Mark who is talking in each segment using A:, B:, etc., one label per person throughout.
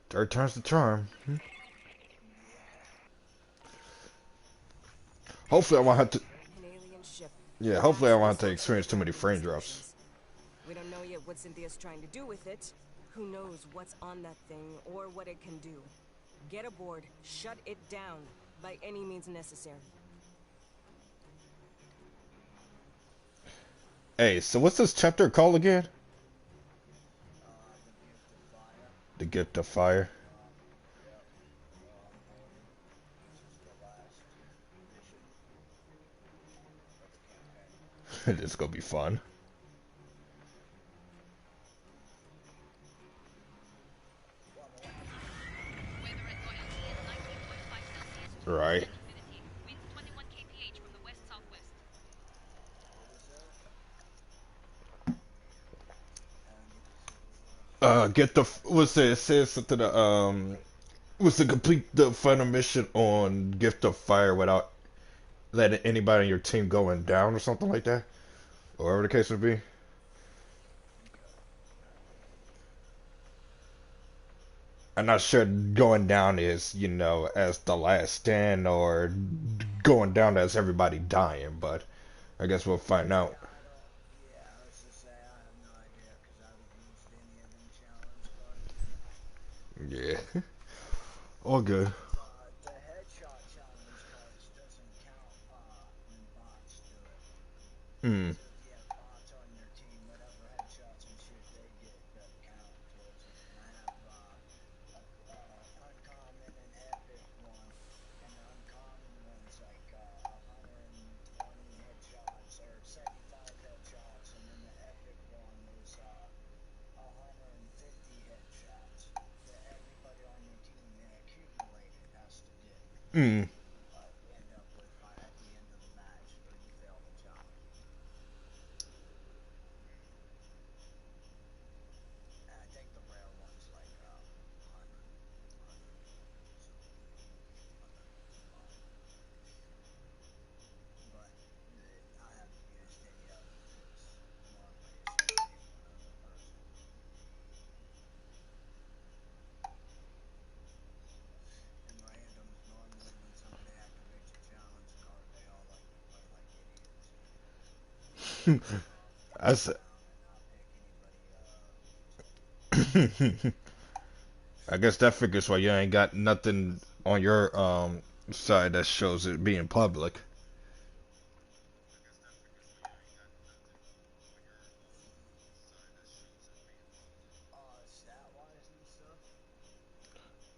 A: Third time's the charm. Hopefully I won't have to.
B: An alien ship.
A: Yeah, hopefully I
B: Perhaps
A: won't
B: they're
A: have to
B: searching for
A: experience too many
B: docking
A: frame drops.
B: stations. We don't know yet what Cynthia's trying to do with it. Who knows what's on that thing or what it can do. Get aboard, shut it down, by any means necessary.
A: Hey, so what's this chapter called again? The Gift of Fire. It's gonna be fun. Right. Get the was it says something was to complete the final mission on Gift of Fire without letting anybody on your team going down or something like that, or whatever the case would be. I'm not sure going down is, as the last stand or going down as everybody dying, but I guess we'll find out. Yeah. All good. Hmm. Hmm. That's. I guess that figures why you ain't got nothing on your side that shows it being public.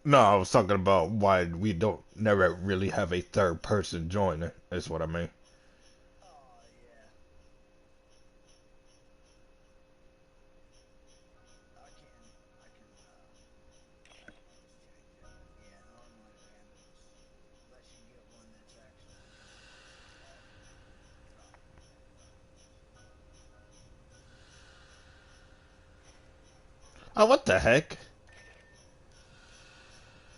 A: No, I was talking about why we don't never really have a third person join it. Is what I mean. Oh, what the heck?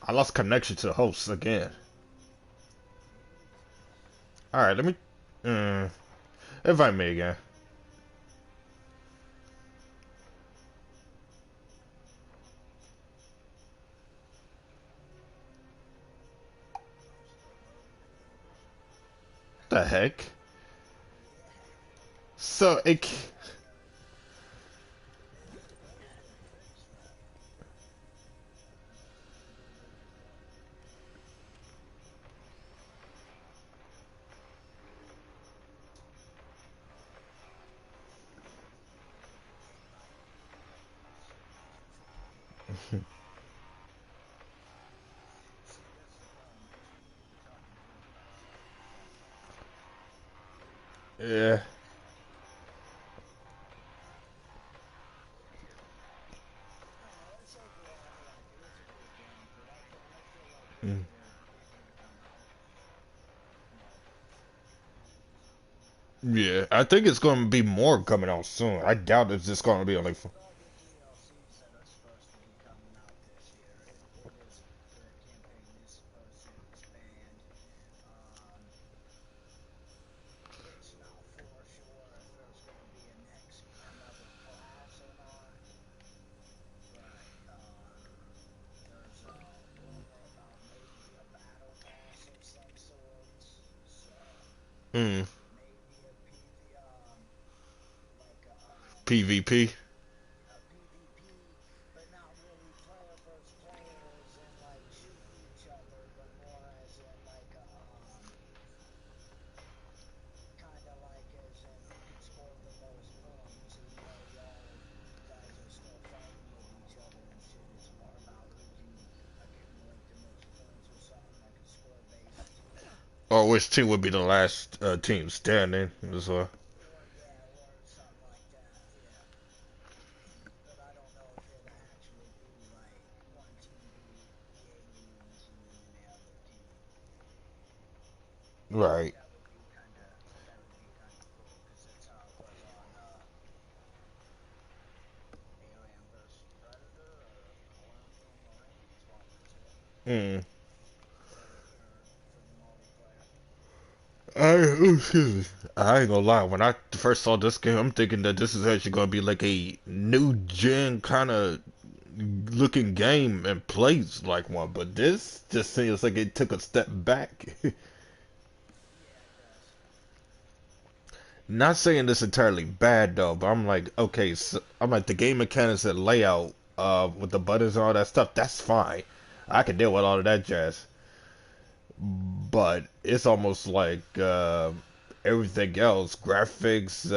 A: I lost connection to the host again. All right, let me invite me again. The heck? So it. Yeah. Mm. Yeah, I think it's going to be more coming out soon. I doubt it's just going to be only. PvP.
C: PvP, but not really player versus player, as in like shooting each other, but more as in like a kind of like as in who can score the most points, even though you guys are still fighting with each other and shit. It's more about who can accumulate the most points or something like a score based.
A: Or which team would be the last team standing as well.
C: Or yeah, or something like that. Yeah. But I don't know if it'd actually be like one team be aliens and then the other team.
A: Right.
C: That would be kind of cool because that's how it was on Alien versus Predator or Colonial Marines. What was it
A: Mm.
C: for the multiplayer?
A: Excuse me. I ain't gonna lie. When I first saw this game, I'm thinking that this is actually gonna be like a new gen kind of looking game and plays like one. But this just seems like it took a step back.
C: Yeah, it does.
A: Not saying this entirely bad though, but I'm like, okay, so, I'm like the game mechanics and layout, with the buttons and all that stuff. That's fine. I can deal with all of that jazz. But it's almost like everything else, graphics,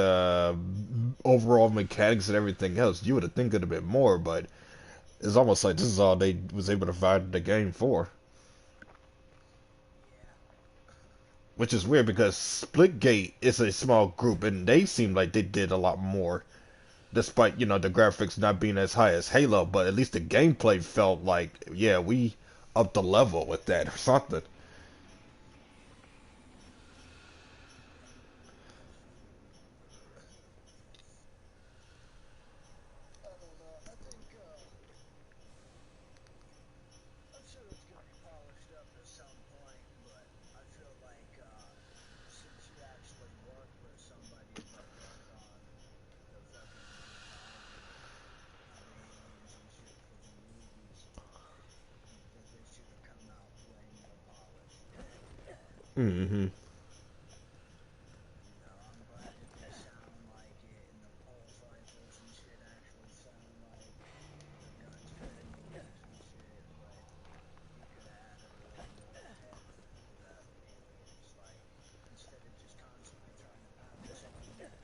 A: overall mechanics, and everything else. You would have think it a bit more, but it's almost like this is all they was able to find the game for.
C: Yeah.
A: Which is weird because Splitgate is a small group, and they seem like they did a lot more, despite the graphics not being as high as Halo. But at least the gameplay felt like, yeah, we upped the level with that or something.
C: I don't know. I think I'm sure it's gonna be polished up at some point, but I feel like since you actually work with somebody that worked on the fucking how the aliens and shit for the movies, that they should have come out way more polished.
A: Hmm.
C: You know, I'm glad that they sound like it and the pulse rifles and shit actually sound like the guns from the movies and shit, but you could have added a little more heft to that aliens, like instead of just constantly trying to pound something,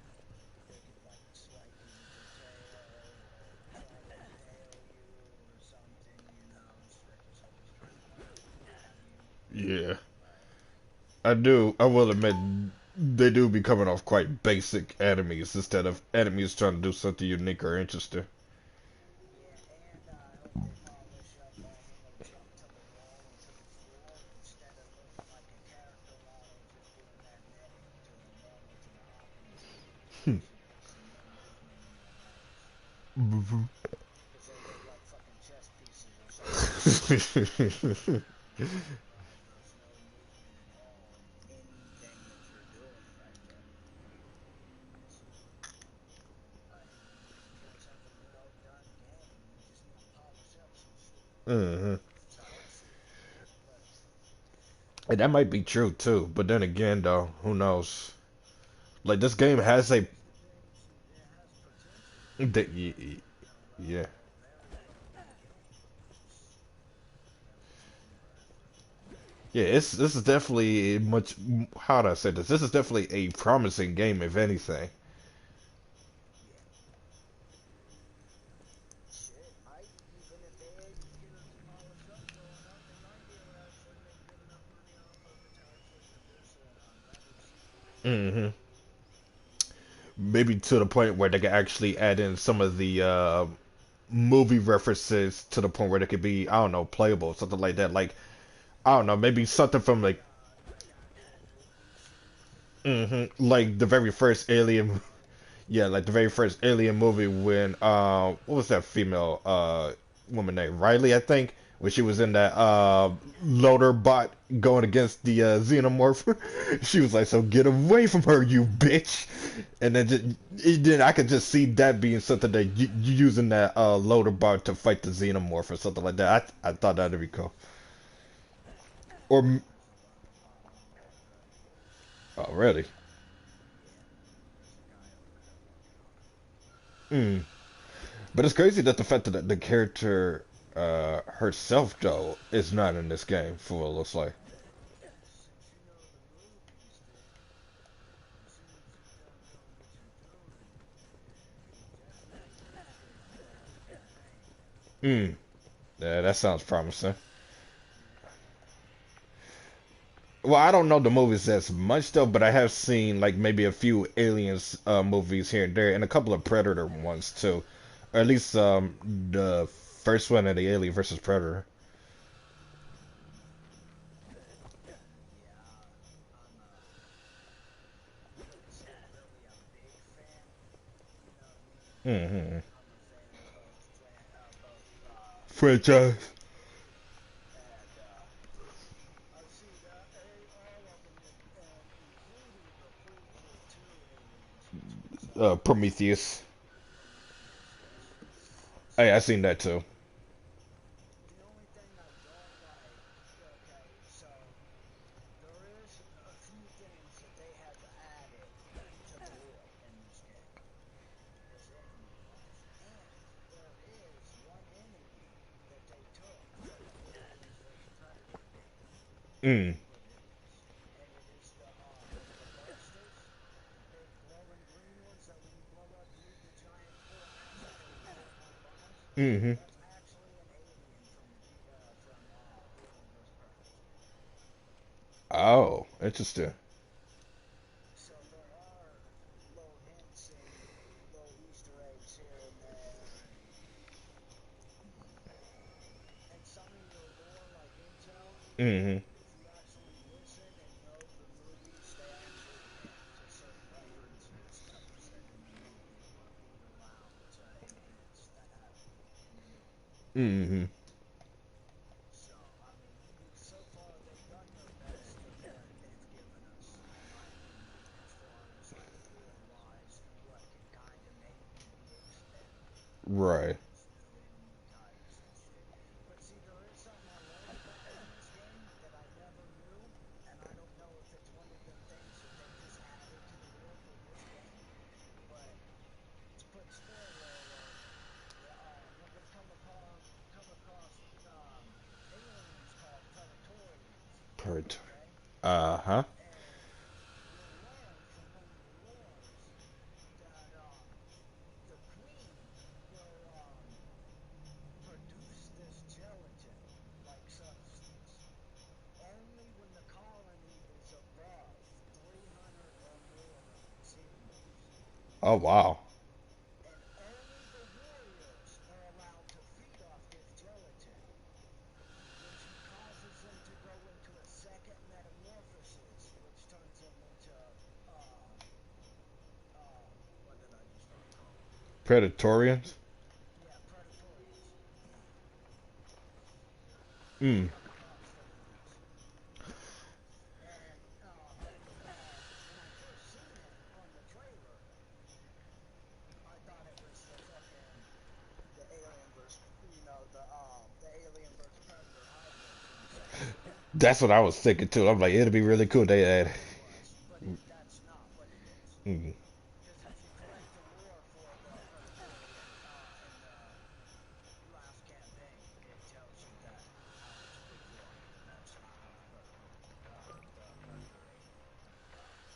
C: they could like swipe you with their tail or try to impale you or something, you know, instead of just always trying to like stab you.
A: Yeah.
C: Like,
A: I do. I will admit they do be coming off quite basic enemies instead of enemies trying to do something unique or interesting.
C: yeah, and I hope they polish up on when they jump to the wall or to the floor, instead of looking like a character model just doing that netting to a normal to the hopping jump. They should put some more movement in their legs. Because they look like fucking chess pieces or something. Like, there's no movement at all in anything that you're doing right there. It's like, you guys have a well done game. You just need to polish up some shit.
A: Hmm.
C: That's how I see it. But
A: And that might be true too. But then again, though, who knows? Like this game
C: I
A: has a,
C: think it has potential to be a
A: the-
C: very,
A: yeah,
C: a very well done game. It's everything about it.
A: yeah. It's this is definitely much. How do I say this? This is definitely a promising game, if anything.
C: Yeah. Shit, might even if they get it polished up well enough, they might be able to actually make good enough money off of it to actually produce a better sequel.
A: Hmm. Maybe to the point where they can actually add in some of the movie references to the point where they could be, I don't know, playable, something like that. Like, I don't know, maybe something from
C: Like actual movie scenes.
A: like the very first Alien, yeah, like the very first Alien movie when what was that female woman named Riley, I think, when she was in that loader bot going against the xenomorph. She was like, "So get away from her, you bitch!" And then then I could just see that being something that you using that loader bot to fight the xenomorph or something like that. I thought that'd be cool.
C: I
A: Or
C: think there's a loader bot movie already.
A: oh, really?
C: Yeah, there's a guy over there working on it.
A: Mm. But it's crazy that the fact that the character herself though is not in this game. For what it looks like.
C: Since you know the movies, then seeing as you've done doing what you're doing, you definitely could fit the name.
A: Mm. Yeah, that sounds promising.
C: Yeah.
A: Well, I don't know the movies as much though, but I have seen like maybe a few aliens movies here and there, and a couple of Predator ones too, or at least the first one of the Alien versus Predator.
C: Yeah, I'm not really a big fan. You know what I mean?
A: Mm-hmm.
C: I'm a fan of both
A: Franchise.
C: and I've seen all of them, and including the prequel to Aliens, which was
A: Prometheus.
C: Prometheus. Yes, yes.
A: Hey, I
C: So
A: seen that too.
C: the only thing I don't like, okay, so there is a few things that they had to add it to the lore in this game, as enemy-wise, and there is one enemy that they took from the Aliens vs Predator game
A: Mm.
C: and put in this, and it is the bursters, the big glowing green ones that when you blow up leave the giant four asses that you can't outrun us.
A: Mm-hmm.
C: That's actually an alien from the Alien vs Predator.
A: Oh, interesting.
C: So there are little hints and little Easter eggs here and there, and some of your lore, like intel,
A: Mm-hmm.
C: if you actually listen and know the movies, they actually hint to certain references that were said in the movie or around events that happened in the movie.
A: Mm-hmm.
C: So, I mean, so far they've done their best with what they've given us, in my opinion, as far as like lore-wise and what can kind of maybe be expected
A: Right.
C: as new enemy types and shit. But see, there is something I learned about in this game that I never knew, and I don't know if it's one of them things that they just added to the lore for this game, but quick spoiler alert, we're gonna come across aliens called Predatorians,
A: Pert.
C: okay?
A: Uh-huh.
C: And you'll learn from one of the lores that the queen will produce this gelatin-like substance only when the colony is above 300 or more centimeters.
A: Oh wow.
C: And only the warriors are allowed to feed off this gelatin, which causes them to go into a second metamorphosis, which turns them into what did I just call them?
A: Predatorians.
C: Yeah, Predatorians.
A: Mm.
C: Come across them in this. And when I first seen it on the trailer, I thought it was the Alien versus, the Alien versus Predator hybrid from the second movie.
A: That's what I was thinking too. I'm like, it'd be really cool. They had.
C: It was, but that's not what it is.
A: Mm.
C: Because if you collect the lore for the Predatorian in the last campaign, it tells you that how it's preformed, and that's not how the Predator alien died.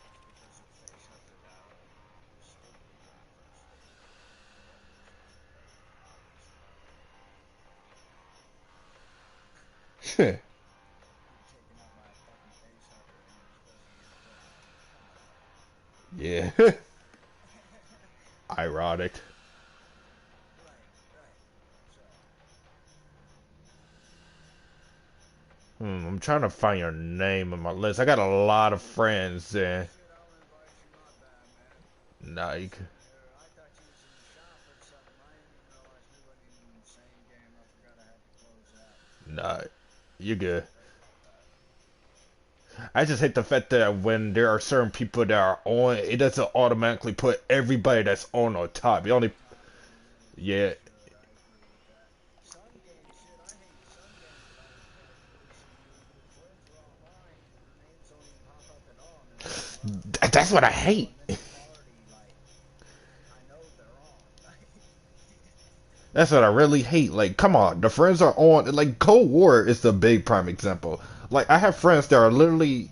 C: It's because her face hoovered out and it was stupid when you first looked at it. Nobody was looking at her obviously. You're taken out by a fucking face hugger and you're supposed to get hooked. Come on.
A: Yeah. Ironic.
C: Right, right. So,
A: I'm trying to find your name on my list. I got a lot of friends
C: oh
A: and
C: shit, I'll invite you. My bad, man. I'm
A: like,
C: sitting here. I thought you was in the shop or something. I didn't even realize we wasn't even in the same game. I forgot I had to close out.
A: nah, you're good.
C: Sorry about that.
A: I just hate the fact that when there are certain people that are on, it doesn't automatically put everybody that's on top. It only,
C: On top when it really fucking
A: yeah,
C: should. I agree with that. Some games, shit, I hate some games that I would play recently. Your friends are online and their names don't even pop up at all, and they're like, bro,
A: that's what I
C: I'm
A: hate.
C: in this party, like, I know they're
A: That's what I really hate. Like, come on, the friends are on. Like, Cold War is the big prime example. Like, I have friends that are literally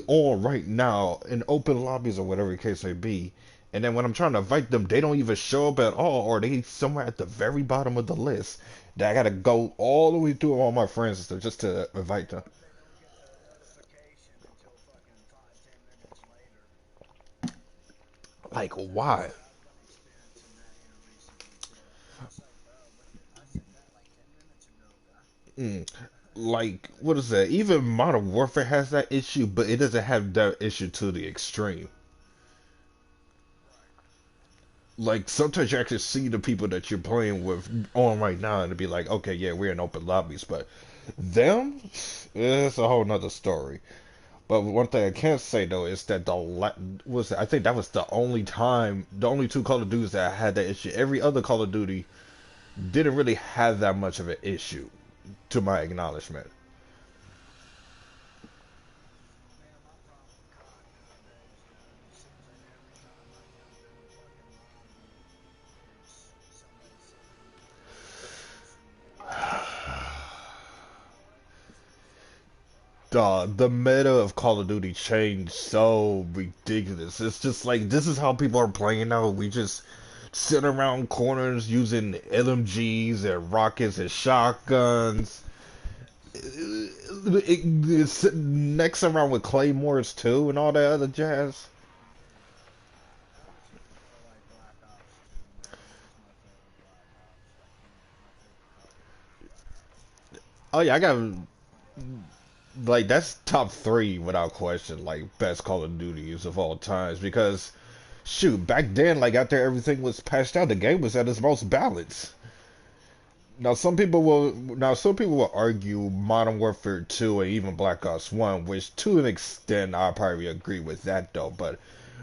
A: on right now in open lobbies or whatever the case may be. And then when I'm trying to invite them, they don't even show up at all, or they somewhere at the very bottom of the list. That I gotta go all the way through all my friends just to invite them.
C: They don't get the notification until fucking 5, 10 minutes later.
A: Like,
C: I've
A: why?
C: I've been experiencing that here recently too. It's like, bro, what? I sent that like 10 minutes ago, guy.
A: Mm. Like, what is that? Even Modern Warfare has that issue, but it doesn't have that issue to the extreme.
C: Right.
A: Like, sometimes you actually see the people that you're playing with on right now and to be like, okay, yeah, we're in open lobbies, but them, it's a whole nother story. But one thing I can't say though is that I think that was the only time, the only two Call of Duties that had that issue. Every other Call of Duty didn't really have that much of an issue, to my acknowledgement.
C: Man, my problem with COD nowadays, dude, it seems like every time I get into a fucking lobby, it's somebody sending me a notification
A: The meta of Call of Duty changed so ridiculous. It's just like this is how people are playing now. We just sit around corners using LMGs and rockets and shotguns. It's next around with claymores too and all that other jazz.
C: I actually prefer like Black Ops 2, man. That's my favorite Black Ops. Like my favorite Call of Duty is Black Ops 2.
A: Oh yeah, I got like that's top three without question. Like best Call of Duties of all times because shoot, back then like after everything was patched out, the game was at its most balanced. Some people will argue Modern Warfare 2 and even Black Ops 1, which to an extent I probably agree with that though, but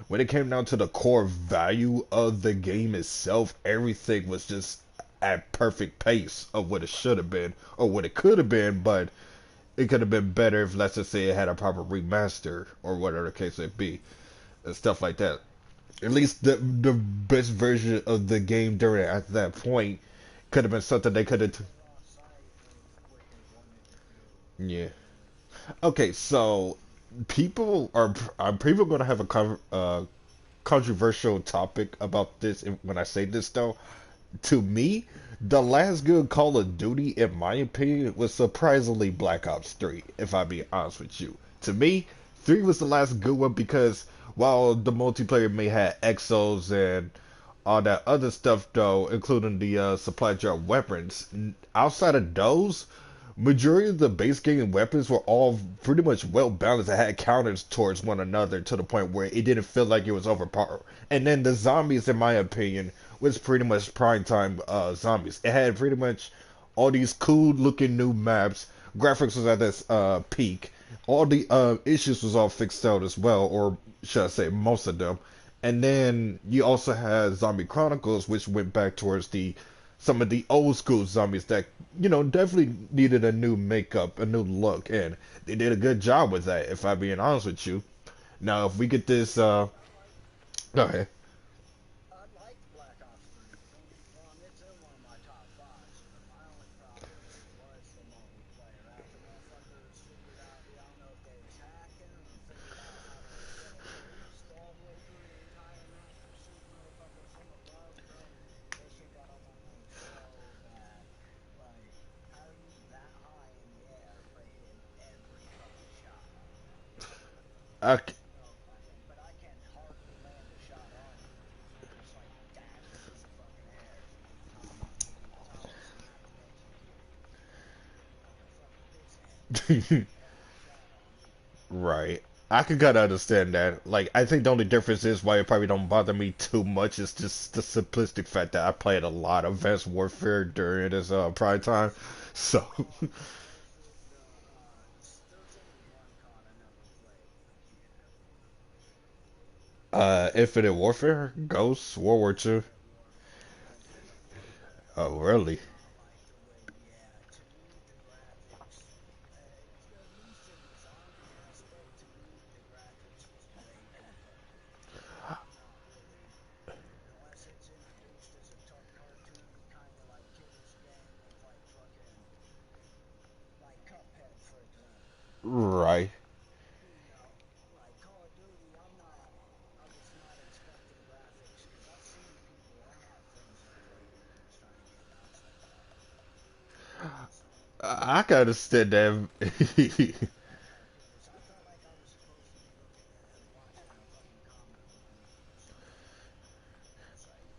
A: when it came down to the core value of the game itself, everything was just at perfect pace of what it should have been or what it could have been, but it could have been better if let's just say it had a proper remaster or whatever the case may be and stuff like that. At least the best version of the game during at that point could have been something they could have.
C: Cross-site what they wanted to do.
A: Yeah. Okay, so people going to have a controversial topic about this when I say this though. To me, the last good Call of Duty, in my opinion, was surprisingly Black Ops 3, if I be honest with you. To me, 3 was the last good one because while the multiplayer may have exos and all that other stuff though, including the supply drop weapons, outside of those, majority of the base game weapons were all pretty much well balanced and had counters towards one another to the point where it didn't feel like it was overpowered. And then the zombies, in my opinion, was pretty much prime time zombies. It had pretty much all these cool looking new maps. Graphics was at this peak. All the issues was all fixed out as well, or should I say most of them. And then you also had Zombie Chronicles, which went back towards the some of the old school zombies that definitely needed a new makeup, a new look, and they did a good job with that. If I'm being honest with you. Now, if we get this,
C: I like
A: go ahead.
C: I liked Black Ops 3. Don't get me wrong, it's in one of my top fives. But my only problem with it was the multiplayer. After motherfuckers figured out, I don't know if they was hacking or figured out how to get a boost all the way through the entire map and shoot motherfuckers from above, bro. That shit got on my nerves so bad. Like, how are you that high in the air but hitting every fucking shot on me?
A: I,
C: But I can hardly land a shot on you because you're just like dashing through the fucking air from the top of the map against me. Motherfucker, this hitting every shot on me.
A: right. I can kind of understand that. Like, I think the only difference is why it probably don't bother me too much is just the simplistic fact that I played a lot of Advanced Warfare during this prime time. So,
C: There's only one COD I never played, again.
A: Infinite Warfare, Ghosts, World War II.
C: Infinite Warfare.
A: Oh, really?
C: I like the way, yeah, to me, the graphics, at least in the zombie aspect, to me, the graphics was way too fucking good. Not really. Unless it's introduced as a tough target
A: I can understand that.
C: So I felt like I was supposed to be looking at watching a fucking comic book movie or something. It's like,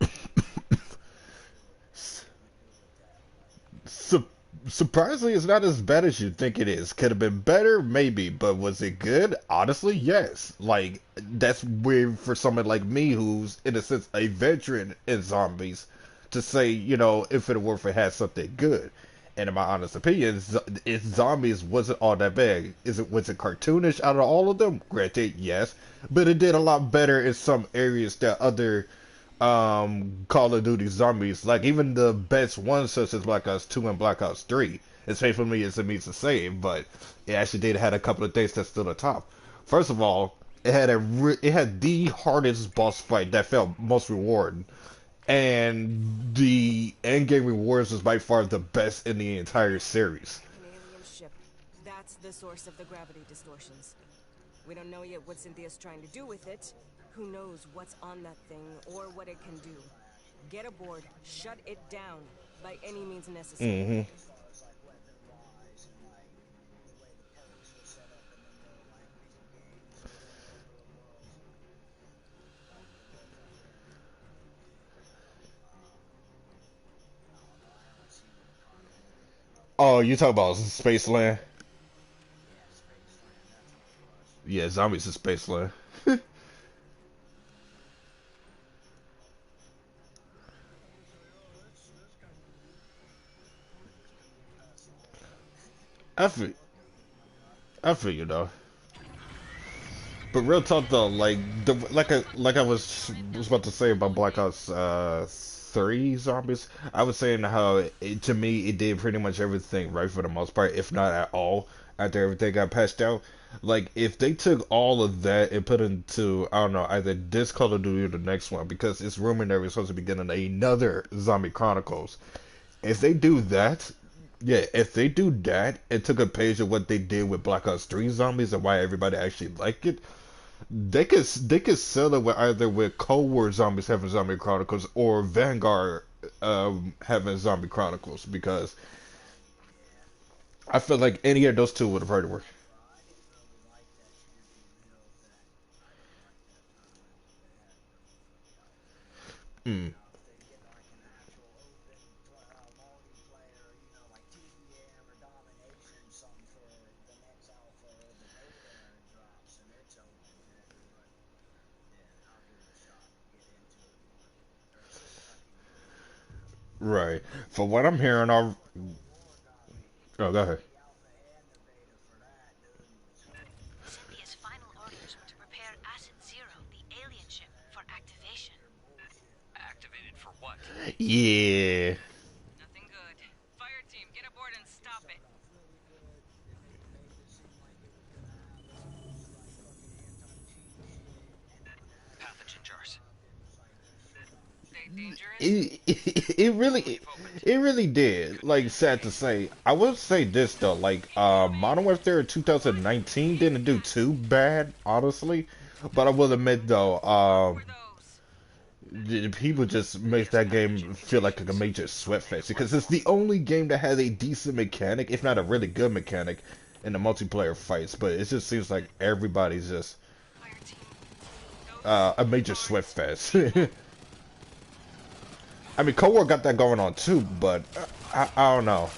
C: you good with that? Like,
A: Su- Surprisingly, it's not as bad as you think it is. Could have been better, maybe, but was it good? Honestly, yes. Like that's weird for someone like me, who's in a sense a veteran in zombies, to say, if it were if it had something good. And in my honest opinion, zombies wasn't all that bad. Was it cartoonish out of all of them? Granted, yes, but it did a lot better in some areas that other Call of Duty zombies, like even the best ones such as Black Ops 2 and Black Ops 3. As painful for me as it means to say, but it actually did had a couple of things that stood on top. First of all, it had the hardest boss fight that felt most rewarding, and the end game rewards was by far the best in the entire series.
B: An alien ship. That's the source of the gravity distortions. We don't know yet what Cynthia's trying to do with it. Who knows what's on that thing or what it can do. Get aboard, shut it down, by any means necessary.
A: Hmm.
C: as far as like weapon wise and like the way the perks were set up in the more like recent games or whatever it was, like it wasn't very um I don't know, I haven't seen what Connor did.
A: Oh, you talk about Spaceland?
C: Yeah, Spaceland, that's what it was.
A: Yeah, zombies in Spaceland.
C: I was like, oh, that's kind of cool. But just couldn't get past all that.
A: I
C: Like,
A: feel,
C: okay,
A: I feel you though. But real talk though, like like I was about to say about Black Ops 3 zombies, I was saying how to me it did pretty much everything right for the most part, if not at all, after everything got patched out. Like if they took all of that and put into, I don't know, either this Call of Duty or the next one, because it's rumored that we're supposed to be getting another Zombie Chronicles. If they do that, yeah, if they do that and took a page of what they did with Black Ops 3 zombies and why everybody actually liked it, they could sell it with either with Cold War zombies having Zombie Chronicles or Vanguard having Zombie Chronicles, because
C: yeah.
A: I feel like any of those two would have already worked.
C: But I didn't really like that Champion Hill thing. I didn't like that content that they had going for it. Like,
A: Mm.
C: if they get like an actual open multiplayer, like TDM or domination, something for the next alpha or the beta drops and it's open, but then I'll give it a shot and get into it more. Or at least fucking get into it.
A: Right. For what I'm hearing,
C: That's
A: all.
C: what Cold War got me.
A: Oh, go ahead.
C: The alpha and the beta for that, dude, was hooked.
D: Cynthia's final orders were to prepare Asset Zero, the alien ship, for activation.
C: Pure bullshit.
E: Activated for what?
A: Yeah.
B: Nothing good. Fireteam, get aboard and
C: It
B: stop it.
C: started off really good. They made it seem like it was gonna have its own like fucking anti-cheat shit, and then
E: Pathogen jars.
C: it was like shit on
B: They
C: shit.
B: dangerous?
A: It really it really did. Like sad to say, I will say this though. Like Modern Warfare 2019 didn't do too bad, honestly. But I will admit though,
B: What were those?
A: the people just makes that game feel like a major sweat fest, because it's the only game that has a decent mechanic, if not a really good mechanic, in the multiplayer fights. But it just seems like everybody's just
B: Fireteam. Those
A: a major
B: are
A: sweat fest. I mean, Cold War got that going on too, but I don't know.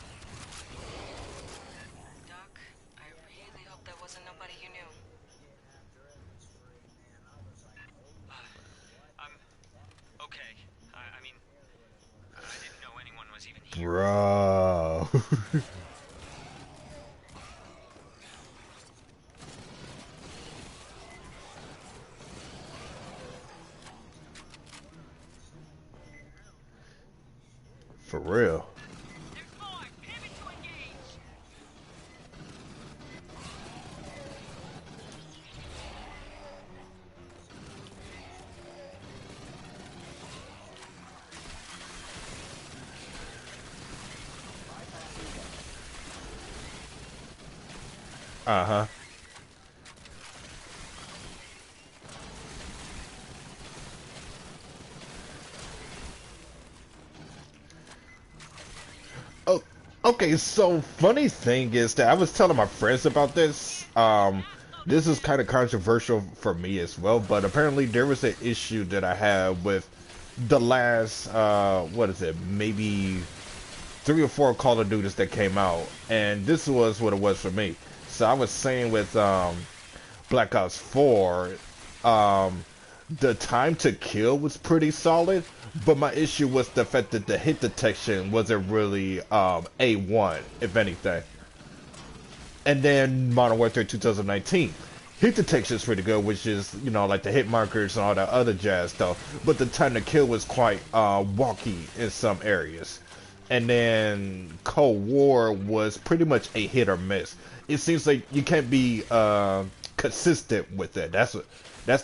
B: Doc, I really hope that wasn't nobody you knew.
C: Getting after it was free, man. I was like, holy shit, what
E: I'm
C: the fuck?
E: okay. I mean,
C: It was
E: I didn't know anyone was even here.
A: Bro. For real.
B: There's more! Pivot to engage!
A: Uh-huh. Oh, Okay, so funny thing is that I was telling my friends about this. This is kind of controversial for me as well, but apparently there was an issue that I had with the last, what is it, maybe 3 or 4 Call of Duties that came out, and this was what it was for me. So I was saying with Black Ops 4, um, the time to kill was pretty solid, but my issue was the fact that the hit detection wasn't really A1, if anything. And then Modern Warfare 2019. Hit detection is pretty good, which is, you know, like the hit markers and all that other jazz stuff. But the time to kill was quite wonky in some areas. And then Cold War was pretty much a hit or miss. It seems like you can't be consistent with it. That's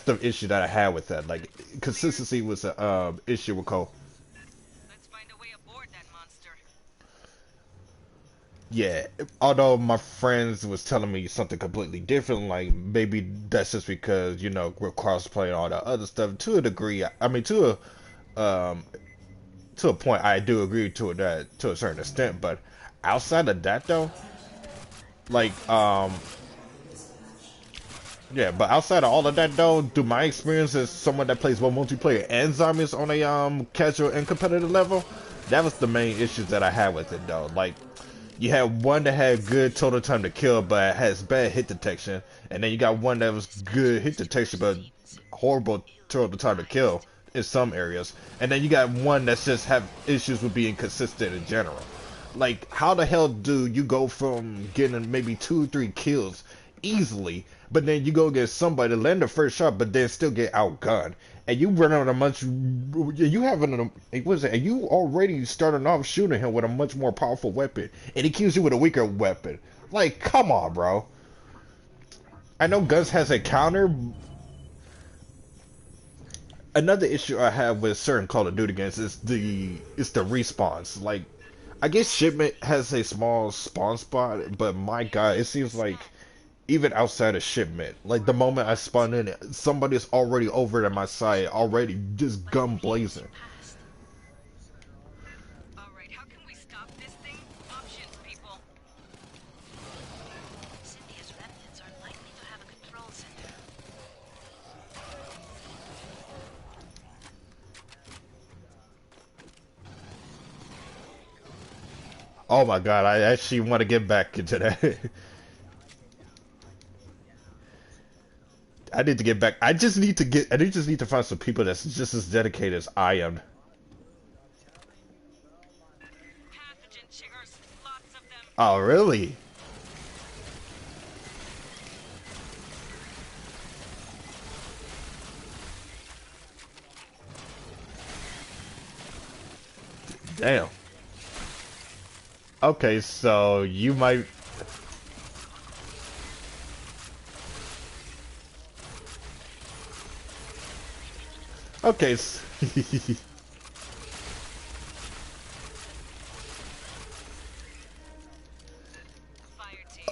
A: the issue that I had with that. Like consistency was a issue with Cold.
B: Let's find a way aboard that monster.
A: Yeah, although my friends was telling me something completely different, like maybe that's just because, you know, we're crossplay and all that other stuff. To a degree, I mean, to a point, I do agree that to a certain extent. But outside of that, though, like, yeah, but outside of all of that, though, do my experience as someone that plays both multiplayer and zombies on a casual and competitive level, that was the main issues that I had with it, though. Like, you had one that had good total time to kill, but has bad hit detection, and then you got one that was good hit detection, but horrible total time to kill in some areas, and then you got one that's just have issues with being consistent in general. Like, how the hell do you go from getting maybe 2 or 3 kills easily, but then you go get somebody land the first shot, but then still get outgunned, and you run on a much, you having a, what is it? And you already starting off shooting him with a much more powerful weapon, and he kills you with a weaker weapon. Like, come on, bro. I know guns has a counter. Another issue I have with certain Call of Duty games is the respawns. Like, I guess Shipment has a small spawn spot, but my God, it seems like even outside of Shipment, like the moment I spawn in, somebody's already over at my side, already just gun blazing.
B: Alright, how can we stop this thing? Options, people.
D: Cynthia's remnants are likely to have a control center.
A: Oh my God, I actually want to get back into that. I need to get back. I just need to find some people that's just as dedicated as I am.
B: Pathogen chiggers, lots of them.
A: Oh, really? Damn. Okay, so you might. Okay.
B: Fireteam,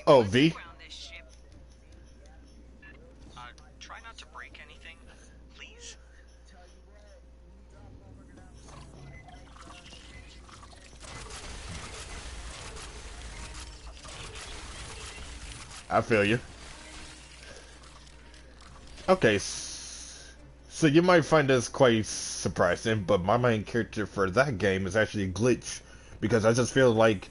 A: Oh,
B: let's
A: V.
B: ground this ship.
E: Try not to break anything, please.
A: I feel you. Okay, so you might find this quite surprising, but my main character for that game is actually Glitch, because I just feel like.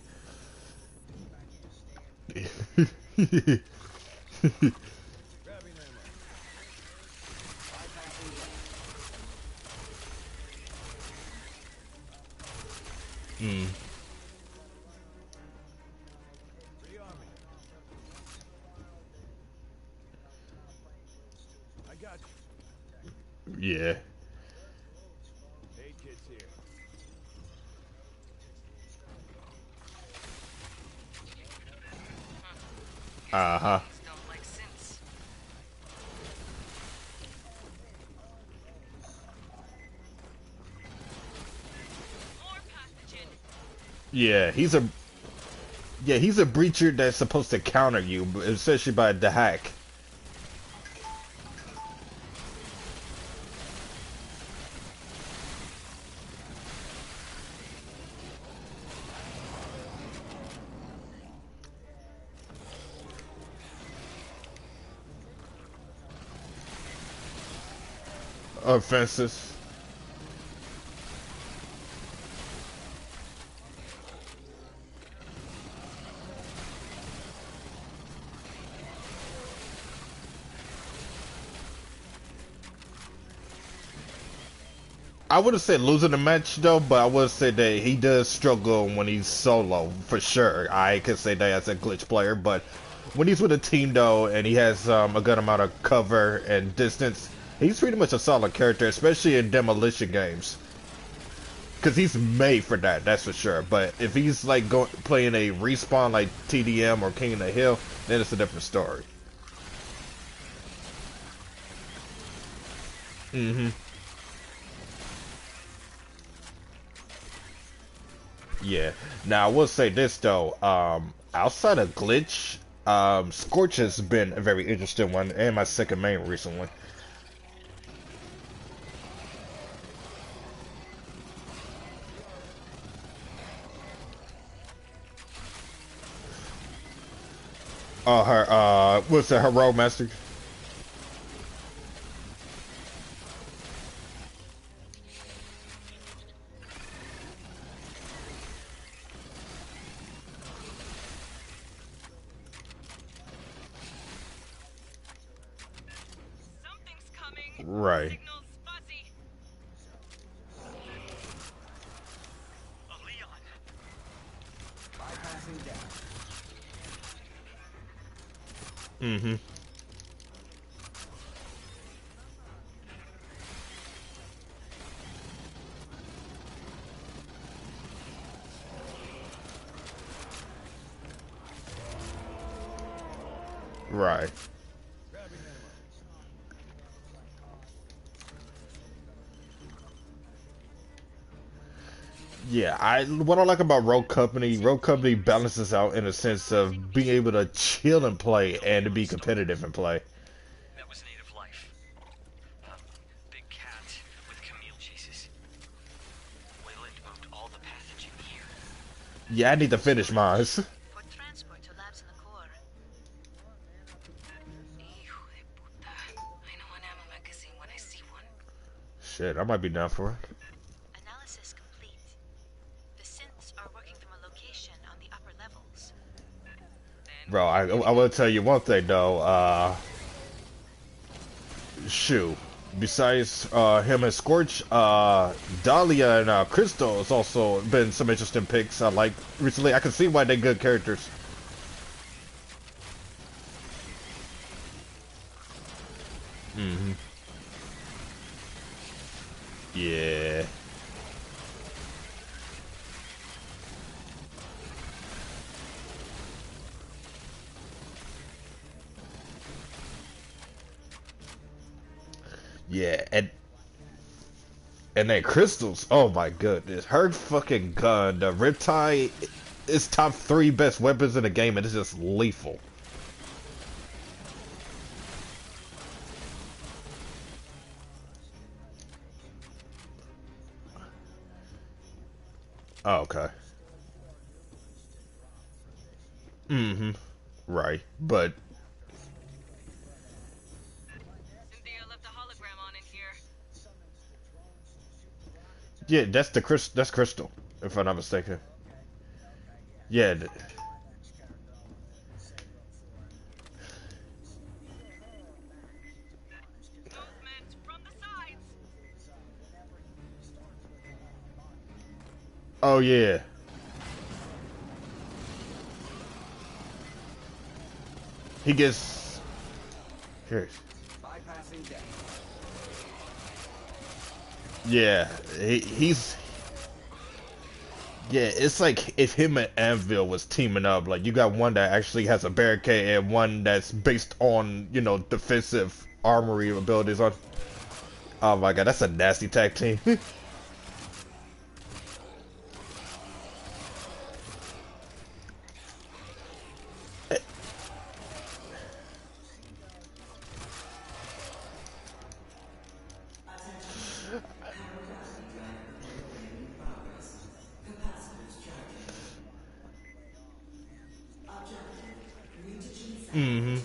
A: Hmm.
C: I got you.
A: Yeah.
C: Hey, kids here.
A: Uh-huh.
B: These don't like synths. More pathogen.
A: He's a breacher that's supposed to counter you, especially by the hack. offenses. I wouldn't say losing the match though, but I would say that he does struggle when he's solo for sure. I could say that as a glitch player, but when he's with a team though, and he has a good amount of cover and distance, he's pretty much a solid character, especially in demolition games. Cause he's made for that, that's for sure. But if he's like playing a respawn like TDM or King of the Hill, then it's a different story. Mm-hmm. Yeah. Now I will say this though. Outside of glitch, Scorch has been a very interesting one, and my second main recently. Her what's it, her Roadmaster?
B: Something's coming.
A: Right.
B: Signal's fuzzy.
E: Leon.
C: Bypassing down.
A: Mm-hmm. Right. Yeah, what I like about Rogue Company balances out in a sense of being able to chill and play and to be competitive and play.
E: That was native life. Big cat with Camille chases. Wayland moved all the pathogen here.
A: Yeah, I need to finish mine.
D: For transport to labs in the core. Hijo de puta. I know an ammo magazine when I see one.
A: Shit, I might be down for it.
D: Analysis complete. The synths are working from a location on the upper levels.
A: Bro, I will tell you one thing though, shoot. Besides him and Scorch, Dahlia and Crystal has also been some interesting picks I like recently. I can see why they're good characters. Mm-hmm. Yeah. Yeah, and then Crystals, oh my goodness. Her fucking gun, the Riptide, is top 3 best weapons in the game, and it's just lethal. Oh, okay. Mm-hmm. Right. But
B: Cynthia left a hologram on in here.
A: yeah, that's Crystal, if I'm not mistaken. Yeah.
B: Movement from the sides.
A: Oh yeah. He gets here.
C: Bypassing down.
A: Yeah, he's yeah. It's like if him and Anvil was teaming up. Like you got one that actually has a barricade and one that's based on defensive armory abilities. On oh my god, that's a nasty tag team. Mm-hmm.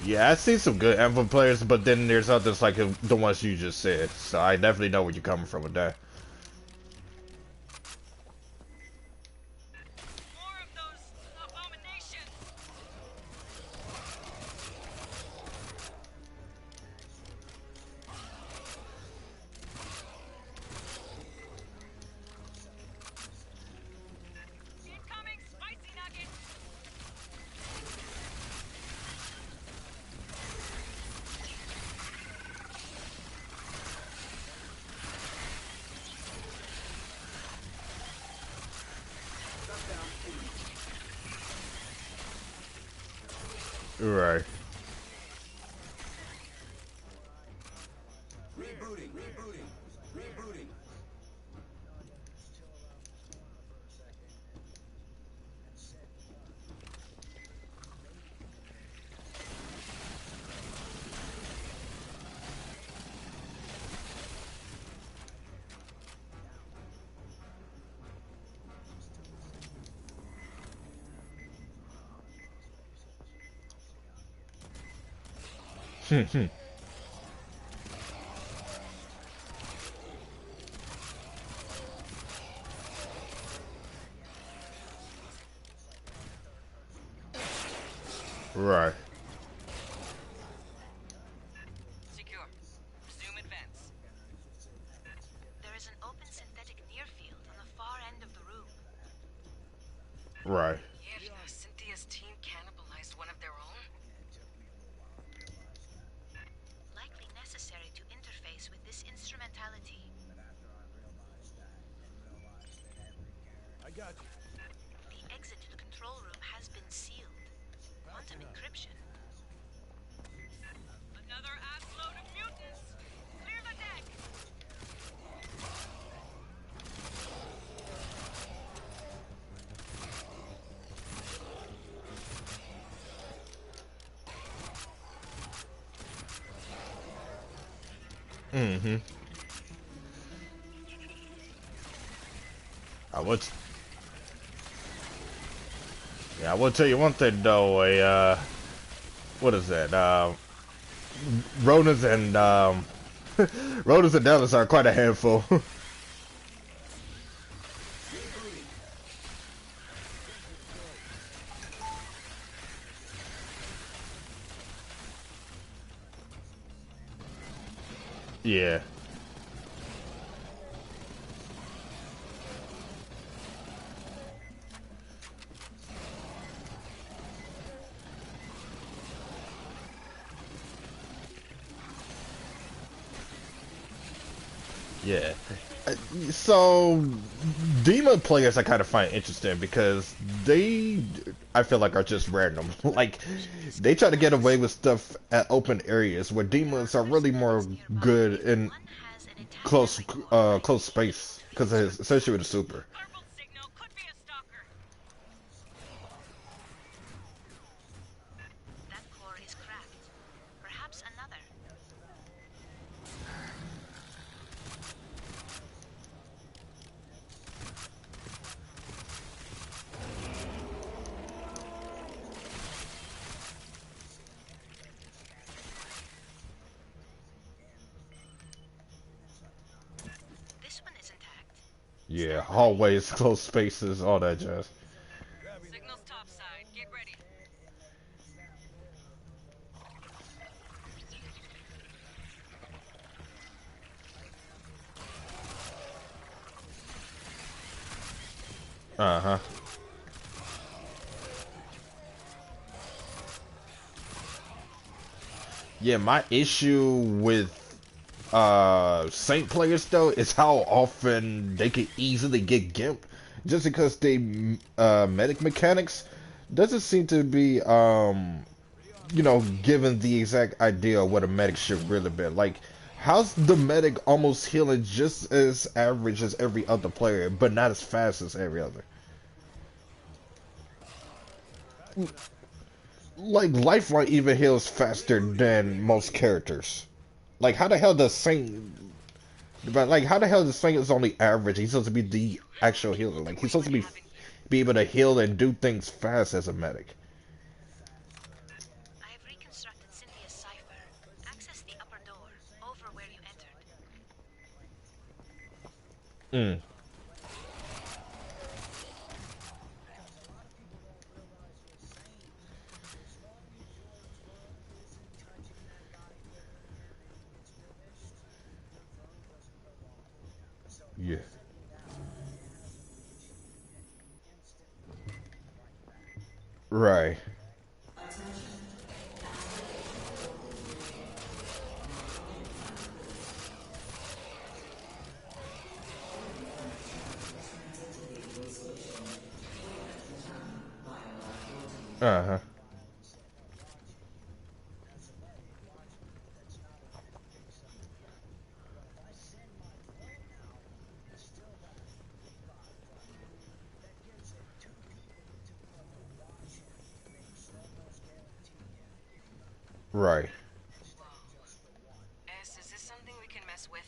A: Yeah, I see some good Anthem players, but then there's others like the ones you just said. So I definitely know where you're coming from with that.
B: More of those abominations. Incoming spicy nugget.
A: Right. Right.
B: Secure. Resume advance.
D: There is an open synthetic near field on the far end of the room.
A: Right.
B: Mierda, Cynthia's team cannibalized one of their own?
D: Likely necessary to interface with this instrumentality.
C: I got you.
D: The exit to the control room has been sealed. Quantum encryption.
B: Another ass load of mutants! Clear the deck!
A: Mm-hmm. I would. Yeah, I will tell you one thing though. What is that? Rodents and rodents and Dallas are quite a handful. Yeah. Yeah. So, demon players I kind of find interesting because they, I feel like, are just random. Like, they try to get away with stuff at open areas where demons are really more good in
D: One has an
A: close,
D: attachment core.
A: close space because especially with the super.
B: Purple signal could be a stalker.
D: That core is cracked. Perhaps another. This one is intact.
A: Yeah, hallways, close spaces, all that jazz.
B: Signal's topside. Get ready.
A: Uh-huh. Yeah, my issue with Saint players though is how often they can easily get gimped just because they medic mechanics doesn't seem to be given the exact idea of what a medic should really be. Like, how's the medic almost healing just as average as every other player, but not as fast as every other? Like, Lifeline even heals faster than most characters. Like, how the hell does Saint... But, like, how the hell does Saint is only average? He's supposed to be the actual healer. Like, he's supposed to be able to heal and do things fast as a medic.
D: I have reconstructed
A: Mm. Yeah. Right. Uh-huh. Right.
B: S, is this something we can mess with?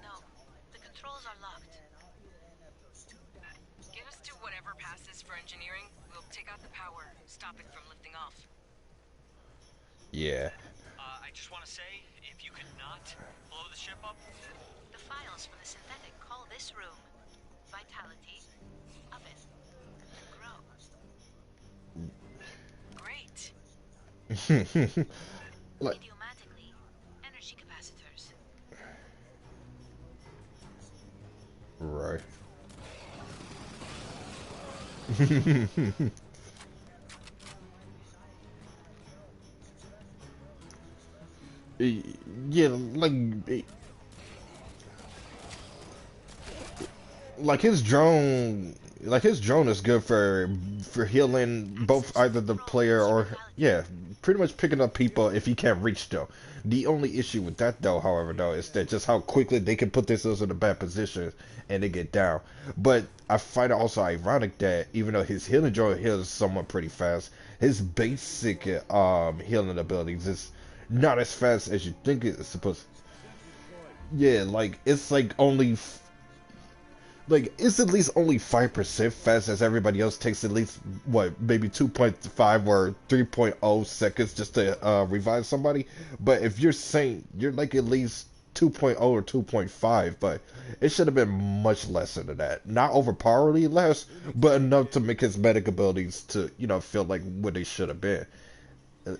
D: No, the controls are locked.
B: Get us to whatever passes for engineering. We'll take out the power, stop it from lifting off.
A: Yeah.
E: I just want to say, if you could not blow the ship up,
D: The files from the synthetic call this room Vitality, Oven, and Grow.
B: Great.
A: Like,
D: Idiomatically, energy capacitors.
A: right. Yeah, like his drone is good for healing both either the player or yeah, pretty much picking up people if you can't reach them. The only issue with that though, however, though, is that just how quickly they can put themselves in a bad position and they get down. But I find it also ironic that even though his healing drone heals somewhat pretty fast, his basic healing abilities is not as fast as you think it's supposed. Yeah, like it's like only like it's at least only 5% fast as everybody else takes at least what maybe 2.5 or 3.0 seconds just to revive somebody. But if you're saying you're like at least 2.0 or 2.5, but it should have been much lesser than that. Not overpoweringly less, but enough to make his medic abilities to feel like what they should have been. Uh,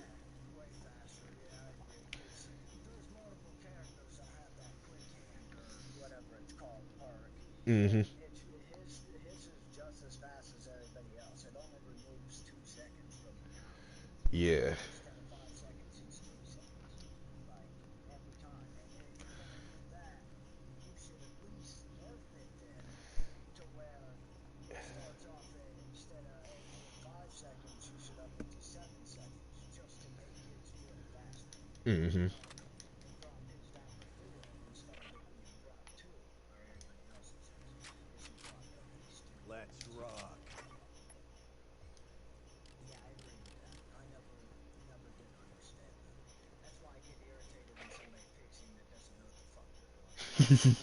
A: mm-hmm.
C: Just as fast as everybody else. It only removes 2 seconds from the count.
A: Yeah.
C: Instead of 5 seconds, it's 3 seconds. Like every time. And even with that, you should at least nerf it then to where it starts off at instead of 5 seconds, you should up it to 7 seconds just to make his heal faster.
A: Mm-hmm.
C: And drop his down to 4 instead of it being dropped 2 where everybody else's isn't dropped at least 2.
F: Let's rock.
C: Yeah, I agree with that. I never did understand that. That's why I get irritated when somebody picks him that doesn't know what the fuck they're doing.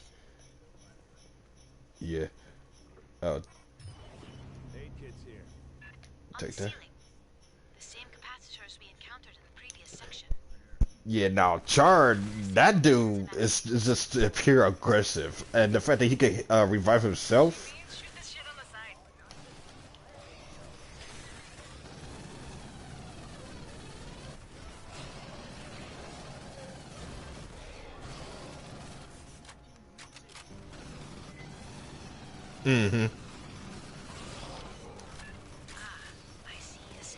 A: Yeah. Oh,
F: Aid kit's here.
D: On
A: take
D: the
A: that.
D: ceiling, the same capacitors we encountered in the previous section.
A: Yeah, now Chard, that dude is just pure aggressive, and the fact that he could revive himself.
B: Please shoot this shit on the side.
A: Mm-hmm.
D: I see a 17%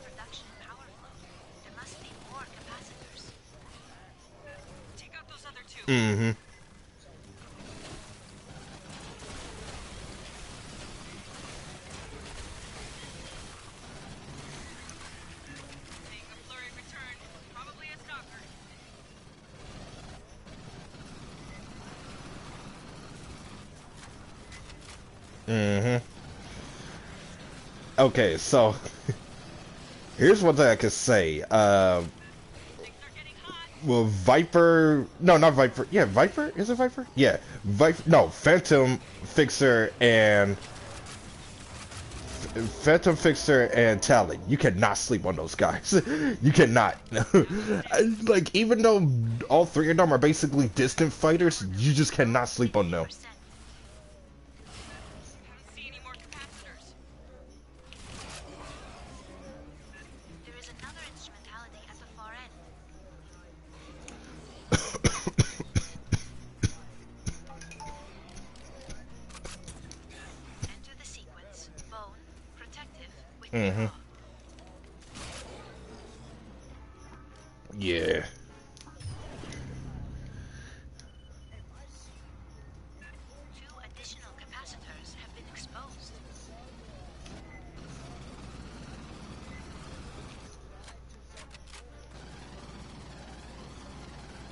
D: reduction in power flow. There must be more capacitors.
B: Take out those other two.
A: Mm-hmm.
B: Seeing a flurry return. Probably a stalker.
A: Mm-hmm. Okay, so here's one thing I could say.
B: Things are getting hot.
A: Well, Viper. No, not Viper. Yeah, Viper. Is it Viper? Yeah, Viper. No, Phantom, Fixer, and Phantom Fixer and Tally, you cannot sleep on those guys. You cannot. Like, even though all three of them are basically distant fighters, you just cannot sleep on them.
D: 50%. Don't see any more capacitors. There is another instrumentality at the far end. Enter the sequence. Bone, protective, witness
A: Mm-hmm.
D: raw.
A: Yeah.
D: Two additional capacitors have been exposed.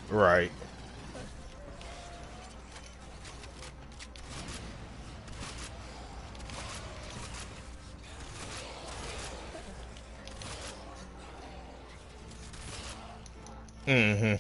A: Right. Mm-hmm.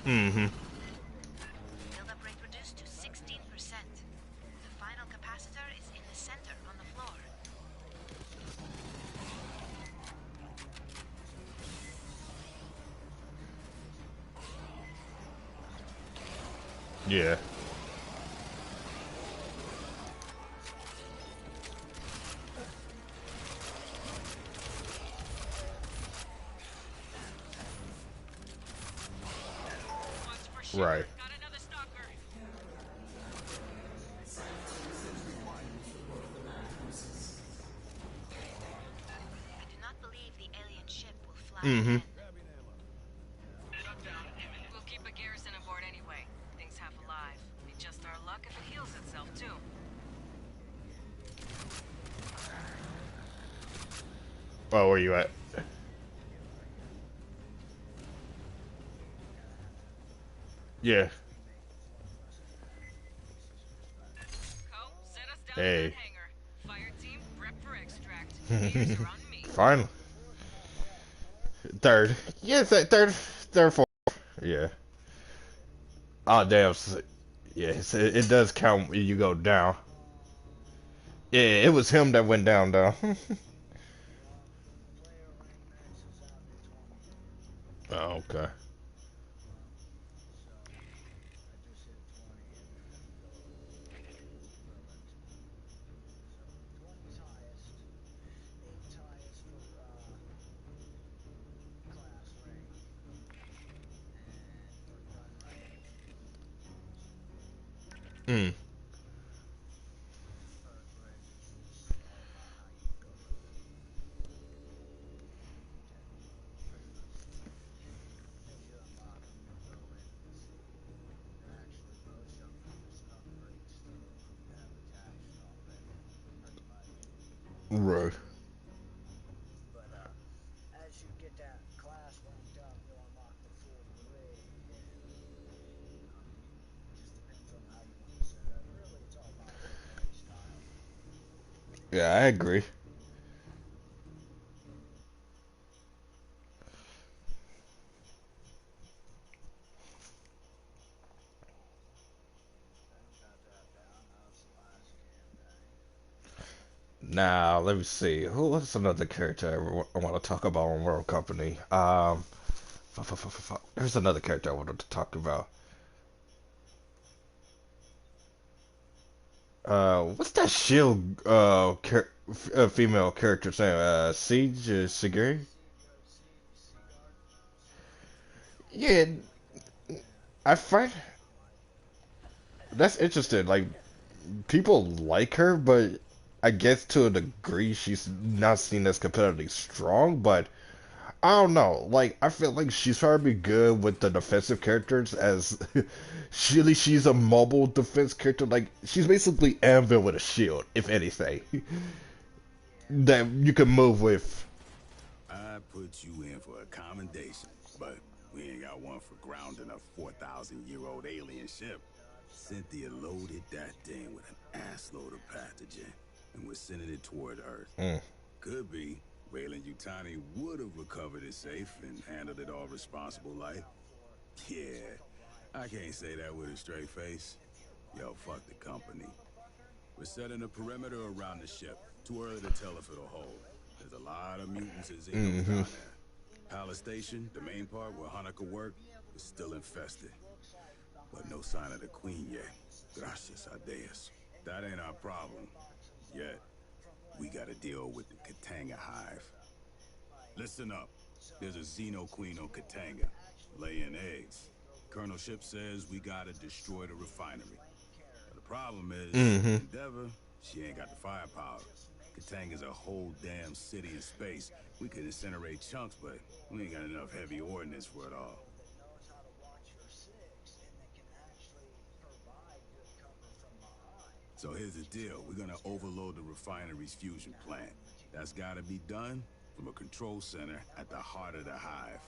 A: Mm-hmm.
D: Buildup rate reduced to 16%. The final capacitor is in the center on the floor.
A: Yeah.
B: One's for sure.
A: Right.
B: Got another stalker.
D: I do not believe the alien ship will fly
A: Mm-hmm.
D: again.
B: We'll keep a garrison aboard anyway. Thing's half alive. Be just our luck if it heals itself too.
A: Oh, where you at? Yeah.
B: Co, set us down in
A: Hey.
B: that hangar. Fireteam, prep for extract. Ears are on me.
A: Fine. Third. Yes, third, fourth. Yeah. Oh, damn. Yeah, it does count when you go down. Yeah, it was him that went down, though. Oh, okay. Mm. Right.
C: But as you get that class ranked up, you'll unlock the full array, and just depends on how you want to set it. Really, it's all about play style.
A: Yeah, I agree. Now, let me see. What's another character I want to talk about on World Company? There's another character I wanted to talk about. What's that Shield female character's name? Siege Siguri? Yeah, I find that's interesting. Like, people like her, but I guess to a degree she's not seen as competitively strong. But I don't know. Like, I feel like she's probably good with the defensive characters, as she's a mobile defense character. Like, she's basically Anvil with a shield, if anything, that you can move with.
F: I put you in for a commendation, but
G: We ain't got one for grounding a 4,000-year-old alien ship. Cynthia loaded that thing with an assload of pathogen, and we're sending it toward Earth.
A: Mm.
G: Could be Raylan Yutani would have recovered it safe and handled it all responsible like. Yeah, I can't say that with a straight face. Yo, fuck the company. We're setting a perimeter around the ship. Too early to tell if it'll hold. There's a lot of mutants and Xenos down there. Palace Station, the main part where Hanukkah worked, is still infested. But no sign of the Queen yet. Gracias a Dios. That ain't our problem. Yet. We gotta deal with the Katanga hive. Listen up. There's a Xeno Queen on Katanga, laying eggs. Colonel Ship says we gotta destroy the refinery. But the problem is, Endeavor, she ain't got the firepower. Katanga's a whole damn city in space. We could incinerate chunks, but we ain't got enough heavy ordnance for it all. So here's the deal. We're gonna overload the refinery's fusion plant. That's gotta be done from a control center at the heart of the hive.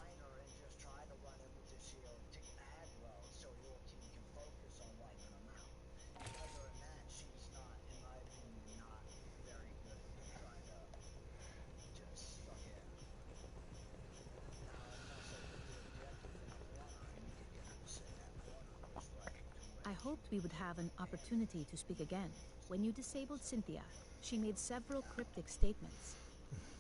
H: I hoped we would have an opportunity to speak again. When you disabled Cynthia, she made several cryptic statements.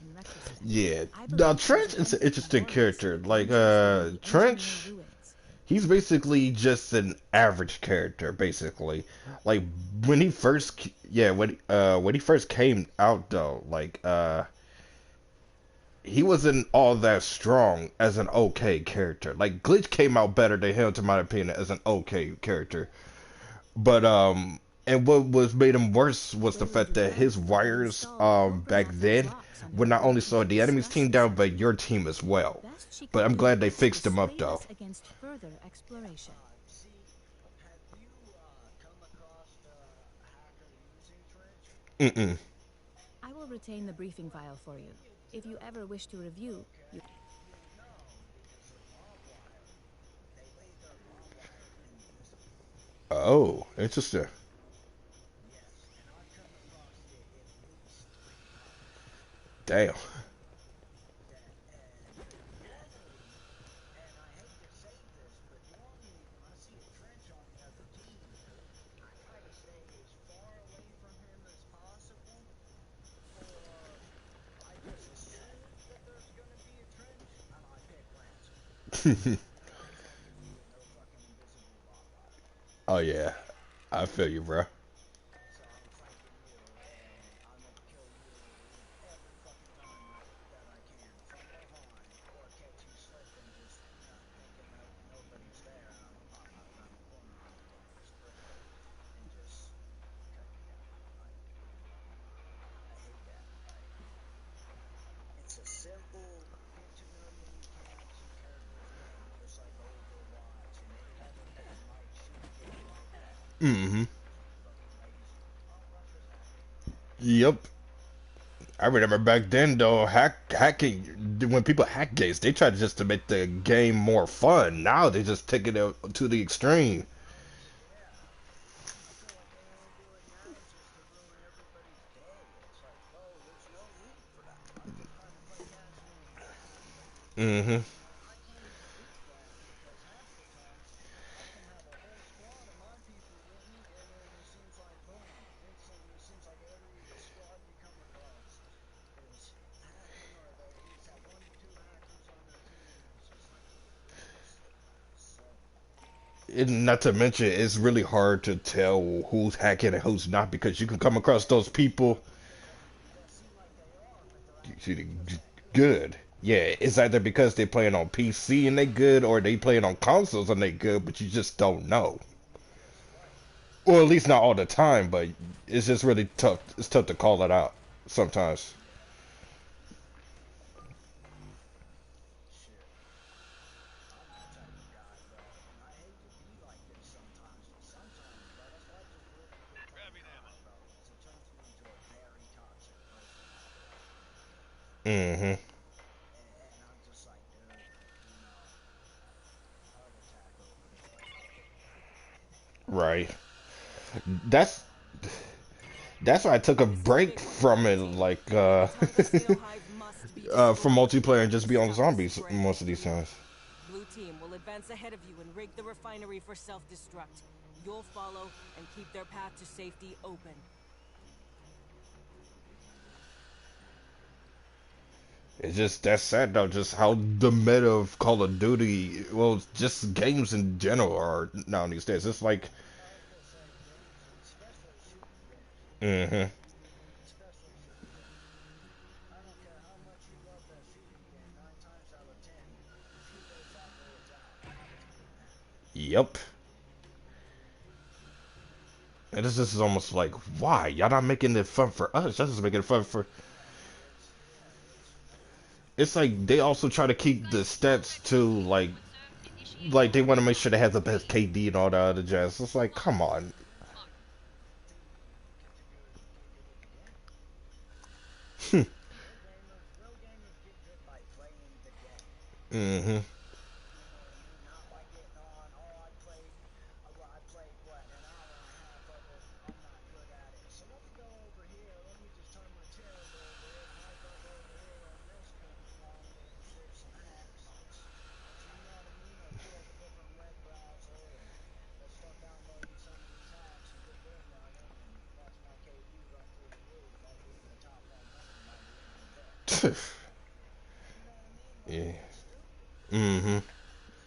H: In retrospect,
A: Yeah.
H: I
A: Now
H: believe she
A: Trench
H: was
A: is an
H: onto
A: interesting
H: some
A: character.
H: warrants
A: Like
H: when she studied the
A: Trench,
H: engineering ruins.
A: he's basically just an average character, basically. Like when he first, when he first came out though, like he wasn't all that strong as an okay character. Like Glitch came out better than him, to my opinion, as an okay character. But and what was made him worse was the fact that his wires back then would not only slow the enemy's team down, but your team as well. But I'm glad they fixed him up though.
H: Against further exploration.
A: Mm-mm.
H: I will retain the briefing file for you. If you ever wish to review, you...
A: Oh, interesting. Damn. Oh yeah, I feel you, bro. Mm-hmm. Yep. I remember back then though, hacking when people hack games, they tried just to make the game more fun. Now they just take it to the extreme. Mm-hmm. And not to mention, it's really hard to tell who's hacking and who's not because you can come across those people. Good. Yeah, it's either because they playing on PC and they good, or they playing on consoles and they good, but you just don't know. Or at least not all the time, but it's just really tough. It's tough to call it out sometimes. Mm-hmm. Right. That's that's why I took a break from it, like from multiplayer and just be on zombies most of these times.
B: Blue team will advance ahead of you and rig the refinery for self-destruct. You'll follow and keep their path to safety open.
A: It's just that's sad though, just how the meta of Call of Duty, well, just games in general are now these days. It's like, mm-hmm.
C: Especially shooting games. I don't care how much you love that shooting game, 9 times out of 10, shoot those fat bullets out.
A: Yep. And this is almost like, why y'all not making it fun for us? Y'all just making it fun for. It's like they also try to keep the stats to like they want to make sure they have the best KD and all that other jazz. It's like, come on.
C: Real gamers get good by playing the game.
A: Mm-hmm.
C: Not by getting on, oh, I played what, an hour and a half of it, I'm not good at it. So let me go over here, let me just turn my chair a little bit, mic up over here on this one, shit some hacks. You know what I mean? Or pull up a different web browser and let's start downloading some of these hacks and get them running and watch my KD run through the roof. I'll be in the top 100 by the end of the day. You know what I mean? Like,
A: Yeah.
C: it's stupid.
A: Mm-hmm.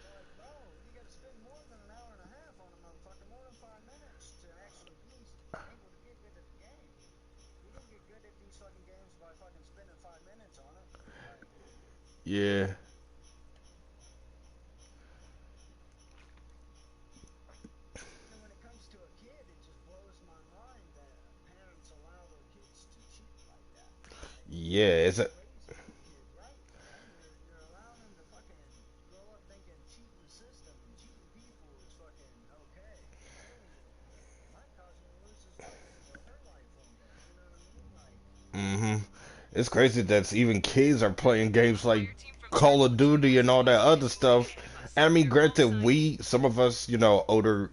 C: Like, bro, you gotta spend more than an hour and a half on a motherfucker, more than 5 minutes to actually be able to get good at the game. You don't get good at these fucking games by fucking spending 5 minutes on it. Like,
A: Yeah.
C: and when it comes to a kid, it just blows my mind that parents allow their kids to cheat like that.
A: Yeah. It's a.
C: Crazy kid, right, man? You're allowing them to fucking grow up thinking cheating the system and cheating people is fucking okay. Might cause him to lose his life or her life one day. You know what I mean? Like,
A: Mm-hmm. It's crazy that even kids are playing games like Call of Duty and all that other stuff. And I mean, granted, some of us, older,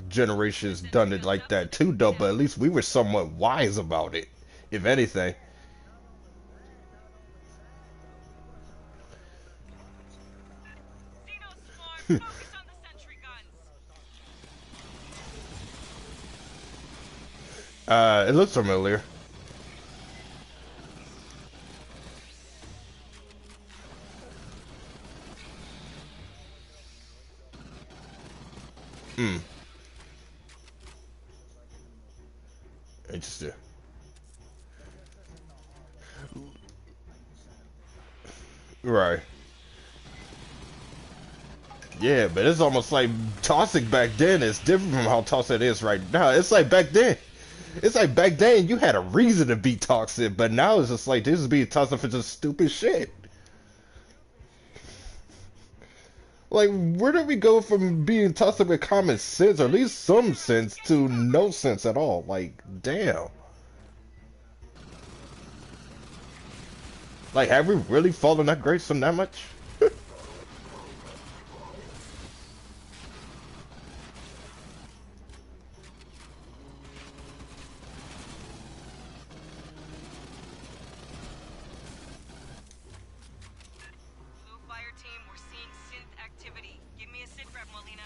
A: generations done it like that too, though, but at least we were somewhat wise about it, if anything. It looks familiar. Hmm. Interesting. Right. Yeah, but it's almost like toxic back then is different from how toxic it is right now. It's like back then. It's like back then you had a reason to be toxic, but now it's just like this is being toxic for just stupid shit. Like, where do we go from being toxic with common sense, or at least some sense, to no sense at all? Like, damn. Like, have we really fallen that grace from that much?
B: Blue Fireteam, we're seeing synth activity. Give me a sit rep, Molina.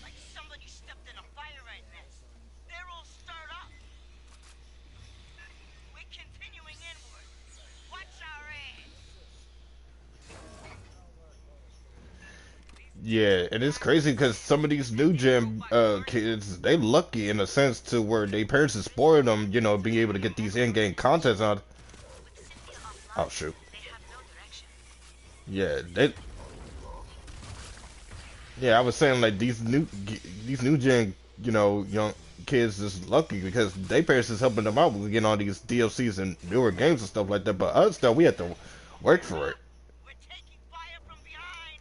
I: Like somebody stepped in a fire right next. They're all stirred up. We're continuing inward. Watch our ass.
A: Yeah, and it's crazy because some of these new gen kids, they lucky in a sense to where their parents is spoiling them, being able to get these in-game contents on.
D: With Cynthia
A: Oh
D: offline,
A: shoot.
D: they have no direction.
A: Yeah, Yeah, I was saying like these new gen, young kids is lucky because their parents is helping them out with getting all these DLCs and newer games and stuff like that. But us though, we have to work for it.
I: We're taking fire from behind.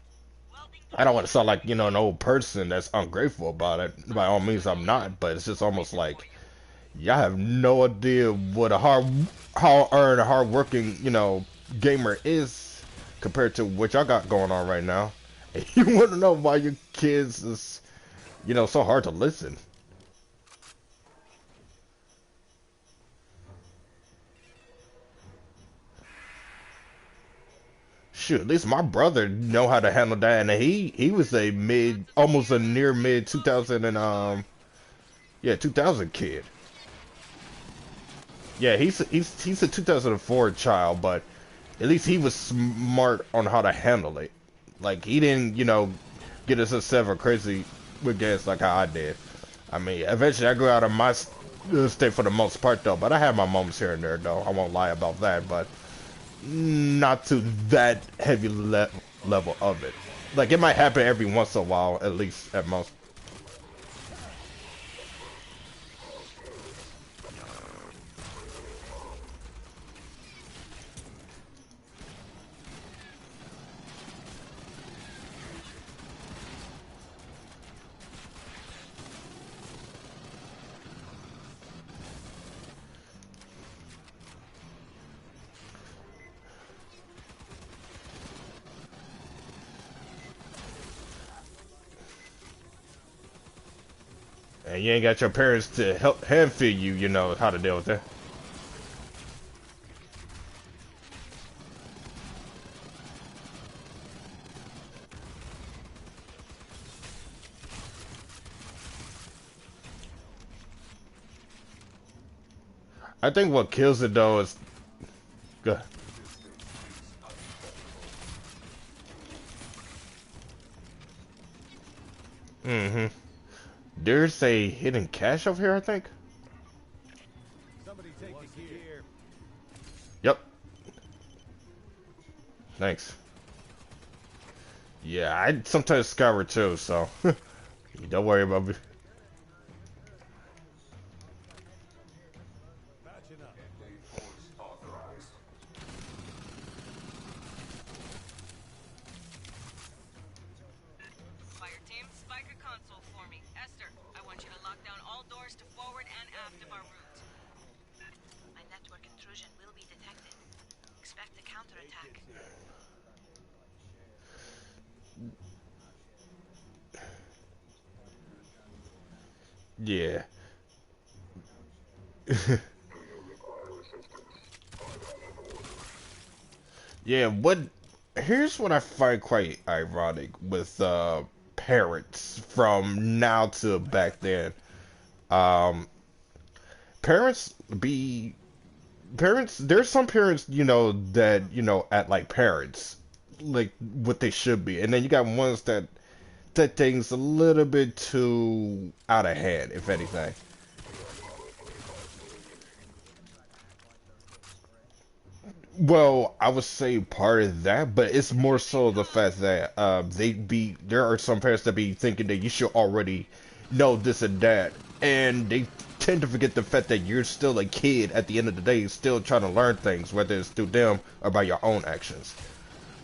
I: Welding the
A: I don't want to sound like an old person that's ungrateful about it. By all means, I'm not. But it's just almost like y'all have no idea what a hard-earned, hard-working, gamer is compared to what y'all got going on right now. And you want to know why your kids is You know, so hard to listen. Shoot, at least my brother know how to handle that, and he was a mid, almost a near mid 2000 and yeah 2000 kid. Yeah, he's a 2004 child, but at least he was smart on how to handle it. Like he didn't, you know, get us upset or crazy with gas like how I did. I mean, eventually I grew out of my state for the most part though, but I had my moments here and there though. I won't lie about that, but not to that heavy level of it. Like it might happen every once in a while, at least at most. And you ain't got your parents to help hand feed you, you know how to deal with that. I think what kills it though is good. Mm-hmm. There's a hidden cache over here, I think.
F: Somebody take the gear.
A: Yep. Thanks. Yeah, I sometimes scour too, so don't worry about me.
F: Matching up.
B: Fireteam, spike a console for me. Esther, I want you to lock down all doors to forward and aft of our route.
D: My network intrusion will be detected. Expect a counterattack.
A: Yeah. Yeah, what here's what I find quite ironic with parents from now to back then. Um parents be parents there's some parents, you know, that, you know, act like parents. Like what they should be. And then you got ones that things a little bit too out of hand, if anything. Well, I would say part of that, but it's more so the fact that there are some parents that be thinking that you should already know this and that, and they tend to forget the fact that you're still a kid at the end of the day, still trying to learn things, whether it's through them or by your own actions.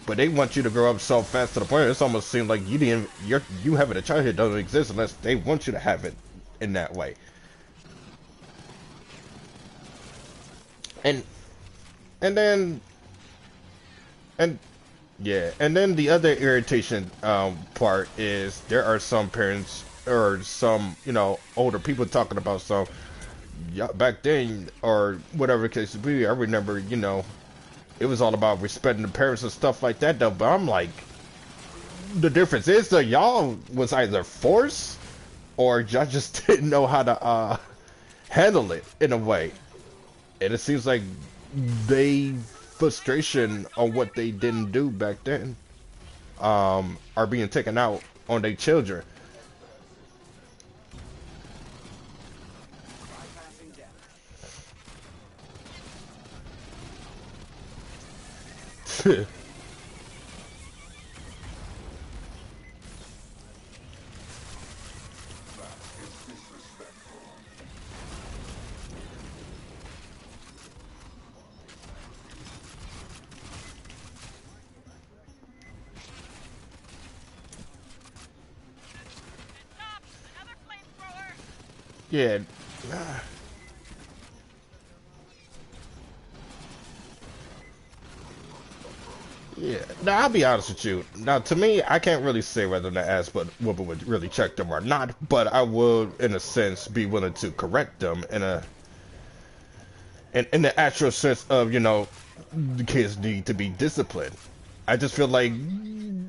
A: But they want you to grow up so fast to the point it's almost seems like you having a childhood doesn't exist unless they want you to have it in that way. And and then and yeah, and then the other irritation part is there are some parents or some, you know, older people talking about some, yeah, back then or whatever the case be. I remember, you know, it was all about respecting the parents and stuff like that though. But I'm like, the difference is that y'all was either forced or y'all just didn't know how to handle it in a way. And it seems like they frustration on what they didn't do back then are being taken out on their children.
I: Cops! Another flamethrower!
A: Yeah. Yeah. Now I'll be honest with you. Now to me, I can't really say whether the ass but whooping would really check them or not, but I would, in a sense, be willing to correct them in the actual sense of, the kids need to be disciplined. I just feel like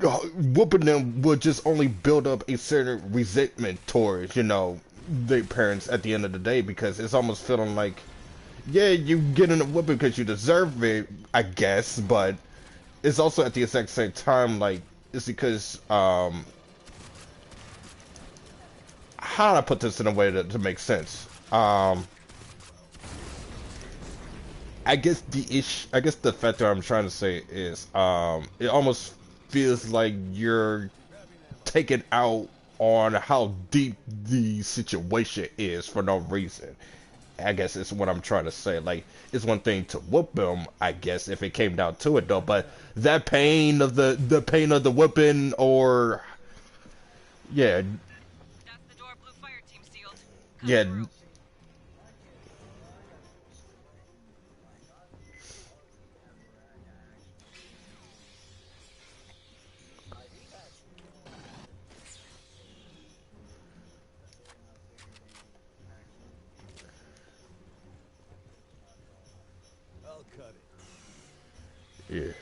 A: whooping them would just only build up a certain resentment towards, their parents at the end of the day, because it's almost feeling like, yeah, you getting a whooping because you deserve it, I guess, but it's also at the exact same time like it's because how do I put this in a way to make sense? I guess the factor I'm trying to say is it almost feels like you're taking out on how deep the situation is for no reason. I guess it's what I'm trying to say. Like, it's one thing to whoop them, I guess, if it came down to it, though. But that pain of the pain of the whooping, or yeah,
B: That's the door blue fire team sealed. Come
A: yeah,
B: through.
F: I'll cut it.
A: yeah,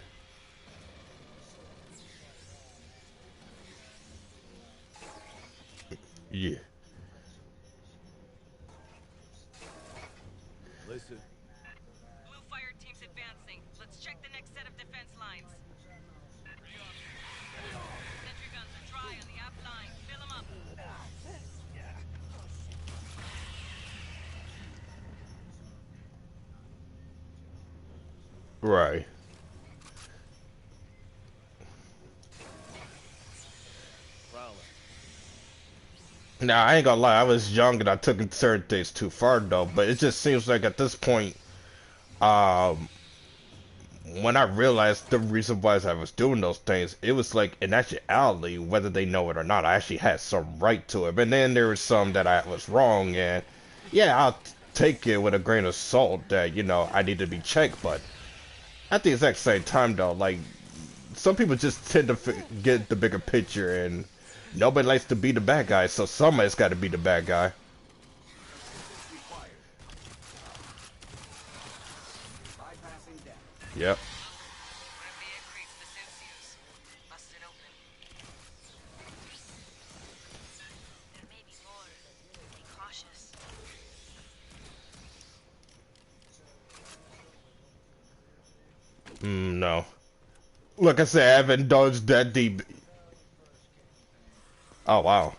A: yeah.
F: Listen,
B: Blue fire team's advancing. Let's check the next set of defense lines. Sentry guns are dry on the aft line. Fill them up.
A: Right.
F: Prowler.
A: Now I ain't gonna lie, I was young and I took certain things too far though. But it just seems like at this point, um, when I realized the reason why I was doing those things, it was like in actuality, whether they know it or not, I actually had some right to it. But then there was some that I was wrong, and yeah, I'll take it with a grain of salt that I need to be checked. But at the exact same time, though, like some people just tend to get the bigger picture, and nobody likes to be the bad guy, so somebody's got to be the bad guy. Yep.
B: Whatever the creeps the suits use. Bust it open.
D: There may be more. Be cautious.
A: No. Like I said, I haven't dodged that deep. Oh wow.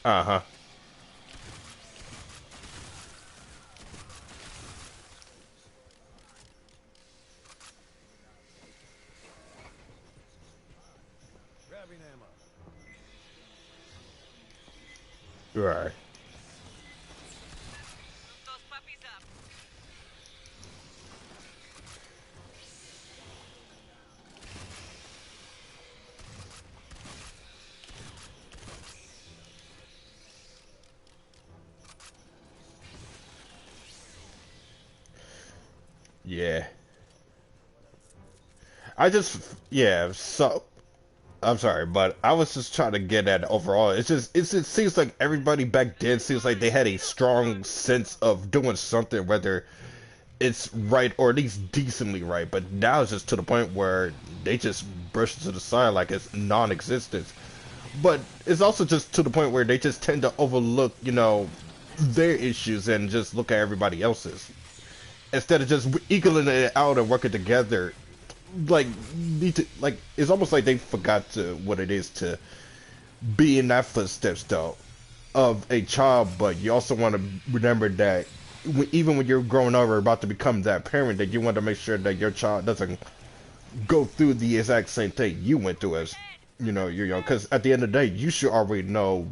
A: Uh-huh.
F: Grabbing ammo.
A: Right.
B: Look those puppies up.
A: Yeah. Yeah, so I'm sorry, but I was just trying to get at overall. It just seems like everybody back then seems like they had a strong sense of doing something, whether it's right or at least decently right. But now it's just to the point where they just brush it to the side like it's non-existent. But it's also just to the point where they just tend to overlook, their issues and just look at everybody else's instead of just equaling it out and working together. Like need to like it's almost like they forgot what it is to be in that footsteps though of a child, but you also want to remember that even when you're growing up or about to become that parent, that you want to make sure that your child doesn't go through the exact same thing you went through as you're young, because at the end of the day you should already know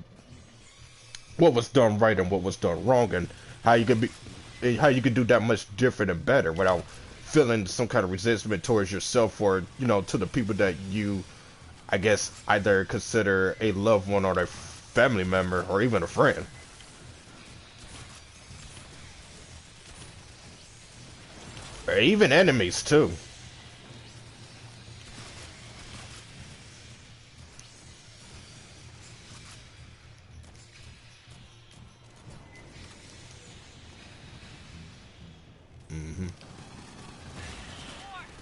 A: what was done right and what was done wrong, and how you can be how you could do that much different and better without feeling some kind of resentment towards yourself or to the people that you, I guess, either consider a loved one or a family member or even a friend. Or even enemies too. Hmm.
D: More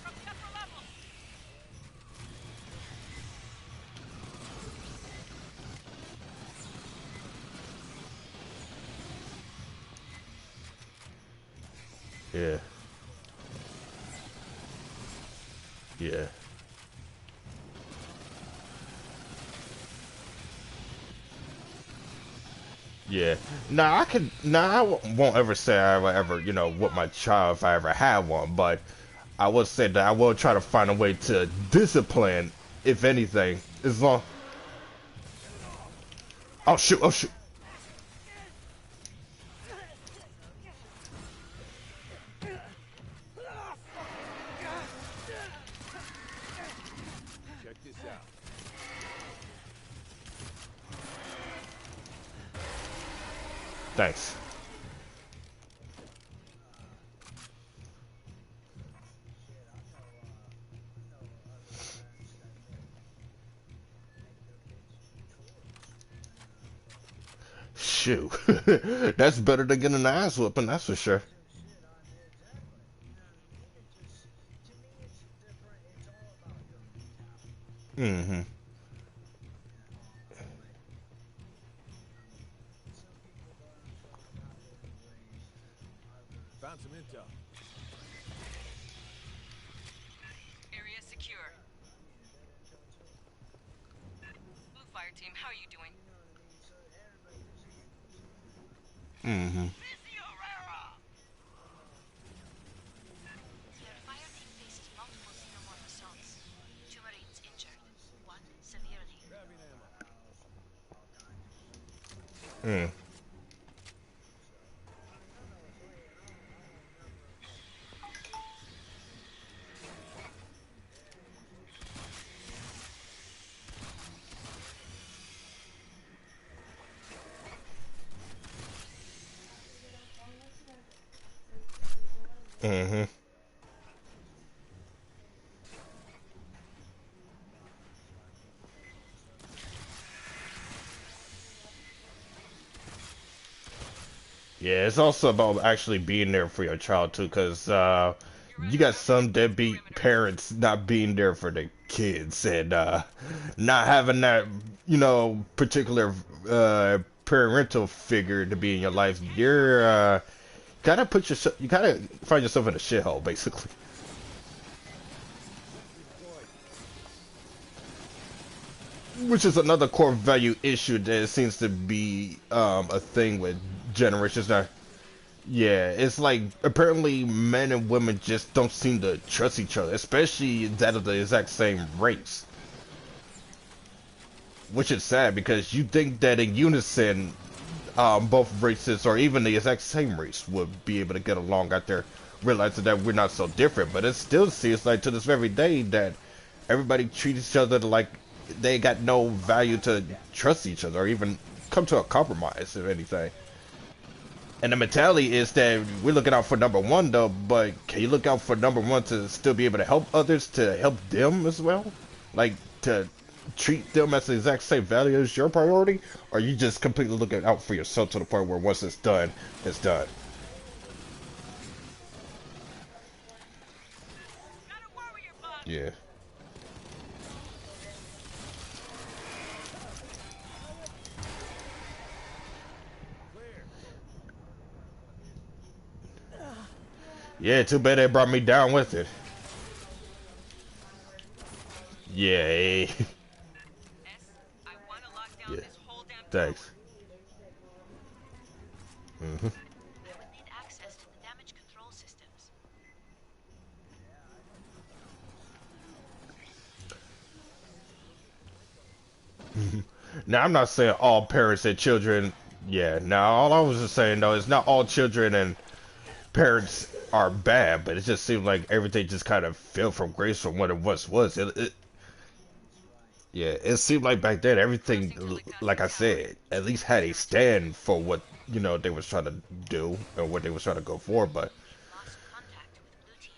D: from the upper level.
A: Yeah. Yeah. Yeah. I won't ever say I will ever, whoop my child if I ever had one, but I will say that I will try to find a way to discipline, if anything, as long. Oh shoot! Oh shoot!
F: Check this out.
A: Thanks. Shoot, that's better than getting an ass whooping. That's for sure. Hmm.
F: Found some intel.
B: Area secure. Blue Fire Team, how are you doing?
A: Hmm.
D: Your fire team faces multiple xenomorph assaults. 2 Marines injured, 1 severely.
F: Grabbing ammo.
A: Mm. Hmm. Yeah, it's also about actually being there for your child too, because you got some deadbeat parents not being there for their kids and not having that, particular parental figure to be in your life. You're you gotta find yourself in a shithole, basically. Which is another core value issue that seems to be a thing with generations now. Yeah, it's like apparently men and women just don't seem to trust each other, especially that of the exact same race. Which is sad because you think that in unison, both races or even the exact same race would be able to get along out there, realizing that we're not so different. But it still seems like to this very day that everybody treats each other like they got no value to trust each other or even come to a compromise, if anything. And the mentality is that we're looking out for number one, though, but can you look out for number one to still be able to help others, to help them as well? Like, to treat them as the exact same value as your priority? Or you just completely looking out for yourself to the point where once it's done, it's done?
D: Got a warrior bug.
A: Yeah.
F: Clear.
A: Yeah, too bad they brought me down with it. Yeah.
B: S, I want to lock down
A: Yeah.
B: this whole damn
A: Thanks.
D: I would need access to the damage control systems.
A: Now, I'm not saying all parents and children. Yeah. Now, all I was just saying though is not all children and parents are bad, but it just seemed like everything just kind of fell from grace from what it once was. Yeah, it seemed like back then everything, like I said, at least had a stand for what they was trying to do or what they was trying to go for. But
D: We've lost contact with Blue Team.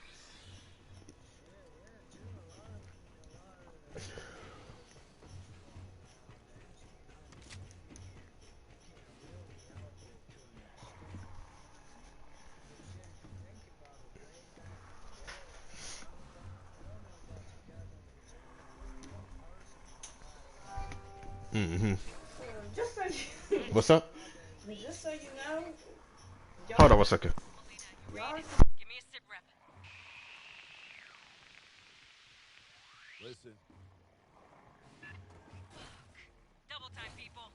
A: hmm
B: Just so you,
A: what's up?
B: just so you know,
A: Hold
B: y'all,
A: on 1 second.
B: y'all, give me a sit rep.
F: Listen.
B: Double time, people.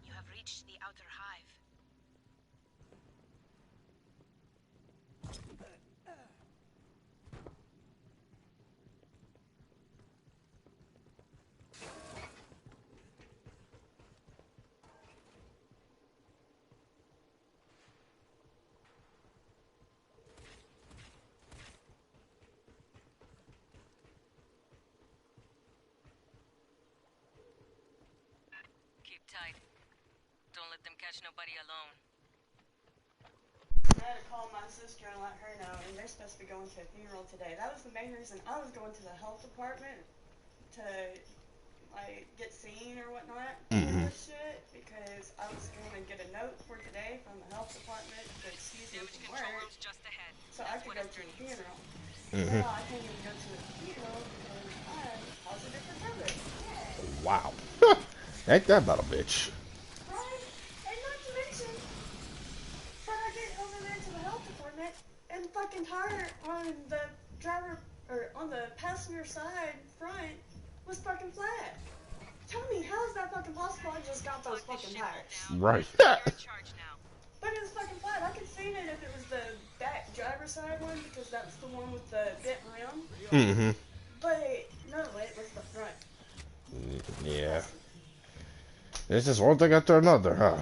D: You have reached the outer hive.
B: Keep tight. Don't let them catch nobody alone. I had to call my sister and let her know, and they're supposed to be going to a funeral today. That was the main reason I was going to the health department to, like, get seen or whatnot with this shit, because I was going to get a note for today from the health department to excuse me from work,
E: just ahead.
B: so I could go to the funeral.
A: hmm
B: Now I can't even go to the funeral because I'm positive for COVID.
A: Wow. Ain't that about a bitch?
B: Right? And not to mention, when I get over there to the health department, and the fucking tire on the driver, or on the passenger side front, was fucking flat. Tell me, how is that fucking possible? I just got those fucking tires.
A: Right.
E: You're in charge now.
B: But it was fucking flat. I could see it if it was the back driver's side one, because that's the one with the bent rim.
A: hmm
B: But no, it was the front.
A: Yeah. It's just one thing after another, huh?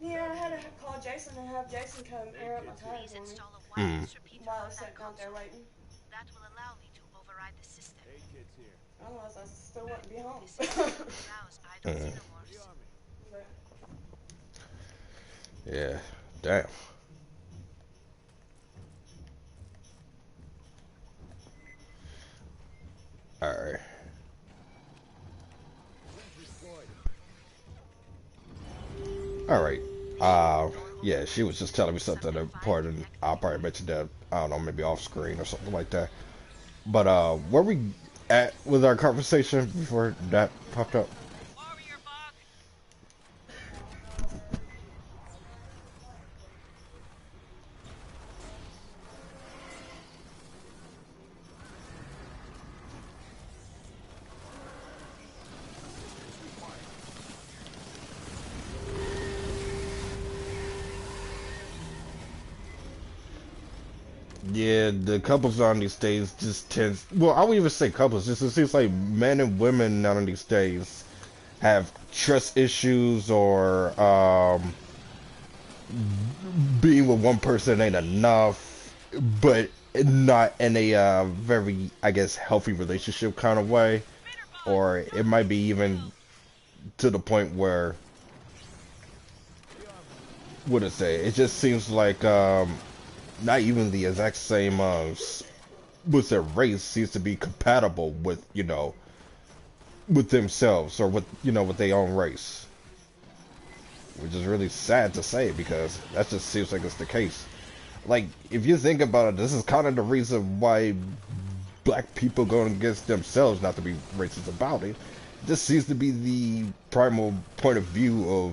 B: Yeah, I had to call Jason and have Jason come air up my tires
D: Please
B: for me
D: install a wireless repeater
B: while I
D: on
B: was
D: that
B: sitting out there
D: console.
B: waiting.
D: That will allow me to override the system.
F: Hey, kids here.
B: Otherwise, I still wouldn't be home.
D: This is to browse idle
A: Mhm.
F: For the
D: xenomorphs.
F: army.
B: But
A: Yeah. Damn. Alright. Alright. Yeah, she was just telling me something important. I'll probably mention that, I don't know, maybe off screen or something like that. But, where we at with our conversation before that popped up?
E: Warrior bug.
A: Yeah, the couples on these days just tends. Well, I would even say couples. Just it seems like men and women on these days have trust issues, or being with one person ain't enough, but not in a very, I guess, healthy relationship kind of way. Or it might be even to the point where, what to say? It just seems like not even the exact same with their race seems to be compatible with, with themselves, or with, with their own race, which is really sad to say because that just seems like it's the case. Like, if you think about it, this is kind of the reason why black people go against themselves, not to be racist about it. This seems to be the primal point of view of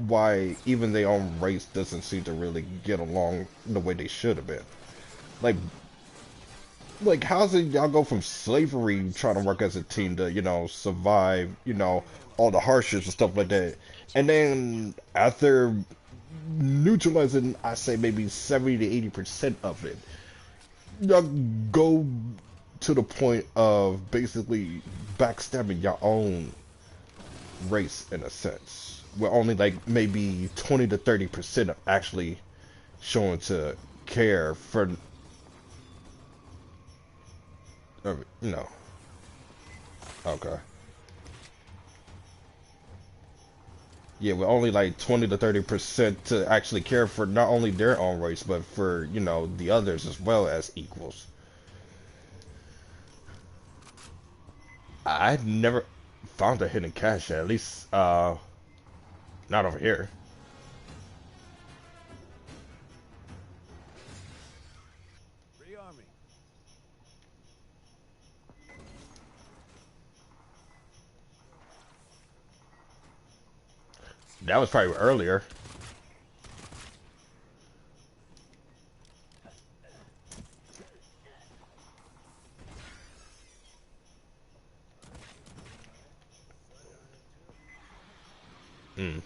A: why even their own race doesn't seem to really get along the way they should have been. Like, how's it y'all go from slavery trying to work as a team to, survive, all the hardships and stuff like that. And then after neutralizing, I say maybe 70 to 80% of it, y'all go to the point of basically backstabbing your own race in a sense, where only like maybe 20 to 30% of actually showing to care for, okay. Yeah, with only like 20 to 30% to actually care for not only their own race, but for, the others as well as equals. I've never found a hidden cache, at least, not over here.
F: Rearm me.
A: That was probably earlier. Hmm.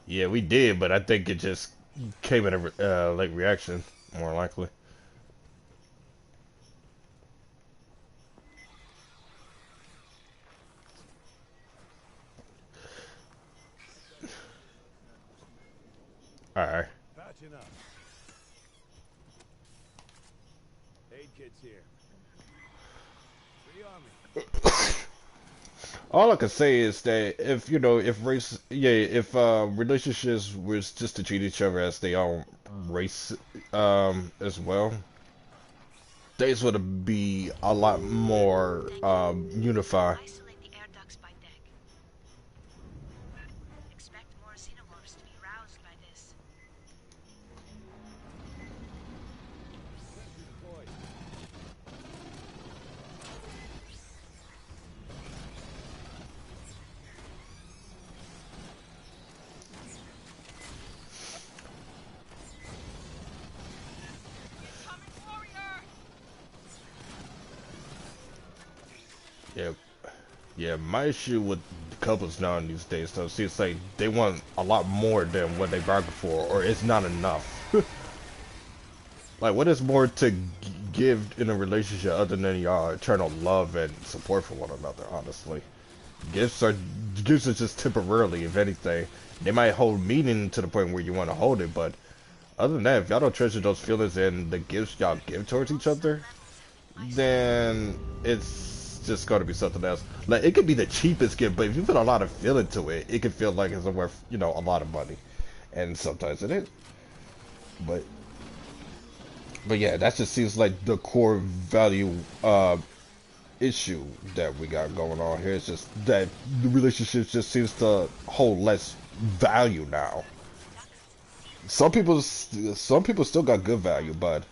A: Yeah, we did, but I think it just came in a late reaction, more likely. All right.
F: Patching up. Aid kit's here. Rearm me.
A: All I can say is that if race, yeah, if relationships was just to treat each other as their own race, as well, things would be a lot more
D: Thank you.
A: unified.
D: Isolate the air ducts by deck. Expect more xenomorphs to be roused by this.
F: Sensor deployed.
I: Incoming warrior!
A: Yeah, yeah. My issue with couples now in these days, though, see, it's like they want a lot more than what they bargained for, or it's not enough. Like, what is more to give in a relationship other than y'all eternal love and support for one another? Honestly, gifts are gifts are just temporarily, if anything. They might hold meaning to the point where you want to hold it, but other than that, if y'all don't treasure those feelings and the gifts y'all give towards each other, then it's just going to be something else. Like, it could be the cheapest gift, but if you put a lot of feeling to it, it could feel like it's worth, a lot of money, and sometimes it is. But yeah, that just seems like the core value issue that we got going on here. It's just that the relationship just seems to hold less value now. Some people still got good value, but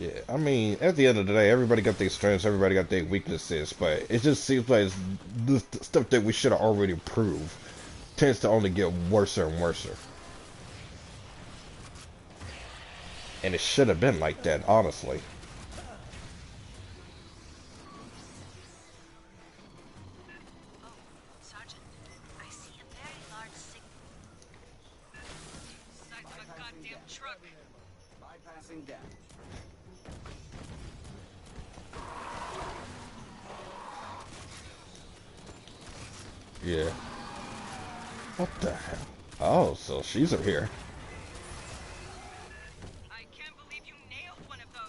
A: Yeah, I mean, at the end of the day, everybody got their strengths, everybody got their weaknesses, but it just seems like the stuff that we should have already proved tends to only get worse and worse. And it should have been like that, honestly.
D: Oh, Sergeant, I see a very large signal.
E: Size of a goddamn truck.
C: Bypassing damage.
A: Yeah. What the hell? Oh, so she's up here.
E: I can't believe you nailed one of those.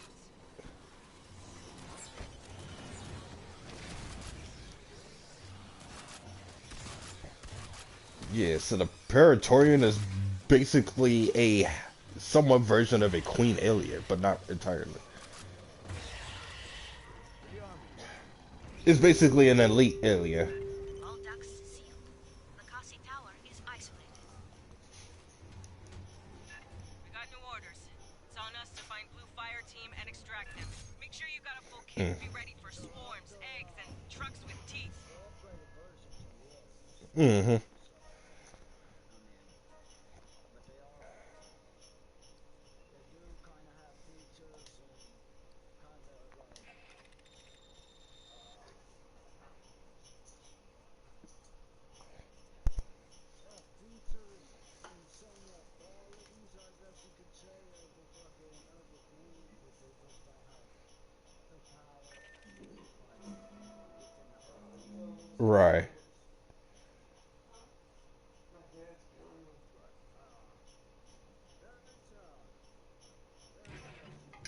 A: Yeah, so the Paratorian is basically a somewhat version of a queen alien, but not entirely. It's basically an elite alien.
D: All ducts sealed. The Kasi Tower is isolated.
E: We got new orders. It's on us to find Blue Fireteam and extract them. Make sure you got a full kit. Be ready for swarms, eggs, and trucks with teeth.
A: Mm-hmm.
C: But they do kind of have features and kind of like features and somewhat qualities, I guess you could say, of the fucking other thing, but they just don't have the power within the earth.
A: Right.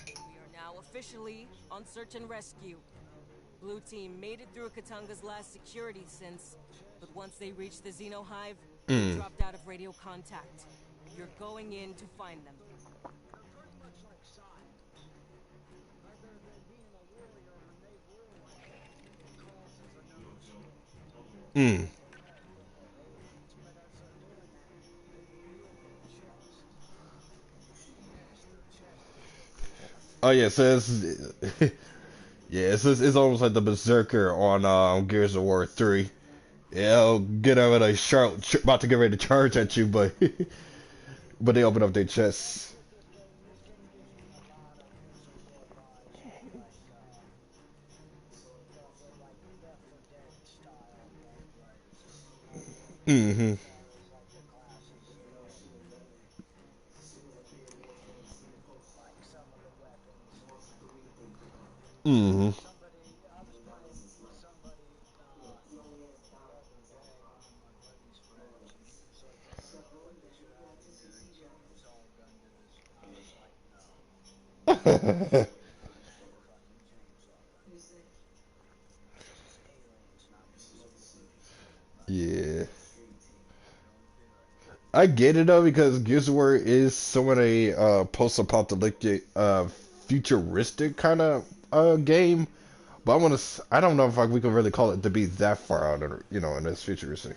B: We are now officially on search and rescue. Blue team made it through Katanga's last security sense, but once they reached the Xeno Hive, they dropped out of radio contact. You're going in to find them.
C: They're pretty much like science. Other than being a warrior, when they war like that, it causes another storm.
A: Mm.
C: Aliens, but as they're doing that, they reveal their chest. Yes, their chest is revealed.
A: Oh yeah, so it's yeah, it's almost like the Berserker on Gears of War 3. Yeah, I'll get out of a sharp, about to get ready to charge at you, but but they open up their chests.
C: This game gives you a lot of visualizing, like Left 4 Dead style gameplays.
A: Mm-hmm.
C: As far as like the classes go, like some of the weapons.
A: Mm-hmm.
C: I was playing with somebody the other day, one of my buddy's friends, and he was like, "Oh, what you should have in there is an assault gun to this." I was like, "No, I'm not a fucking chainsaw gun. This is aliens, not music.
A: Yeah.
C: Don't do it."
A: I get it though because Gears of War is somewhat a post-apocalyptic, futuristic kind of game. But I don't know if we can really call it to be that far out, of, in this futuristic.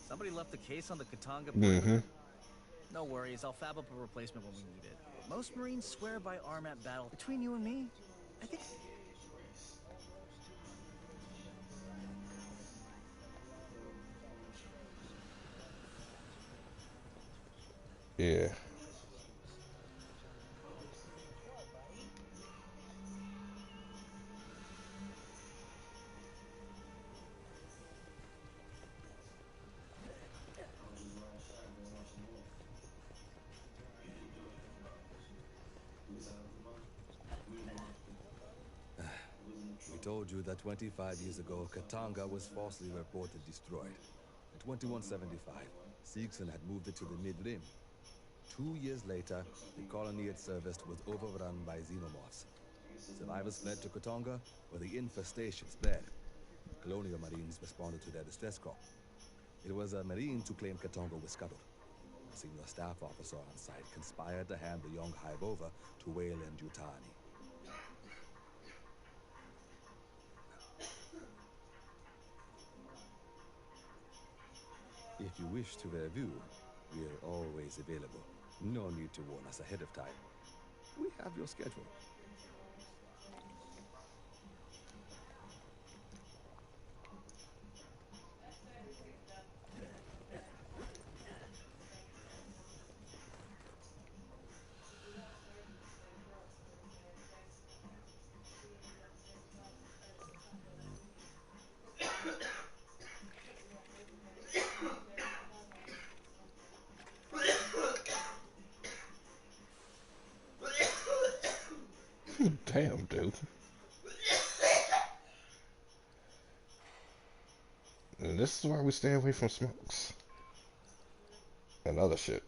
J: Somebody left the case on the Katanga
A: Mm-hmm.
J: perimeter? No worries, I'll fab up a replacement when we need it. Most Marines swear by RMAT battle. Between you and me, I think...
A: Yeah.
K: We told you that 25 years ago, Katanga was falsely reported destroyed. In 2175, Seegson had moved it to the Mid-Rim. 2 years later, the colony it serviced was overrun by xenomorphs. Survivors fled to Katanga, where the infestation spread. Colonial Marines responded to their distress call. It was a Marines who claimed Katanga was scuttled. A senior staff officer on site conspired to hand the young hive over to Wayland Yutani. If you wish to review, we're always available. No need to warn us ahead of time. We have your schedule.
A: Damn, dude. And this is why we stay away from smokes and other shit.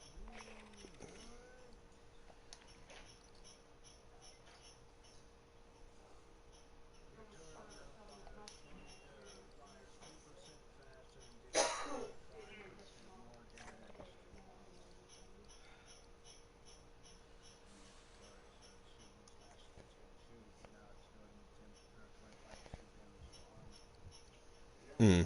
A: Hmm.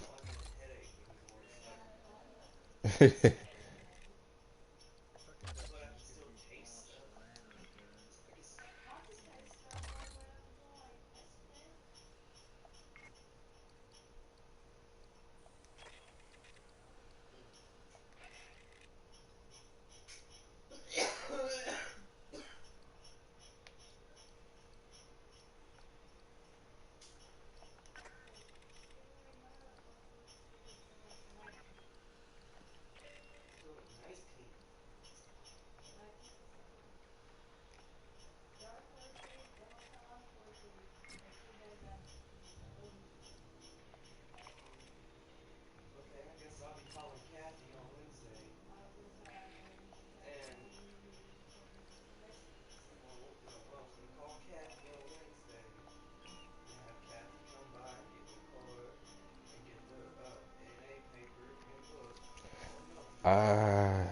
A: Ah.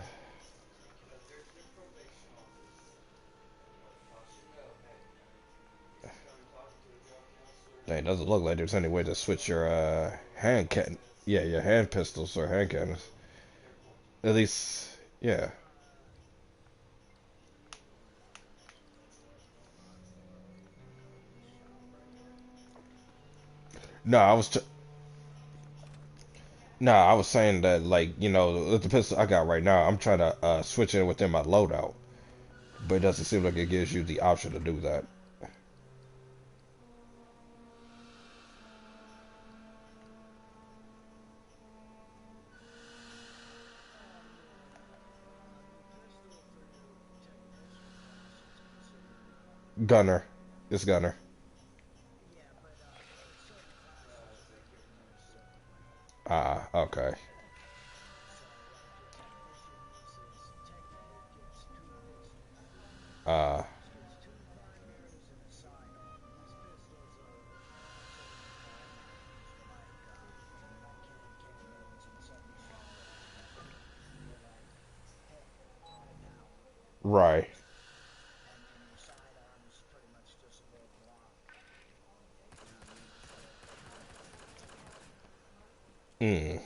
A: Dang, doesn't look like there's any way to switch your hand can. Yeah, your hand pistols or hand cannons. At least, yeah. No, no, I was saying that, like, you know, with the pistol I got right now, I'm trying to switch it within my loadout, but it doesn't seem like it gives you the option to do that. Gunner, it's Gunner. Ah, okay. Ah, right. Hmm.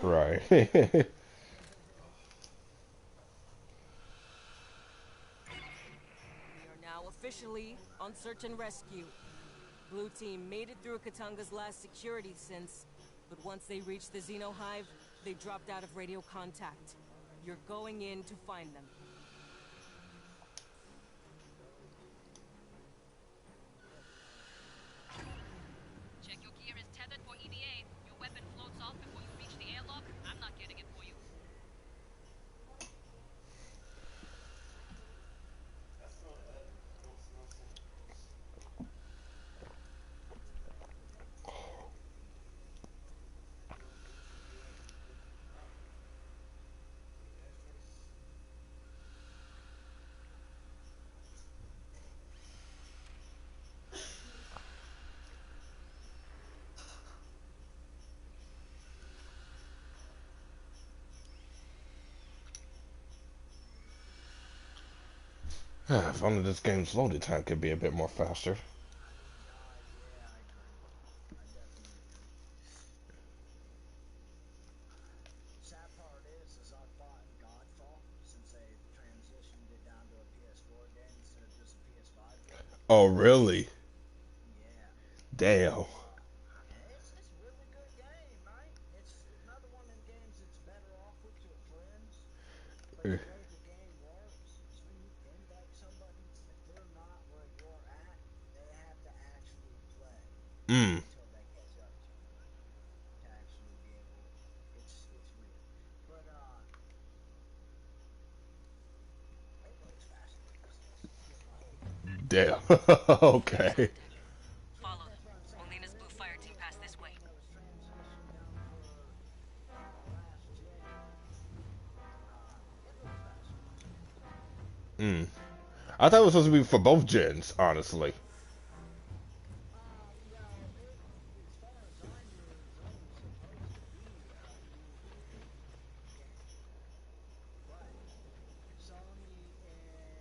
A: Right.
B: We are now officially on search and rescue. Blue team made it through Katanga's last security sense, but once they reached the Xeno Hive, they dropped out of radio contact. You're going in to find them.
D: Check your gear is tethered for EVA. Your weapon floats off before you reach the airlock. I'm not getting it for you.
A: If only this game's loading time could be a bit more faster. Oh, really?
C: Yeah.
A: Damn.
C: It's really good game, right? It's another one of them games that's better off with your friends. But the way the game works is when you invite somebody, if they're not where you're at, they have to actually play
A: Mm.
C: until they catch up to you to actually be able to. It's weird, but it loads faster than this does. With my whole
A: Damn.
B: There's
A: Okay.
B: something. Follow them. Molina's blue fire team passed this way.
C: there was transition down for last gen. It looks faster.
A: Mm. I thought it was supposed to be for both gens, honestly.
C: Well, as far as I knew, it was only supposed to be a dual game. But Sony and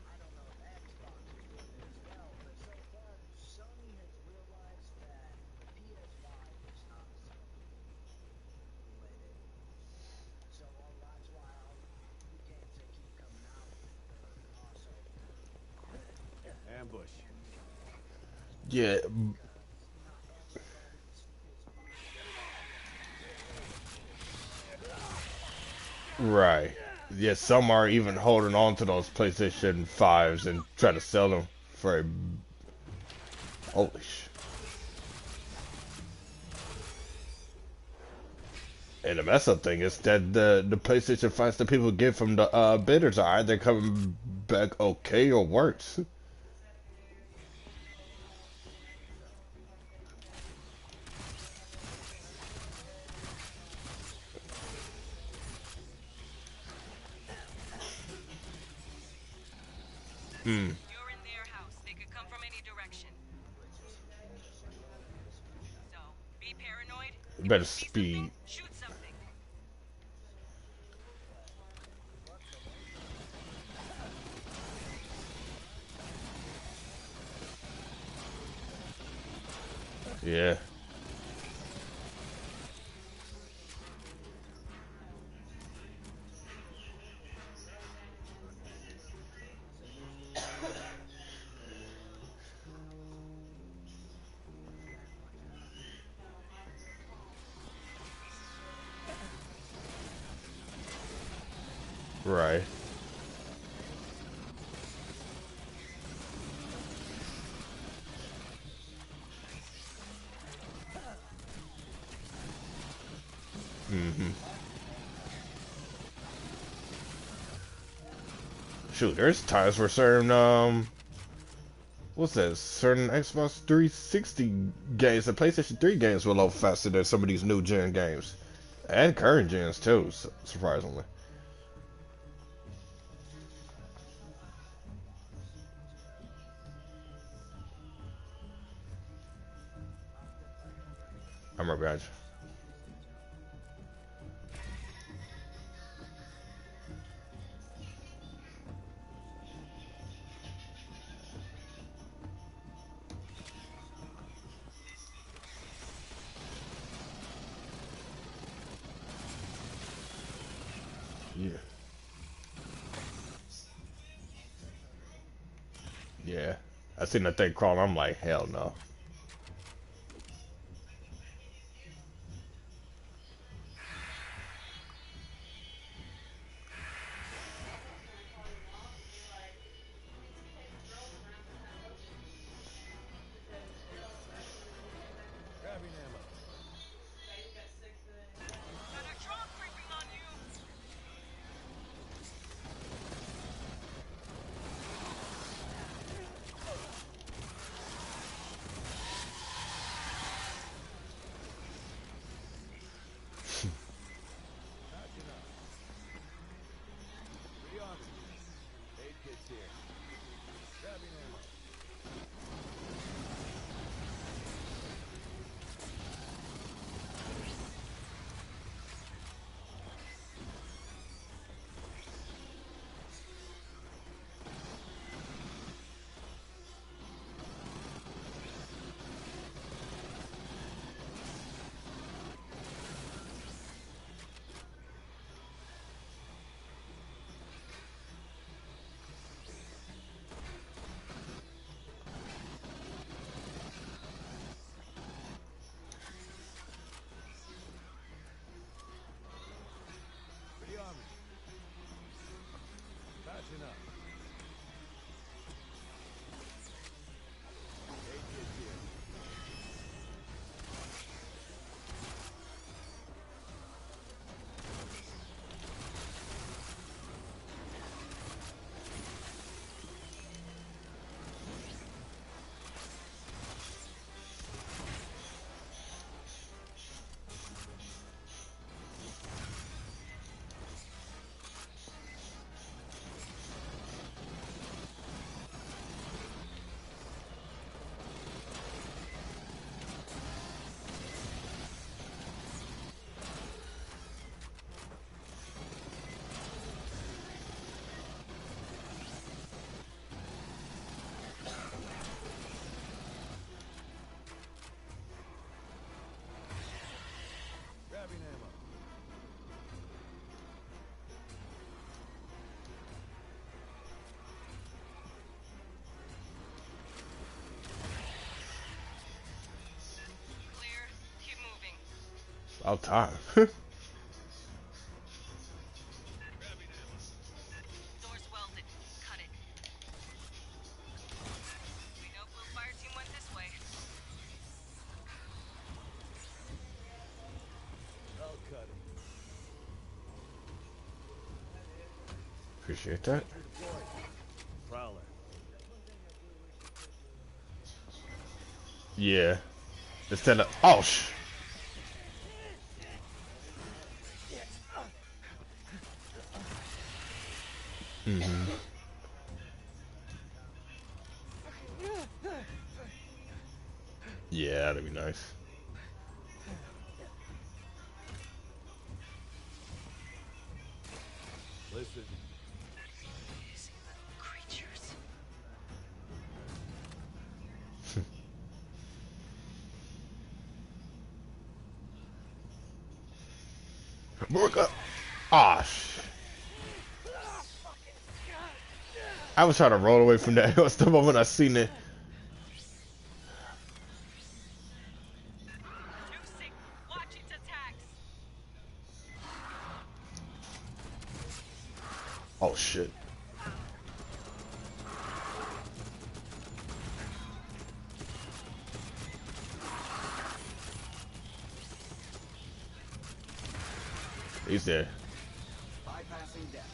C: I don't know if Xbox is doing it as well, but so far Sony has realized that the PS5 is not selling the way they want. So that's why all the new games they keep coming out with are crossover.
F: Ambush.
A: Yeah.
C: Because not everybody's is buying
A: Right. Yeah, some are even holding on to those PlayStation 5s and trying to sell them for a... Holy sh... And the mess up thing is that the PlayStation 5s that people get from the bidders are either coming back okay or worse. Hmm.
B: You're in their house. They could come from any direction. So, be paranoid. If
A: Better
B: you see something,
A: speed.
B: shoot something.
A: Yeah. Right. Mm-hmm. Shoot, there's times where certain what's that? Certain Xbox 360 games, the PlayStation 3 games will load faster than some of these new gen games, and current gens too. Surprisingly. I'm a badge. Yeah. Yeah. I seen that thing crawling. I'm like, hell no.
F: Grabbing ammo.
B: Got a drone creeping on you.
A: About time.
B: Door's welded. Cut it. We know Blue Fireteam went this way.
F: I'll cut it.
A: Appreciate that.
F: Sentry deployed. Prowler.
A: Yeah. Instead of oh sh. Mhm. Yeah, that'd be nice.
F: Listen.
B: These little creatures.
A: Work up. Ah, sh. I was trying to roll away from that. It was the moment I seen it.
B: Noosing. Watch its attacks.
A: Oh shit. He's there.
J: Bypassing death.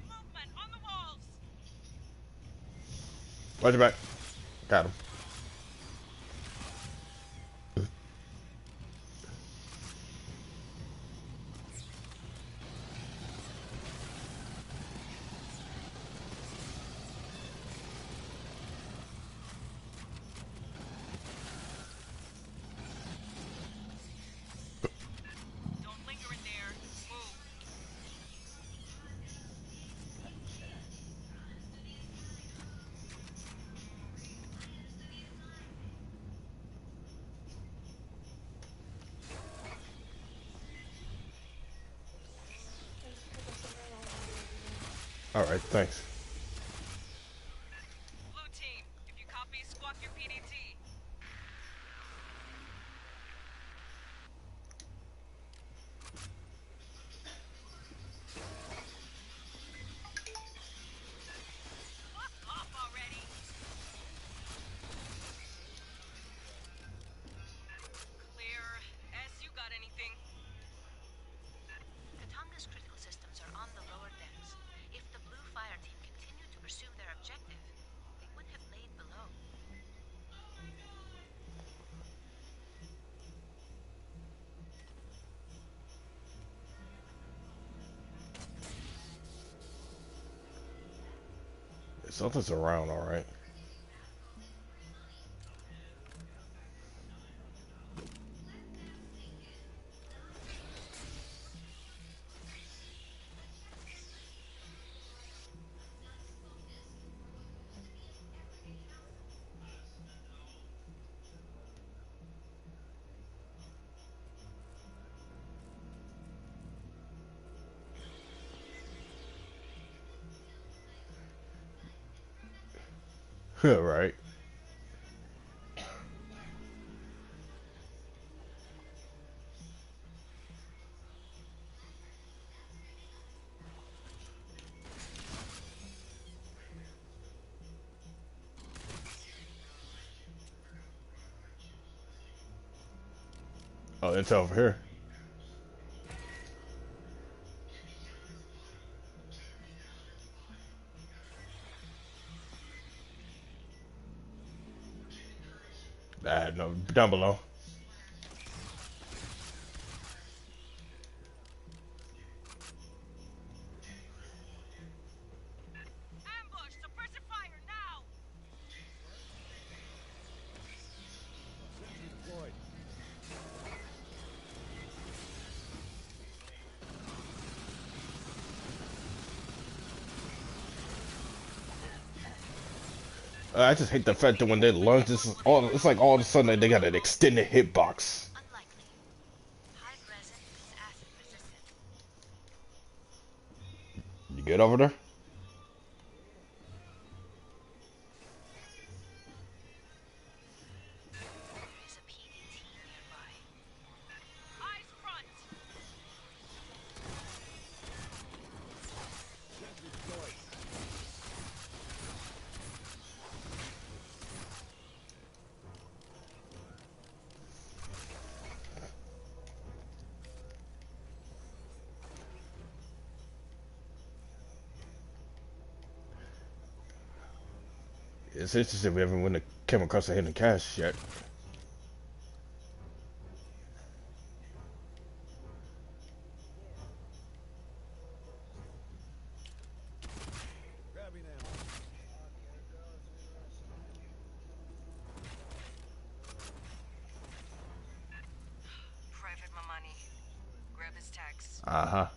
B: Movement on the walls.
A: Watch your back. Got him.
B: Don't linger in there. Move.
A: All right, thanks.
B: Blue team, if you copy, squawk your PDT. Fuck off already. Clear. S, you got anything?
D: Katanga's critical systems are on the lower decks. If the Blue Fire Team continued to pursue their objective, they would have laid below.
A: Something's around, all right. Right. Oh, it's over here. No, down below.
B: Ambush! Suppressor fire now!
A: I just hate the fact that when they lunge, it's like all of a sudden they got an extended hitbox.
D: Unlikely. Hive resin is acid resistant.
A: You get over there?
D: There is a PDT nearby. Eyes front!
A: It's interesting we haven't came across a hidden cache yet.
F: Grabbing ammo.
B: Private Mamani. Grab his tags.
A: Uh-huh.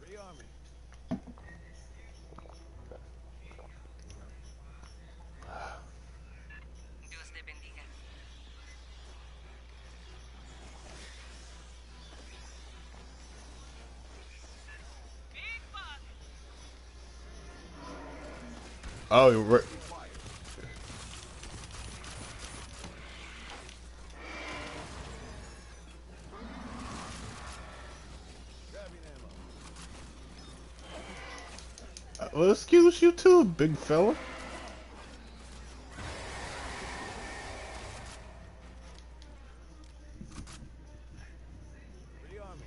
F: Rearm me.
B: Dios te bendiga. Big bug!
A: Oh, you're right.
F: Grabbing ammo.
A: Well, excuse you too, big fella.
F: Rearm me.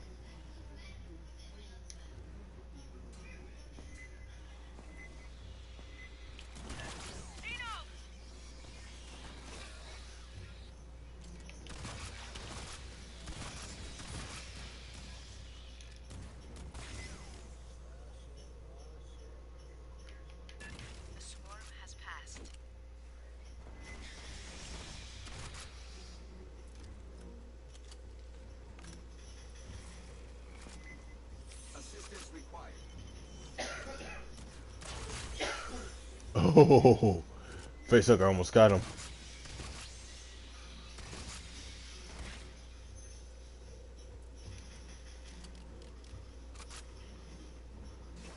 D: The swarm has passed.
K: Assistance required.
A: Oh, facehugger almost got him.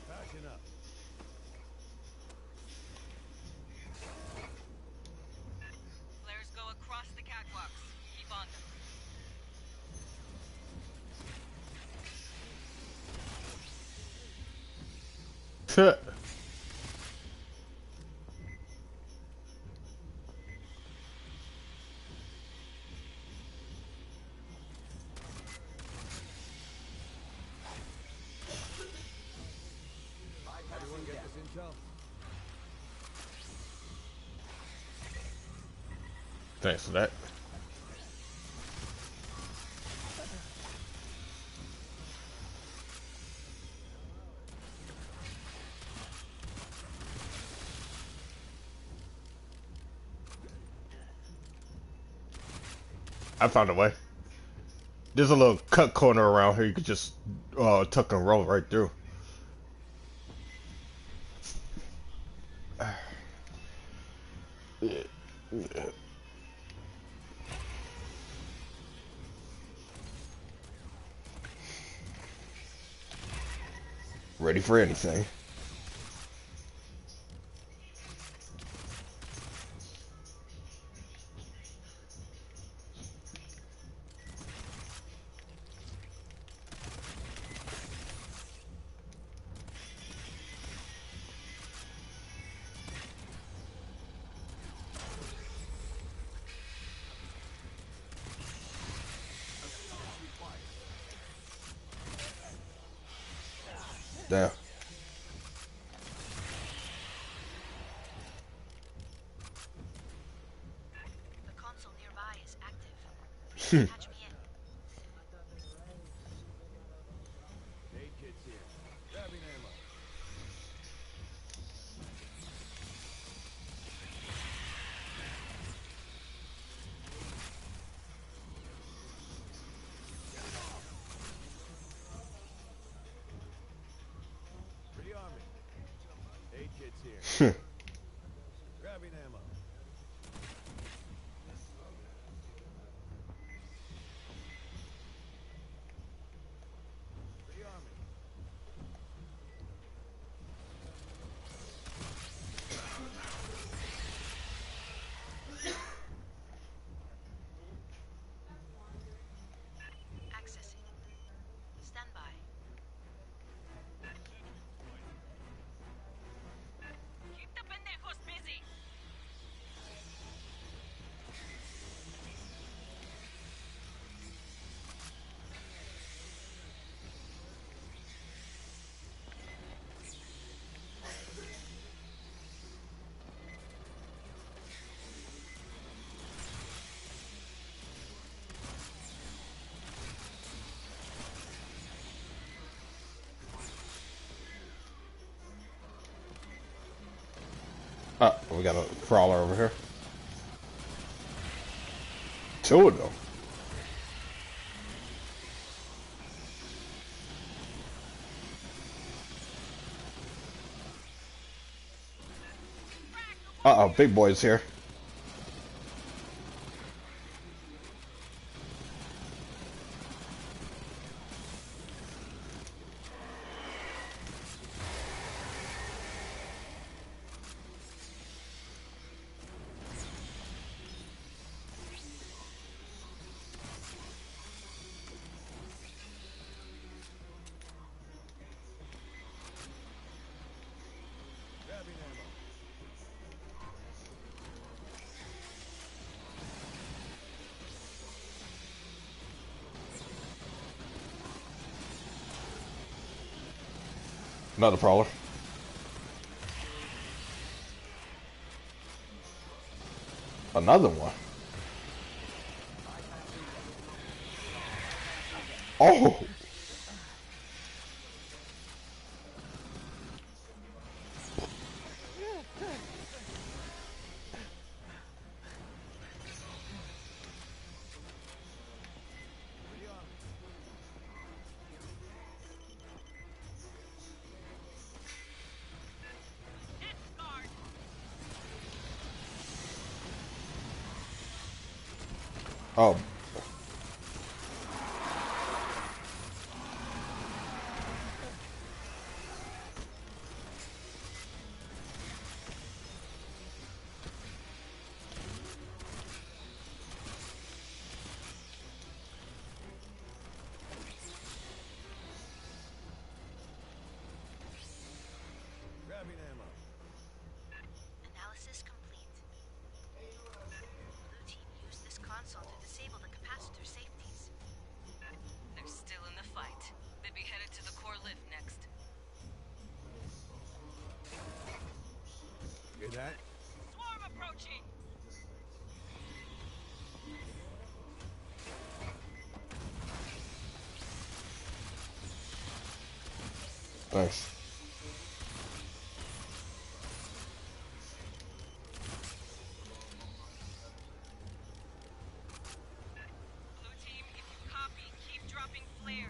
F: Patching up.
B: Flares go across the catwalks. Keep on them.
F: Everyone get this intel?
A: Thanks for that. I found a way. There's a little cut corner around here you could just tuck and roll right through. Ready for anything. There.
D: The console nearby is Patch me in.
F: Aid kit's here. Grabbing ammo. Rearming. Aid kit's here. Grabbing ammo. Rearming.
D: Accessing. Stand by.
I: Keep the pendejos busy.
A: Oh, we got a crawler over here. Two of them. Uh-oh, big boy's here.
F: Grabbing ammo.
A: Another prowler. Another one. Oh! Oh.
F: Grabbing ammo.
D: Analysis complete. Blue team used this console to disable the capacitor safeties.
B: They're still in the fight. They'd be headed to the core lift next.
F: Hear that?
I: Swarm approaching.
A: Nice.
I: Blue team, if you copy, keep dropping flares.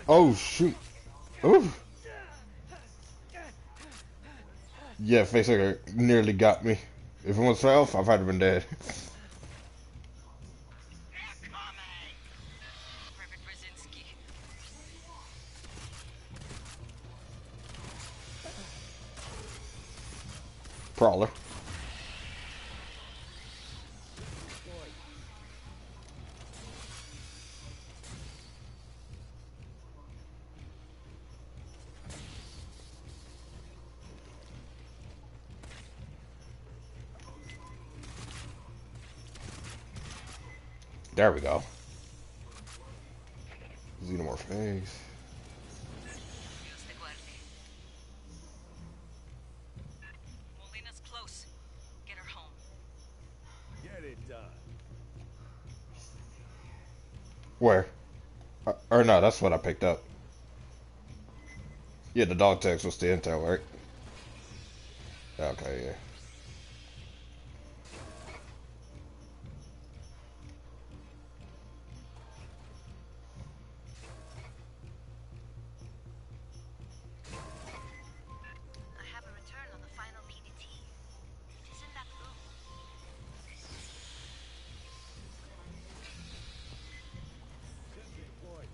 A: Oh shoot! Oof. Yeah, facehugger nearly got me. If it was self, I'd have been dead.
I: They're coming!
B: Private Brzezinski.
A: Prowler. There we go. Xenomorph face.
B: Dios te guarde. Molina's close. Get her home.
F: Get it done.
A: Where? Or no, that's what I picked up. Yeah, the dog tags was the intel, right? Okay, yeah.
D: I have a return on the final PDT. It is in that room.
F: Sentry deployed.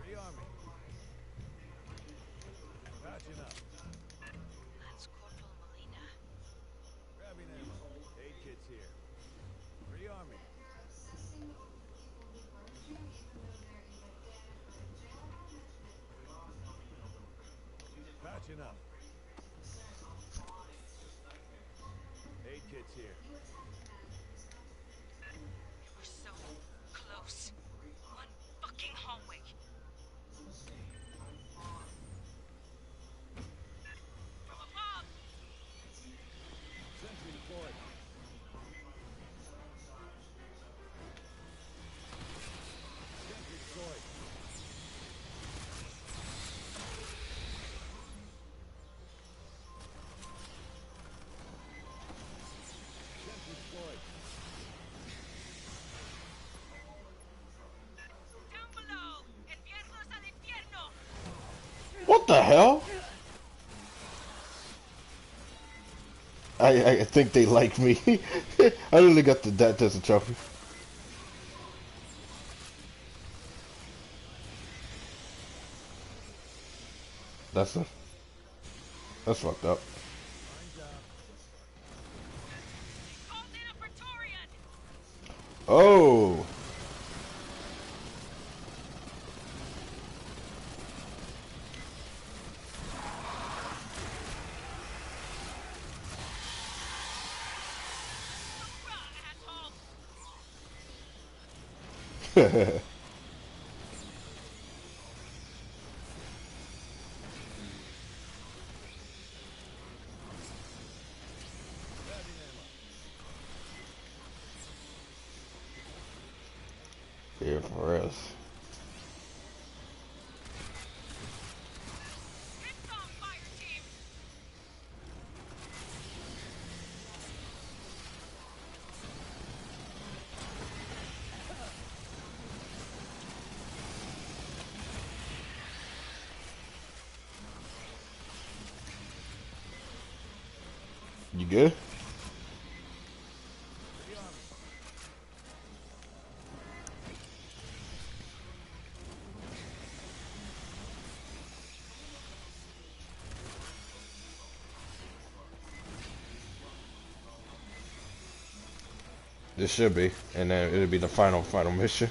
F: Rearming. Patching up.
D: Lance Corporal Molina.
F: Grabbing ammo. Aid kit's here. Rearming. Patching up. Aid kit's here.
B: We're so close. One fucking hallway. From above!
F: Sentry deployed. Sentry deployed. Sentry deployed.
B: Down below! Enviarnos al infierno!
A: What the hell? I think they like me. I really got that as a trophy. That's fucked up.
B: Called in a Praetorian!
A: Oh.
B: Asshole!
A: Here for us.
B: Hits on Fireteam!
A: You good? This should be, and then it'll be the final mission.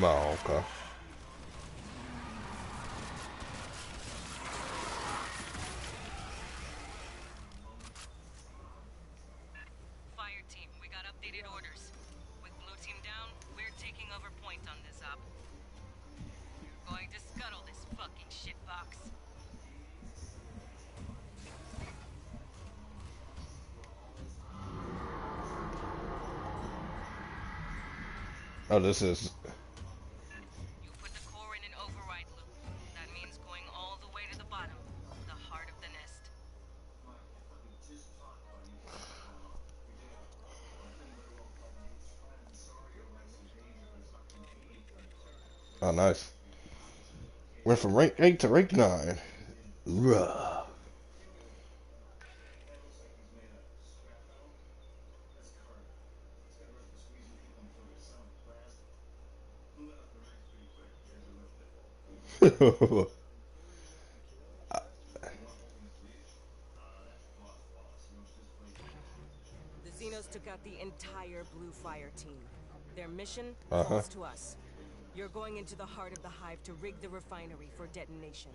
A: Oh, okay.
B: Fireteam, we got updated orders. With Blue Team down, we're taking over point on this op. We're going to scuttle this fucking shitbox.
A: Oh, this is.
B: You put the core in an override loop. That means going all the way to the bottom, the heart of the nest.
A: Oh, nice. Went from rank 8 to rank 9. Ruh.
B: The Xenos took out the entire Blue Fire team. Their mission
A: Uh-huh.
B: falls to us. You're going into the heart of the hive to rig the refinery for detonation.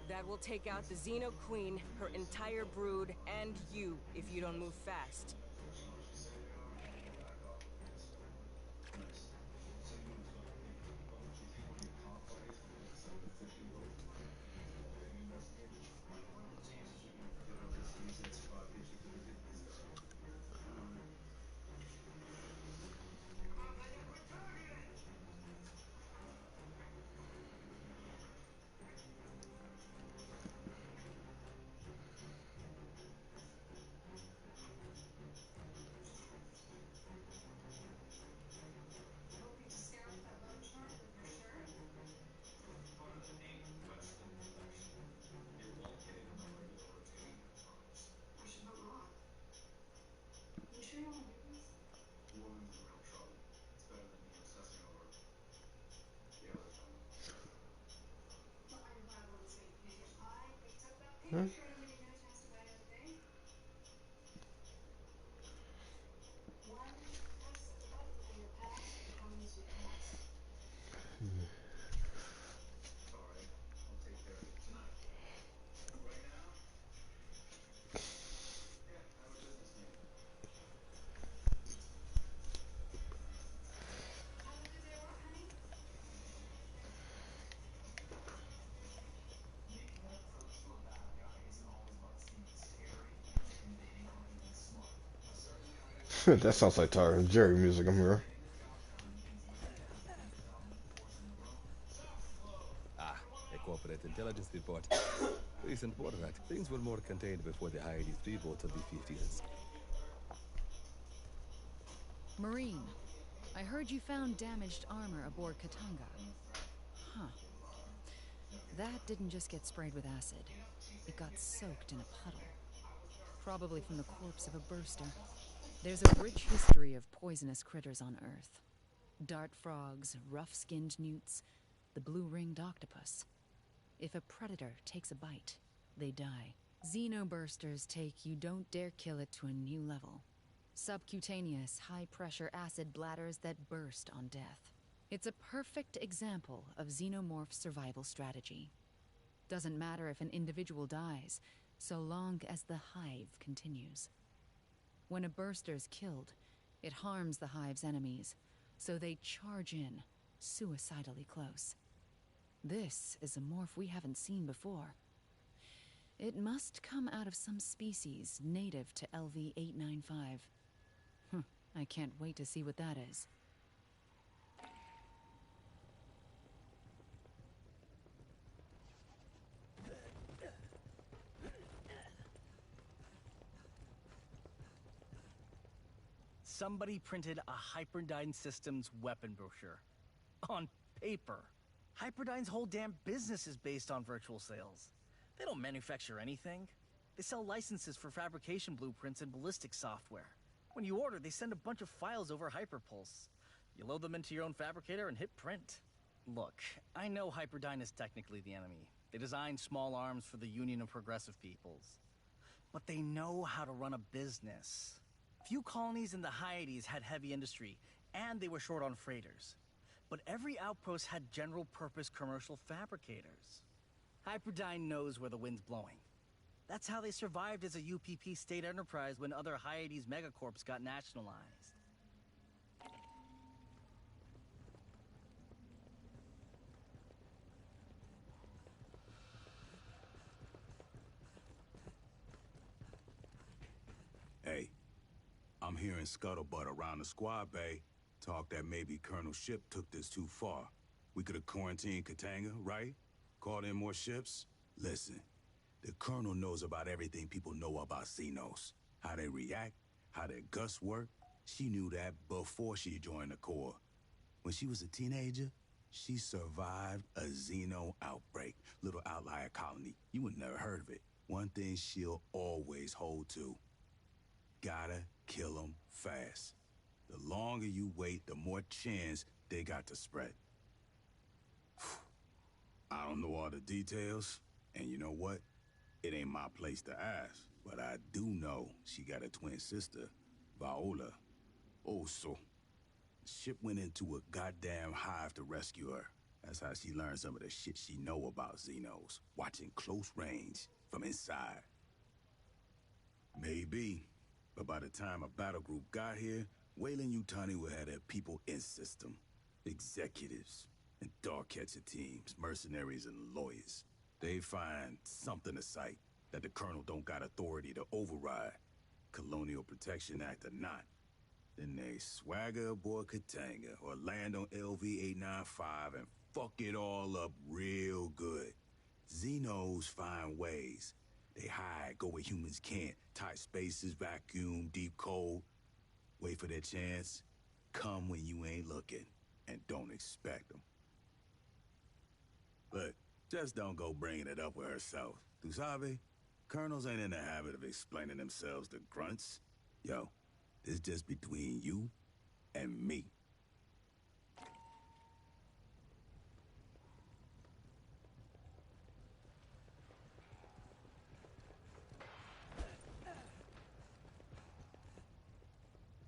B: That will take out the Xeno Queen, her entire brood, and you if you don't move fast.
A: Hmm? That sounds like Tyler and Jerry music I'm hearing.
K: Ah, a corporate intelligence report. Recent border act. Things were more contained before the Hyades revolted the 50s.
H: Marine, I heard you found damaged armor aboard Katanga. Huh. That didn't just get sprayed with acid. It got soaked in a puddle. Probably from the corpse of a burster. There's a rich history of poisonous critters on Earth. Dart frogs, rough-skinned newts, the blue-ringed octopus. If a predator takes a bite, they die. Xenobursters take you don't dare kill it to a new level. Subcutaneous, high-pressure acid bladders that burst on death. It's a perfect example of xenomorph survival strategy. Doesn't matter if an individual dies, so long as the hive continues. When a burster's killed, it harms the hive's enemies, so they charge in, suicidally close. This is a morph we haven't seen before. It must come out of some species native to LV-895. I can't wait to see what that is.
J: Somebody printed a Hyperdyne Systems weapon brochure. On paper. Hyperdyne's whole damn business is based on virtual sales. They don't manufacture anything. They sell licenses for fabrication blueprints and ballistics software. When you order, they send a bunch of files over Hyperpulse. You load them into your own fabricator and hit print. Look, I know Hyperdyne is technically the enemy. They design small arms for the Union of Progressive Peoples. But they know how to run a business. Few colonies in the Hyades had heavy industry, and they were short on freighters. But every outpost had general-purpose commercial fabricators. Hyperdyne knows where the wind's blowing. That's how they survived as a UPP state enterprise when other Hyades megacorps got nationalized.
G: Hey, I'm hearing scuttlebutt around the squad bay. Talk that maybe Colonel Ship took this too far. We could have quarantined Katanga, right? Called in more ships? Listen, the Colonel knows about everything people know about Xenos. How they react, how their guts work. She knew that before she joined the Corps. When she was a teenager, she survived a Xeno outbreak. Little outlier colony. You would never heard of it. One thing she'll always hold to. Gotta kill them fast. The longer you wait, the more chance they got to spread. I don't know all the details, and you know what? It ain't my place to ask, but I do know she got a twin sister, Viola. Oh, so the ship went into a goddamn hive to rescue her. That's how she learned some of the shit she know about Xenos, watching close range from inside. Maybe, but by the time a battle group got here, Wayland Yutani would have their people in system. Executives and dog catcher teams, mercenaries and lawyers. They find something to cite that the Colonel don't got authority to override. Colonial Protection Act or not. Then they swagger aboard Katanga or land on LV-895 and fuck it all up real good. Xenos find ways. They hide, go where humans can't. Tight spaces, vacuum, deep cold. Wait for their chance. Come when you ain't looking. And don't expect them. But just don't go bringing it up with herself. Tu sabe? Colonels ain't in the habit of explaining themselves to grunts. Yo, it's just between you and me.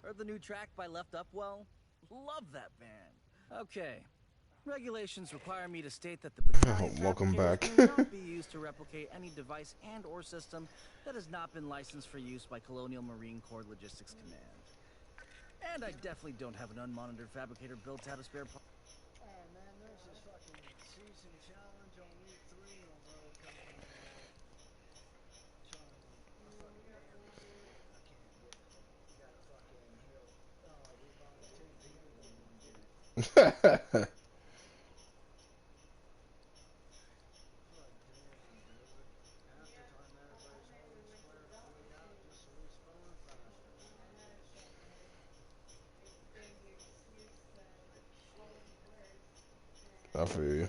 J: Heard the new track by Left Upwell? Love that band. Okay. Regulations require me to state that the battalion
A: Welcome back.
J: fabricators may not be used to replicate any device and or system that has not been licensed for use by Colonial Marine Corps Logistics Command. And I definitely don't have an unmonitored fabricator built out of spare parts.
C: Oh man, there's this fucking season challenge on week 3 on World Cup. I fucking damn it. I can't do it. You gotta fucking heal. Oh, we lost 10 people in one game. Fuck damn, dude. Half the time everybody's holding square to flee out just so we spawn faster.
A: I feel you.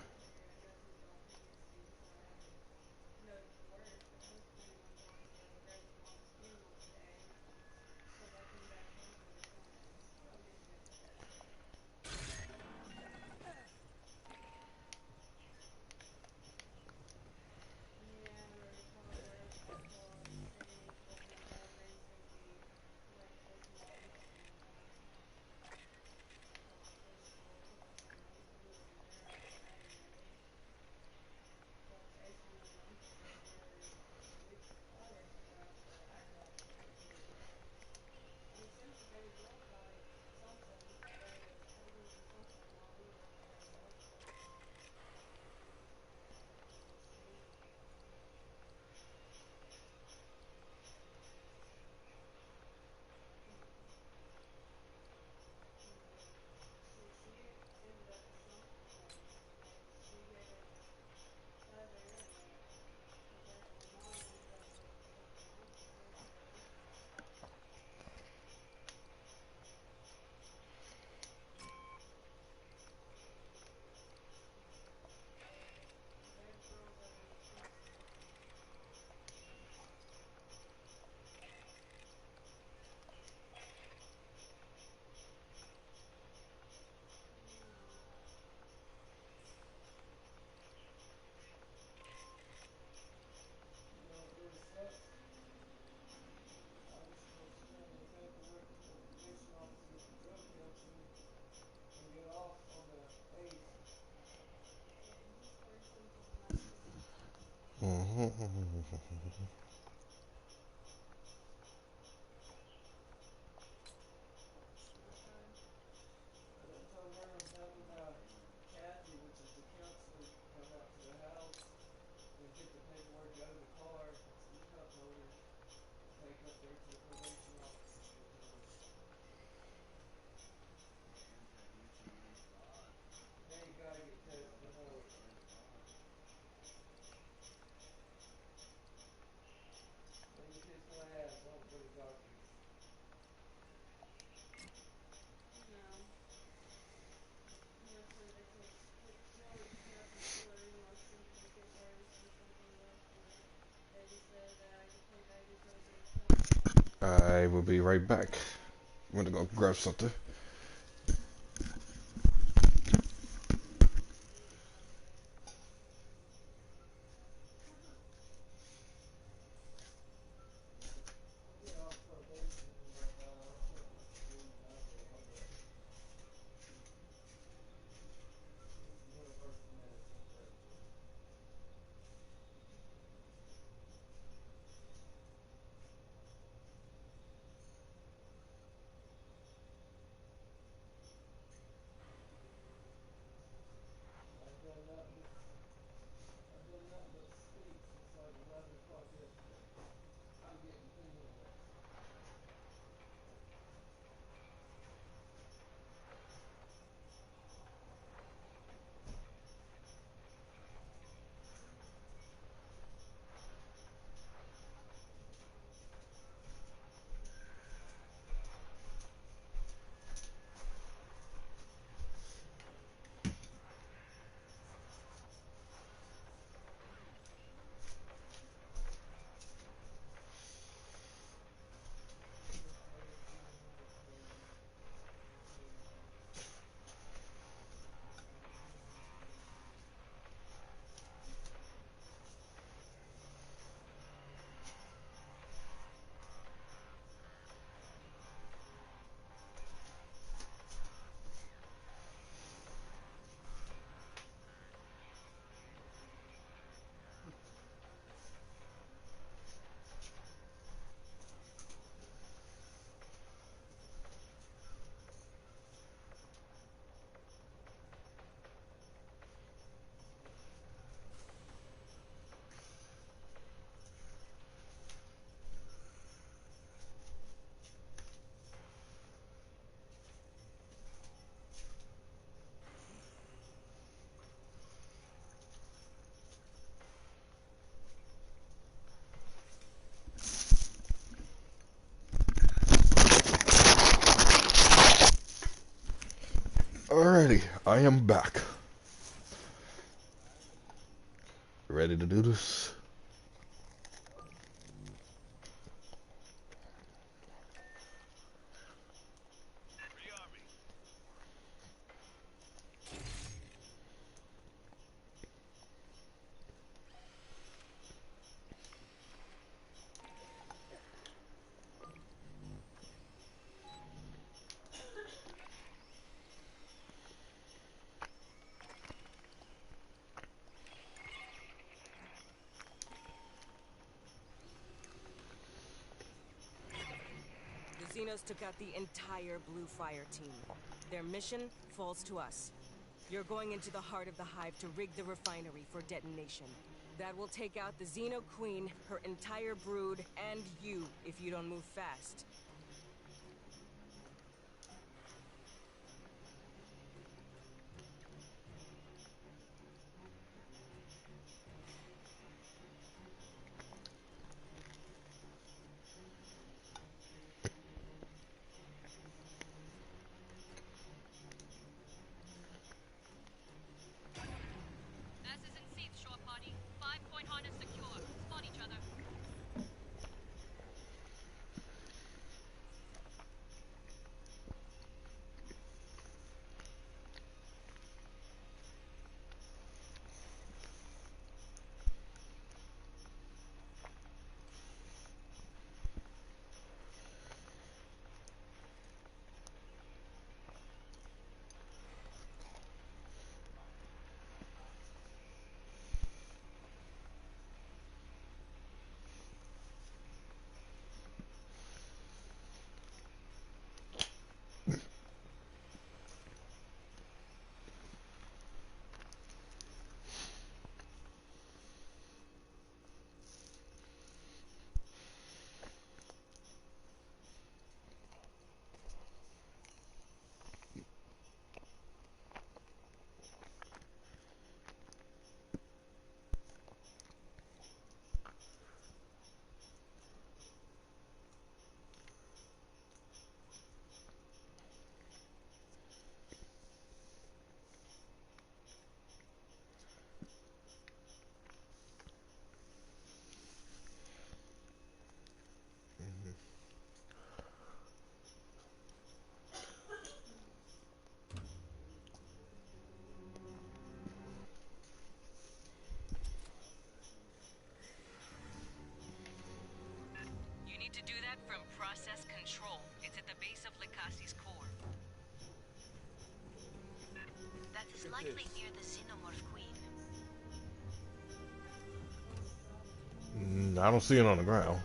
A: I will be right back. I'm gonna go grab something. Alrighty, I am back. Ready to do this?
B: The Xenos took out the entire Blue Fire team. Their mission falls to us. You're going into the heart of the hive to rig the refinery for detonation. That will take out the Xeno Queen, her entire brood, and you if you don't move fast.
D: Asses in seats, shore party. 5-point harness secure. Spot each other. process control. It's at the base of Likasi's core. That is likely near the Xenomorph Queen.
A: I don't see it on the ground.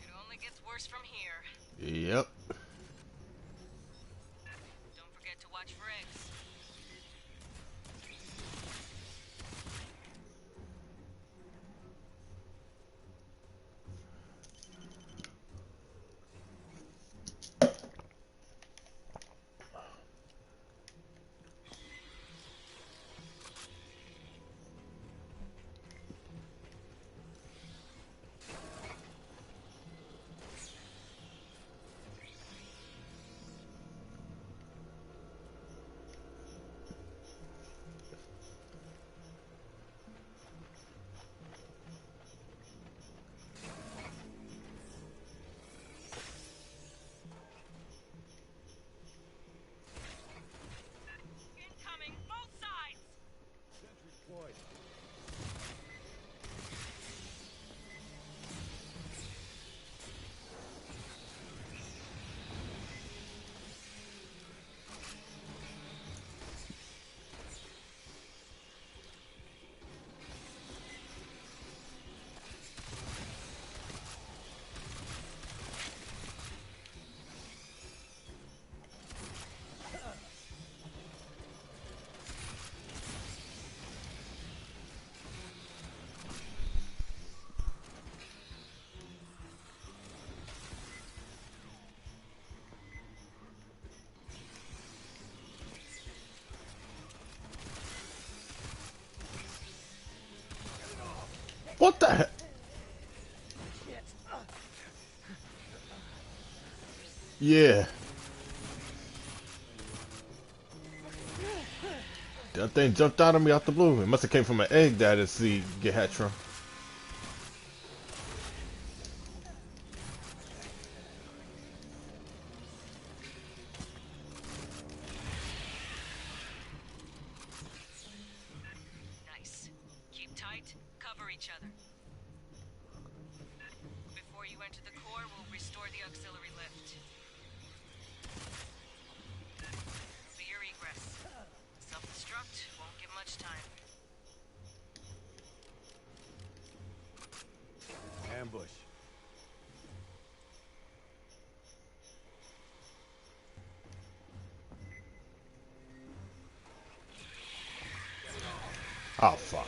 D: It only gets worse from here.
A: Yep.
D: Don't forget to watch for eggs. Incoming, both sides!
F: Sentry deployed.
A: What the heck? Yeah. That thing jumped out of me out the blue. It must have came from an egg that I didn't see get hatched from.
D: Nice. Keep tight, cover each other. Before you enter the core, we'll restore the auxiliary lift. Be your egress. Self-destruct won't give much time.
F: Ambush.
A: Oh fuck.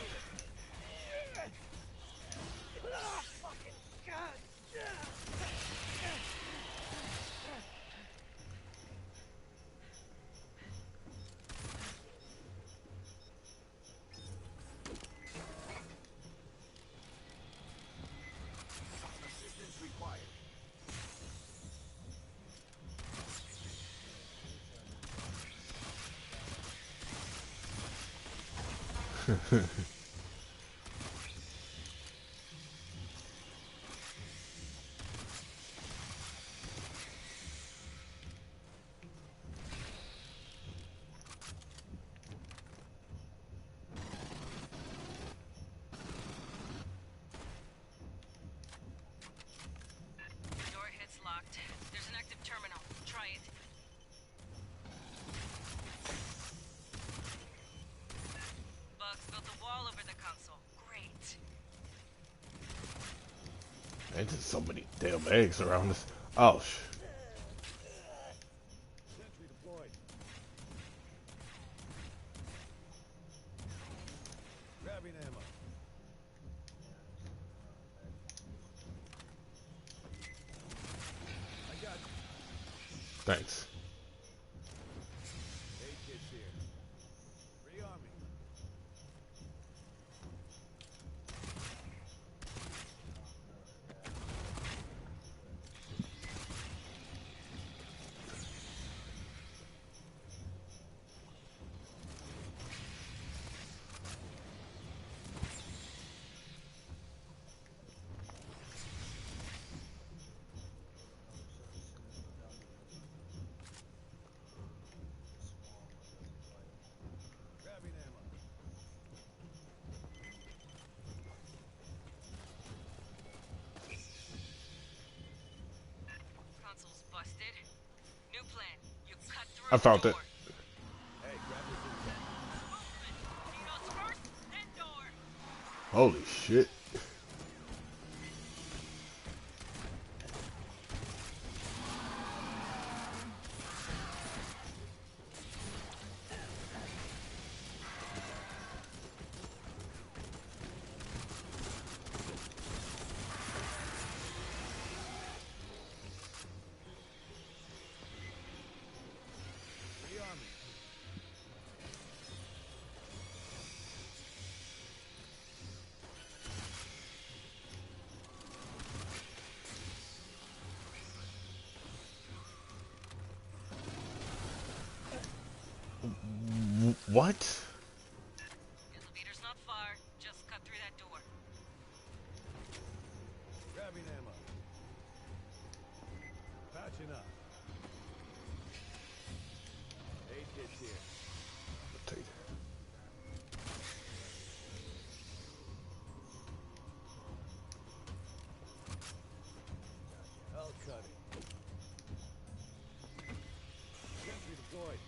F: Assistance required.
D: The door hit's locked. There's an active terminal. Try it. Bugs built a wall over the console. Great.
A: There's just so many damn eggs around this. Oh sh.
F: Sentry deployed. Grabbing ammo. I got you.
A: Thanks.
F: Aid kit's here. Rearming.
B: busted. New plan. You cut
A: I
B: through
A: found
B: door.
A: it.
F: Hey, grab this intel.
B: Tino's first, then door.
A: Holy shit.
F: Rearming.
A: What?
B: Elevator's not far. Just cut through that door.
F: Grabbing ammo. Patching up. Aid kit's here.
A: Take it.
F: I'll cut it. Sentry deployed.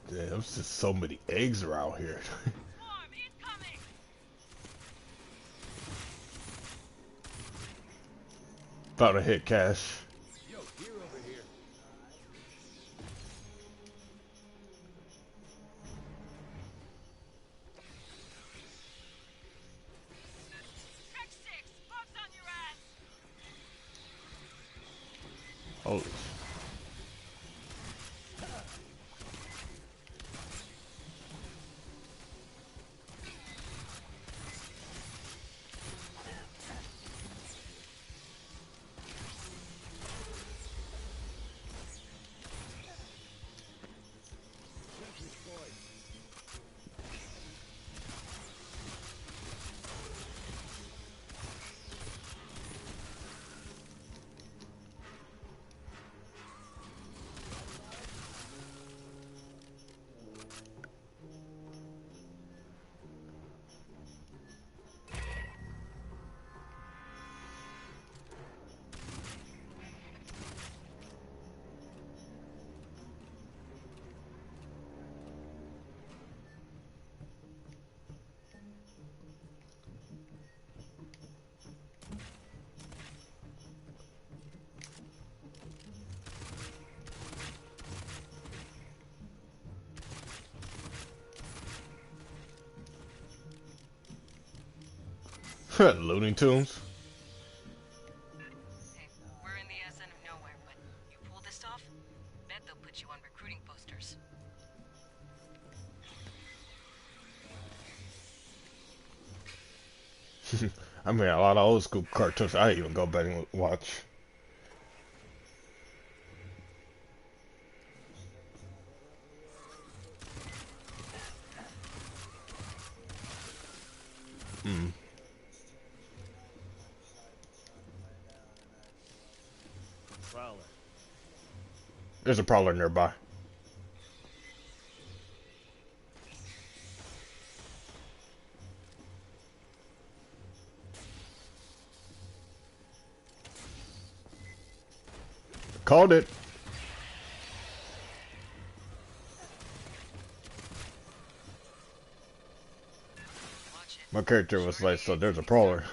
A: Damn, there's just so many eggs around here.
B: Swarm incoming.
A: About to hit Cash.
F: Yo, gear over here.
B: Track 6. Bugs on your ass.
A: Holy sh-
F: Sentry deployed.
A: Looney Tunes.
B: Hey, we're in the ass end of nowhere, but you pull this off, bet they'll put you on recruiting posters.
A: I mean, a lot of old school cartoons I even go back and watch. Hmm.
F: Prowler.
A: There's a prowler nearby. Called it.
B: Watch it.
A: My character was like, so there's a prowler.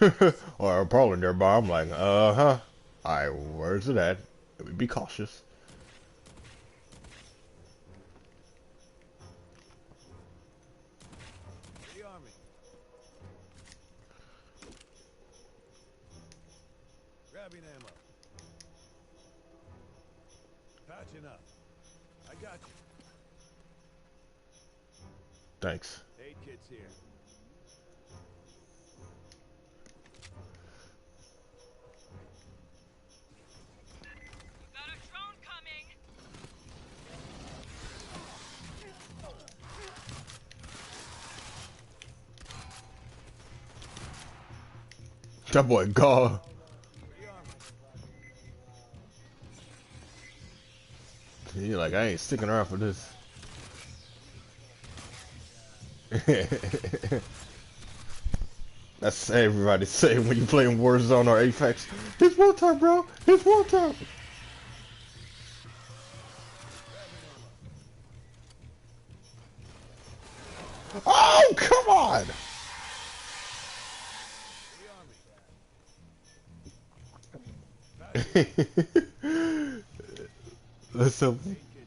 A: Or a prowler nearby. I'm like, uh-huh. Alright, where's it at? Be cautious.
F: Rearming. Grabbing ammo. Patching up. I got you.
A: Thanks.
F: Aid kit's here.
B: Got a drone coming.
A: That boy gone. He like, I ain't sticking around for this. That's everybody saying when you playing Warzone or Apex. It's one time, bro. It's one time. Oh, come on. Listen,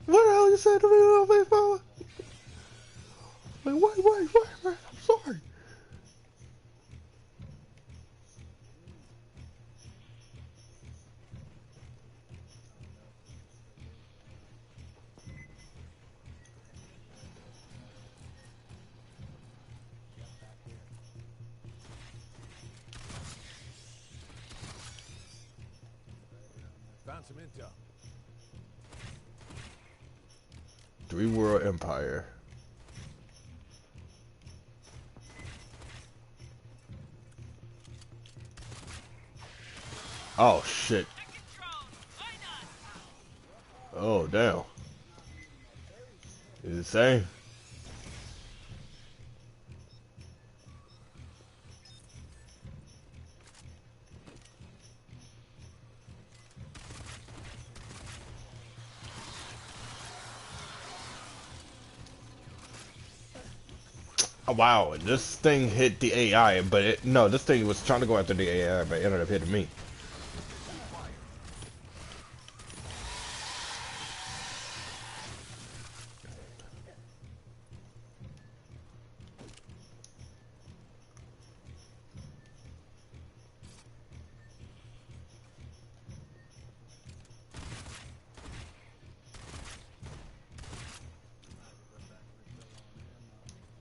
A: what the hell you said to me, little baseball? Like, wait, I'm sorry.
F: Found some intel.
A: Three World Empire. Oh shit. Oh damn. Is it the same? Oh, wow, this thing hit the AI, but no, this thing was trying to go after the AI, but it ended up hitting me.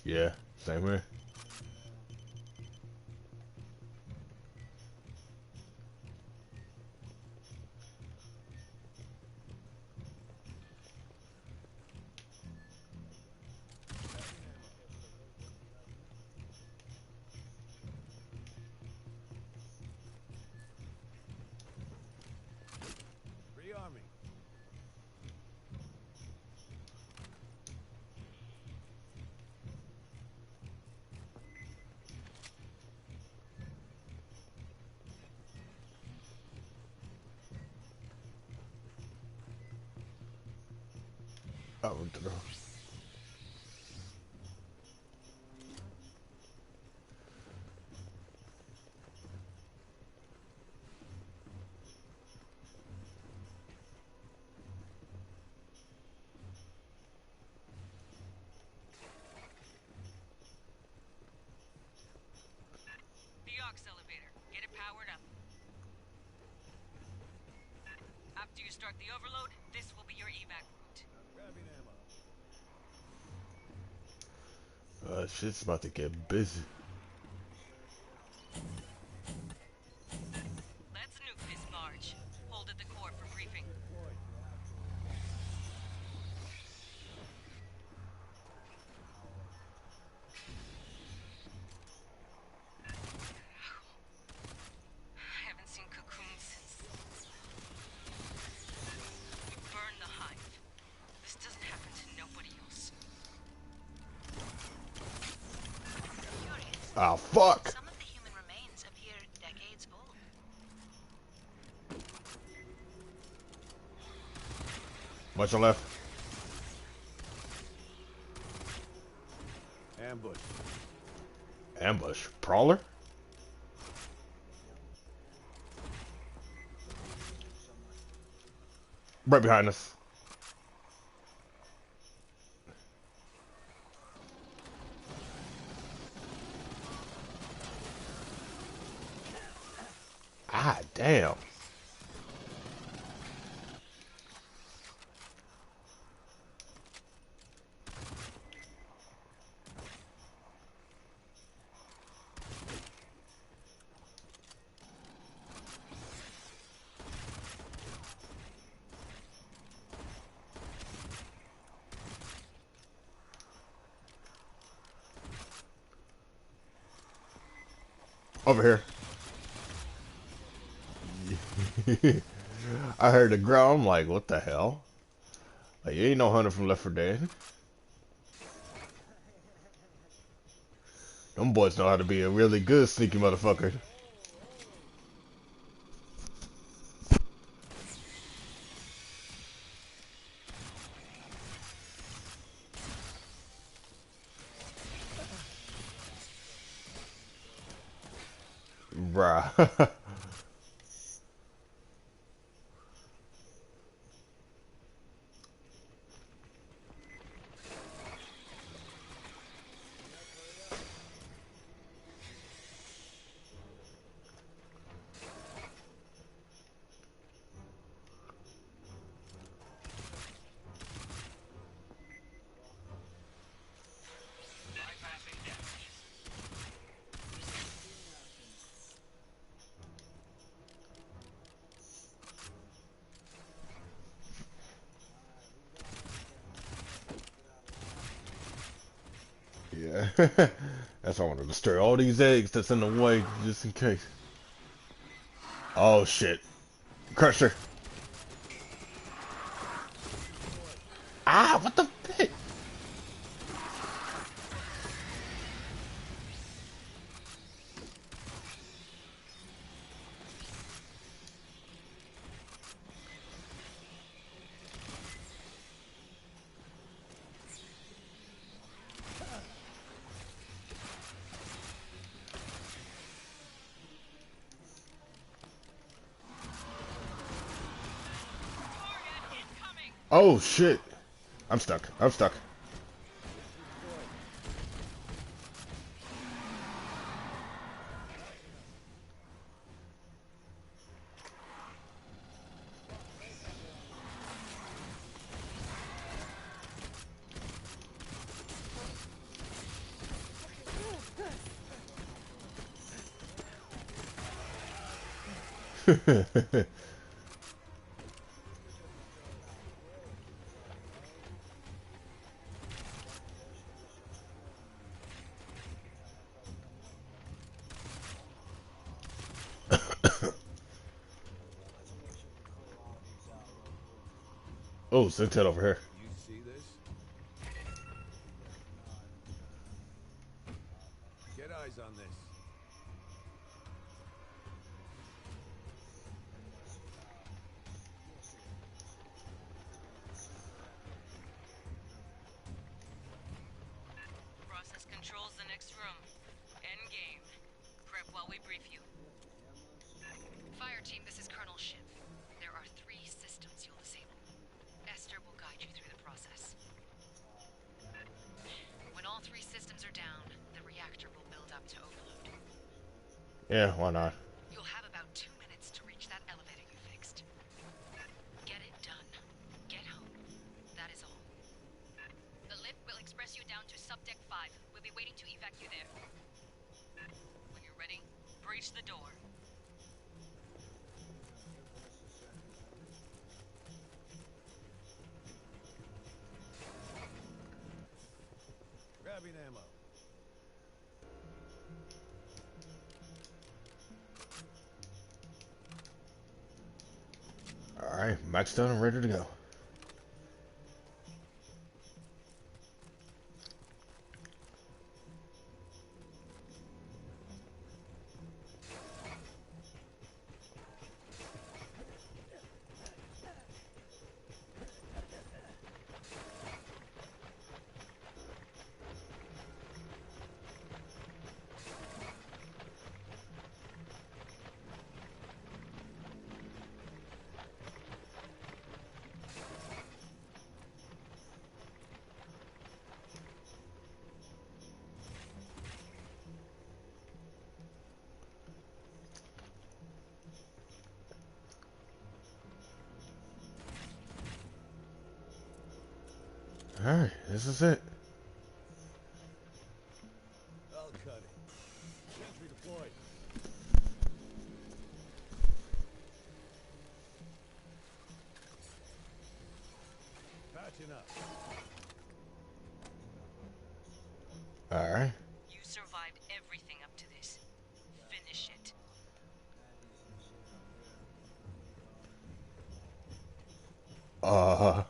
A: Yeah, same here.
F: Rearming.
A: Oh, no.
B: The aux elevator. Get it powered up. After you start the overload, this will be your evac route.
F: Grabbing ammo.
A: Shit's about to get busy.
B: Let's nuke this barge. Hold at the core for briefing. I haven't seen Cocoon since... We burned the hive. This doesn't happen to nobody else.
D: Curious.
A: Oh, fuck!
D: Some of the human remains appear decades old.
A: Much left.
F: Ambush.
A: Ambush. Prowler? Right behind us. Ah, damn. Over here. I heard the growl. I'm like, what the hell? Like, you ain't no hunter from Left 4 Dead. Them boys know how to be a really good sneaky motherfucker. Bruh. Yeah. That's why I want to destroy all these eggs that's in the way, just in case. Oh shit. Crusher. Ah, what the fuck? Oh shit. I'm stuck. I'm stuck. Oh, Sentinel over here.
F: You see this? Get eyes on this.
B: Process controls the next room. End game. Prep while we brief you.
H: Fireteam, this is Colonel Schiff. There are 3 systems you'll disable. Esther will guide you through the process. When all 3 systems are down, the reactor will build up to overload.
A: Yeah, why not?
H: You'll have about 2 minutes to reach that elevator you fixed. Get it done. Get home. That is all.
L: The lift will express you down to subdeck 5. We'll be waiting to evac you there.
B: When you're ready, breach the door.
F: Grabbing ammo.
A: Alright, maxed done and ready to go. Alright, this is it.
F: I'll cut it. Sentry deployed. Patching up.
A: Alright.
B: You survived everything up to this. Finish
A: Uh,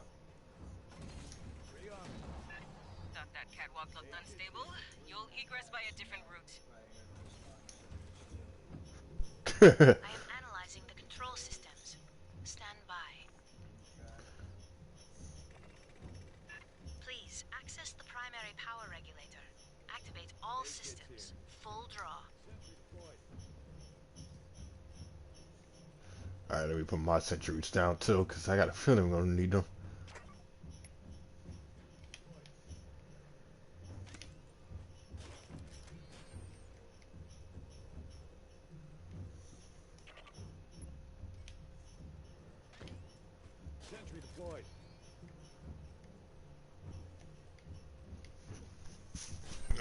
B: Thought that catwalk looked unstable? You'll egress by a different route.
D: I am analyzing the control systems. Stand by. Please access the primary power regulator. Activate all systems. Full draw.
A: Alright, let me put my sentries down too, because I got a feeling I'm gonna need them.
F: Sentry deployed.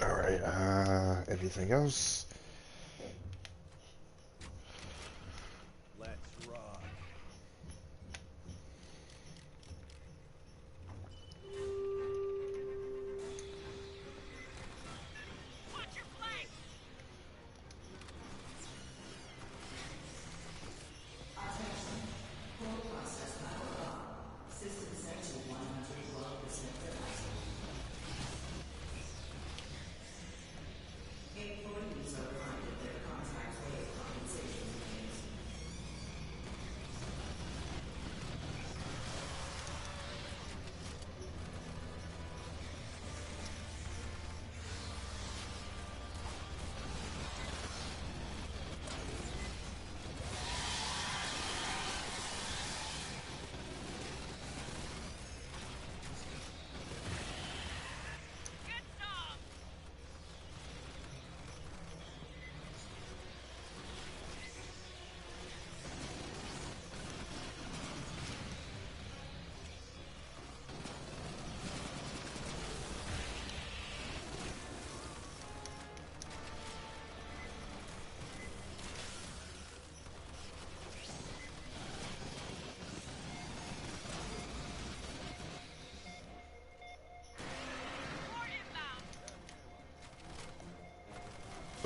A: Alright, anything else?
F: Let's rock.
I: Watch your flank!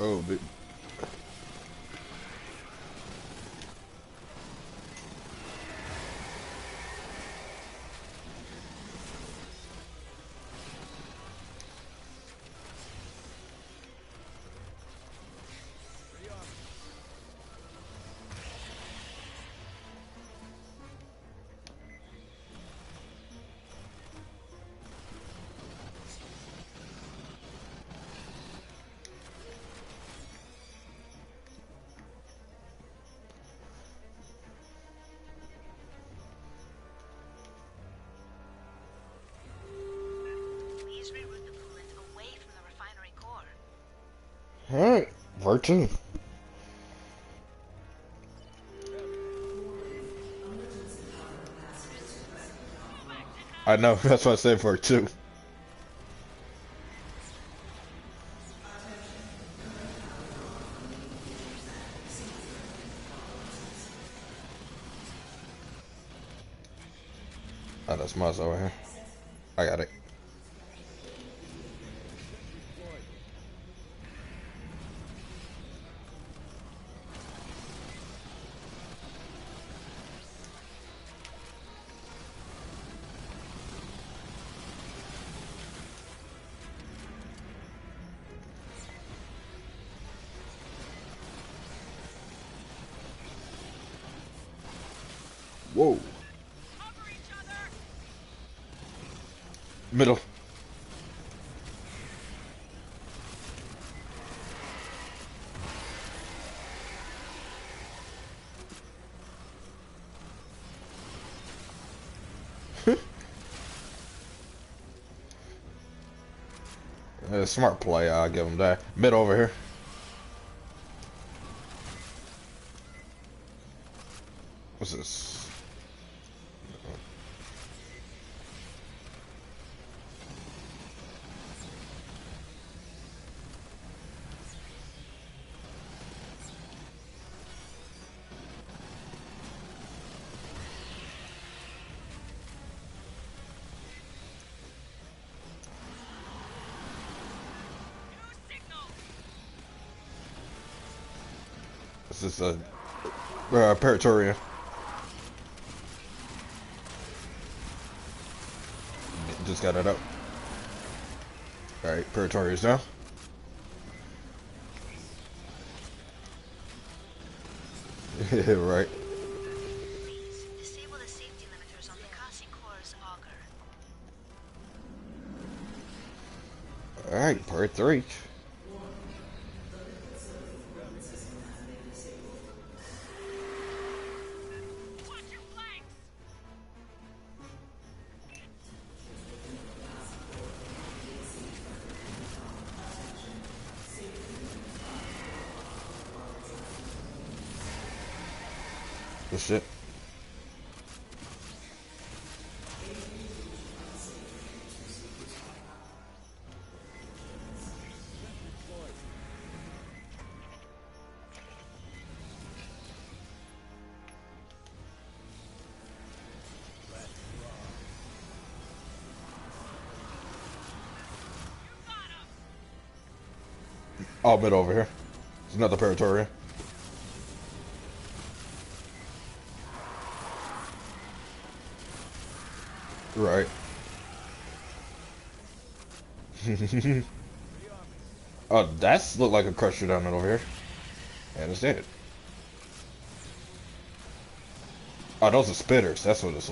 A: Oh, big.
D: Please reroute the coolant away from the refinery core.
A: Alright, part two. I know, that's what I said part two. Oh, that's Maz over here. I got it. Whoa. Middle. Smart play, I'll give him that. Mid over here. What's this? This is a Paratoria. just got it up. Alright, Purgatory is down. Right.
D: Please disable the safety limiters on the Kasi core's auger.
A: Alright, part 3. Good shit. All bit over here. There's another Purgatory. Right. Oh, that's look like a crusher down over here. And it's dead. Oh, those are spitters. That's what it's.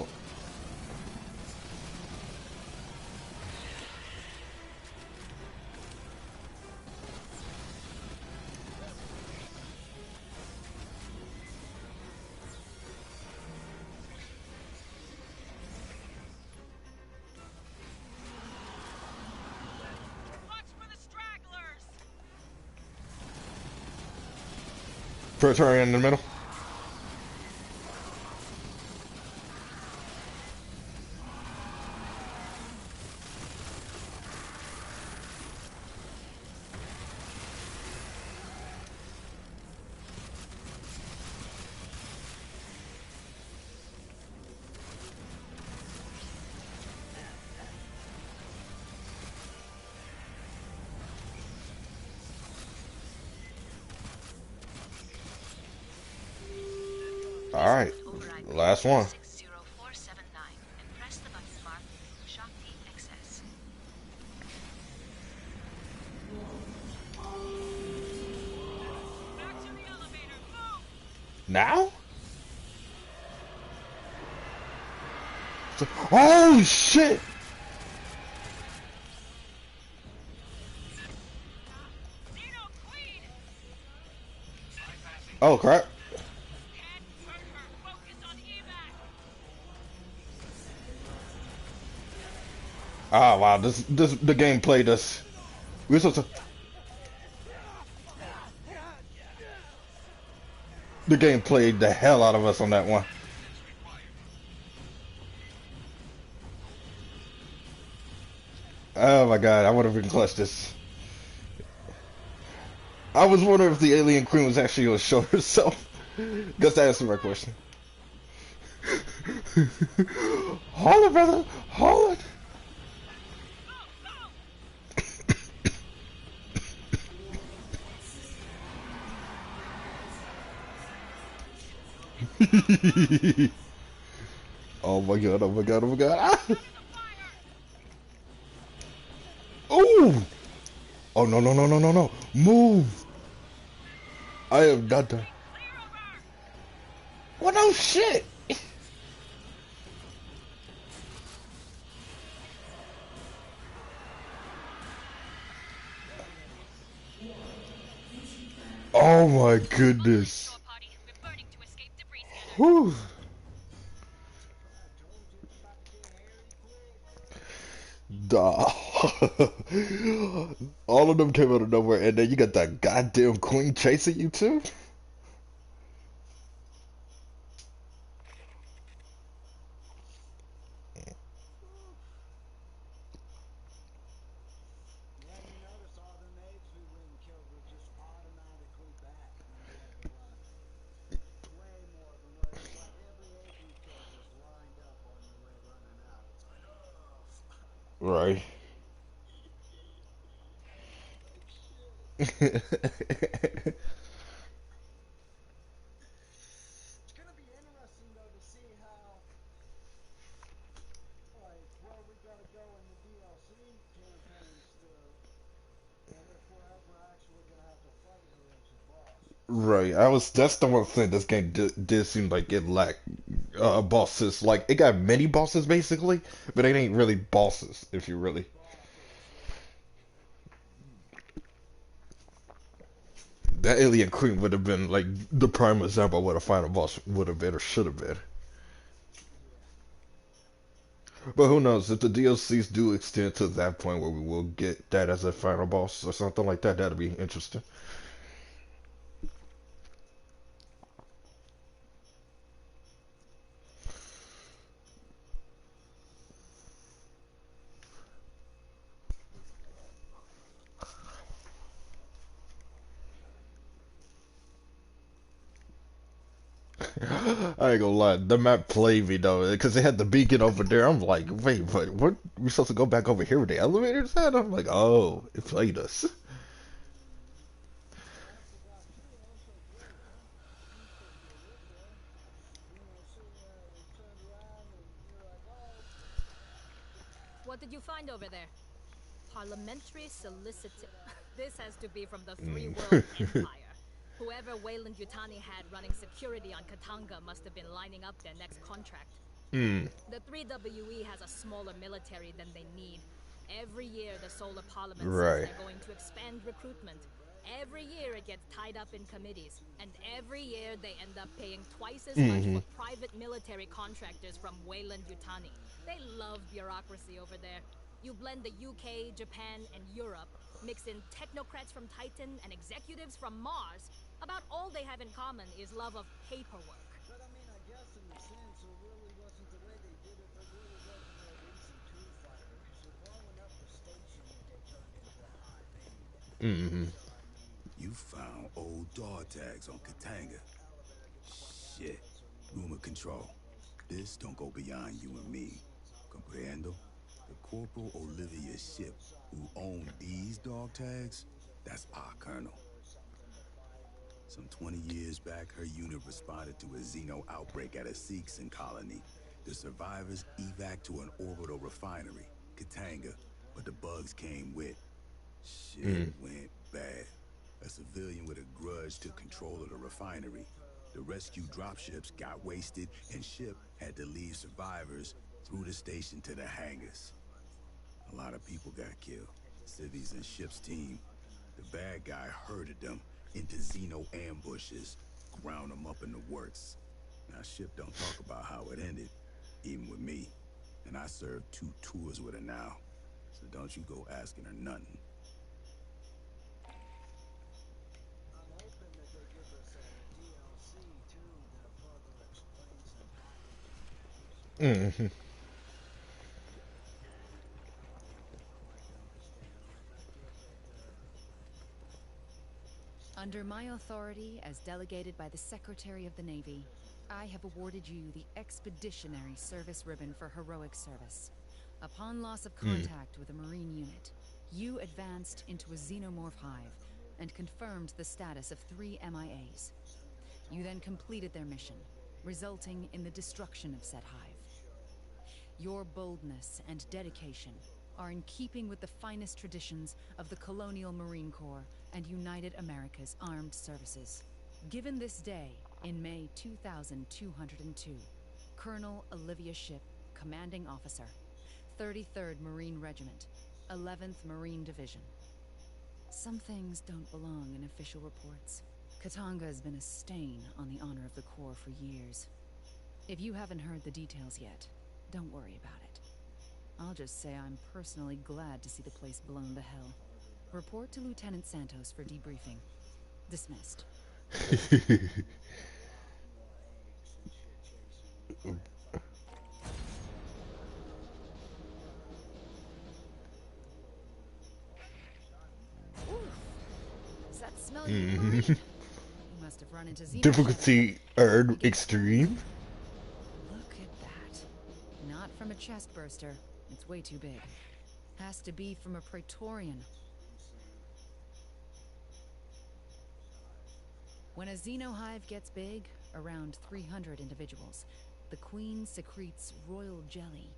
A: Purgatory in the middle. All right, last one.
D: 60479 and press the button marked Shakti XS.
I: Back to the elevator. Move!
A: Now? Oh shit! Oh crap! Ah wow, this the game played us. We're supposed to. The game played the hell out of us on that one. Oh my god, I would have been clutched this. I was wondering if the alien queen was actually gonna show herself. Guess that answered my question. Hold it, brother. Hold it. Oh my god, oh my god, oh my god. Ah! Oh! Oh no, no, no, no, no, no. Move! I am not done. What no shit? Oh my goodness. Whew. Duh. All of them came out of nowhere, and then you got that goddamn queen chasing you too?
C: Yeah, you notice all the natives we went and killed were just automatically back when we had to run. Way more than what it's like every ape we killed just lined up on their way running out. It's like, oh, fuck.
A: Right.
C: It's gonna be interesting though to see how, like, where we gotta go in the DLC campaign still. And if we're ever actually gonna have to fight her as a boss.
A: Right. That's the one thing this game did seem like it lacked bosses. Like it got many bosses basically, but it ain't really bosses if you really. That alien queen would have been like the prime example of what a final boss would have been or should have been. But who knows if the DLCs do extend to that point where we will get that as a final boss or something like that. That'd be interesting. I ain't gonna lie, the map played me though, because they had the beacon over there. I'm like, wait, but what? We supposed to go back over here where the elevators at? I'm like, oh, it played us.
M: What did you find over there? Parliamentary solicitor. This has to be from the Three
A: Mm.
M: World Empire. Whoever Wayland Yutani had running security on Katanga must have been lining up their next contract.
A: Mm.
M: The 3WE has a smaller military than they need. Every year the Solar Parliament says
A: Right.
M: they're going to expand recruitment. Every year it gets tied up in committees. And every year they end up paying twice as much for private military contractors from Wayland Yutani. They love bureaucracy over there. You blend the UK, Japan, and Europe, mix in technocrats from Titan and executives from Mars. About all they have in common is love of paperwork.
C: But I mean, I guess in a sense, it really wasn't the way they did it. There really wasn't no reason to fight her, because you're blowing up the station that they turned into a hive anyway.
A: Mm-hmm.
C: So, I mean...
G: You found old dog tags on Katanga. Shit. Rumor control. This don't go beyond you and me. Comprendo? The Corporal Olivia ship who owned these dog tags, that's our colonel. Some 20 years back, her unit responded to a Xeno outbreak at a Seegson colony. The survivors evac to an orbital refinery, Katanga, but the bugs came with. Shit went bad. A civilian with a grudge took control of the refinery. The rescue dropships got wasted, and ship had to leave survivors through the station to the hangars. A lot of people got killed. Civvies and ship's team. The bad guy herded them into Xeno ambushes, ground them up in the works. Now, ship don't talk about how it ended, even with me. And I served 2 tours with her now. So don't you go asking her nothing.
C: I'm hoping that they give us a DLC, too, that further explains the package.
A: Mm-hmm.
H: Under my authority as delegated by the Secretary of the Navy, I have awarded you the Expeditionary Service Ribbon for heroic service. Upon loss of contact with a Marine unit, you advanced into a xenomorph hive and confirmed the status of 3 MIAs. You then completed their mission, resulting in the destruction of said hive. Your boldness and dedication are in keeping with the finest traditions of the Colonial Marine Corps and United America's Armed Services. Given this day, in May 2202, Colonel Olivia Ship, Commanding Officer, 33rd Marine Regiment, 11th Marine Division. Some things don't belong in official reports. Katanga has been a stain on the honor of the Corps for years. If you haven't heard the details yet, don't worry about it. I'll just say I'm personally glad to see the place blown to hell. Report to Lieutenant Santos for debriefing. Dismissed. Does that smell you? You must have run into Xeno.
A: Difficulty earned extreme.
H: Look at that. Not from a chest burster. It's way too big. Has to be from a Praetorian. When a xenohive gets big, around 300 individuals, the queen secretes royal jelly.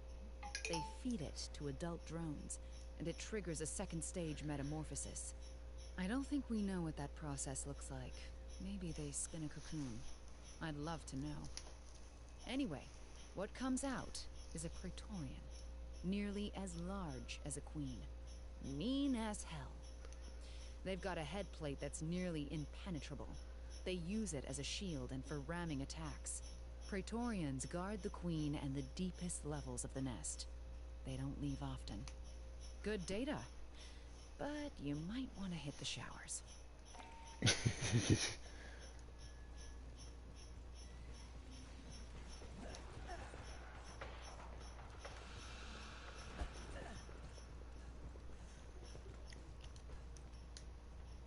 H: They feed it to adult drones, and it triggers a second stage metamorphosis. I don't think we know what that process looks like. Maybe they spin a cocoon. I'd love to know. Anyway, what comes out is a Praetorian, nearly as large as a queen. Mean as hell. They've got a head plate that's nearly impenetrable. They use it as a shield and for ramming attacks. Praetorians guard the queen and the deepest levels of the nest. They don't leave often. Good data. But you might want to hit the showers.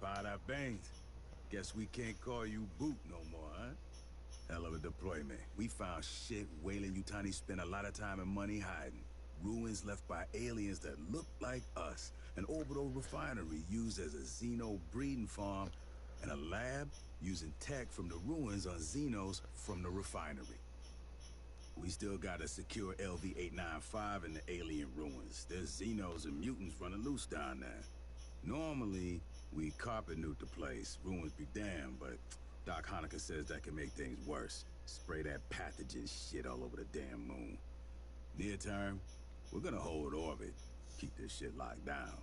G: Bada bangs. Guess we can't call you Boot no more, huh? Hell of a deployment. We found shit Weyland-Yutani spent a lot of time and money hiding. Ruins left by aliens that look like us. An orbital refinery used as a Xeno breeding farm. And a lab using tech from the ruins on Xenos from the refinery. We still got a secure LV-895 in the alien ruins. There's Xenos and mutants running loose down there. Normally, we carpet nuke the place. Ruins be damned, but Doc Hanukkah says that can make things worse. Spray that pathogen shit all over the damn moon. Near term, we're gonna hold orbit. Keep this shit locked down.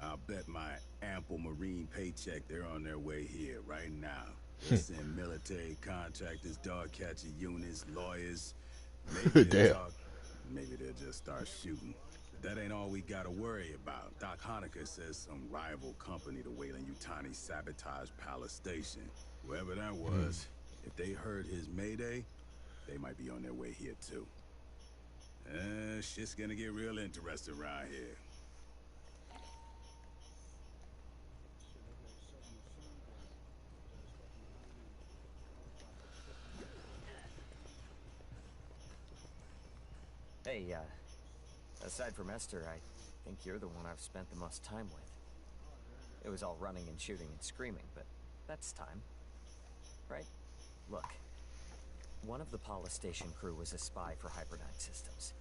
G: I'll bet my ample Marine paycheck they're on their way here right now. They'll send military contractors, dog catcher units, lawyers. Maybe they'll talk. Maybe they'll just start shooting. That ain't all we gotta worry about. Doc Hanukkah says some rival company to Weyland-Yutani sabotaged Palace Station. Whoever that was, if they heard his mayday, they might be on their way here too. Shit's gonna get real interesting around here.
E: Hey, aside from Esther, I think you're the one I've spent the most time with. It was all running and shooting and screaming, but that's time. Right? Look, one of the Palace Station crew was a spy for Hyperdyne Systems.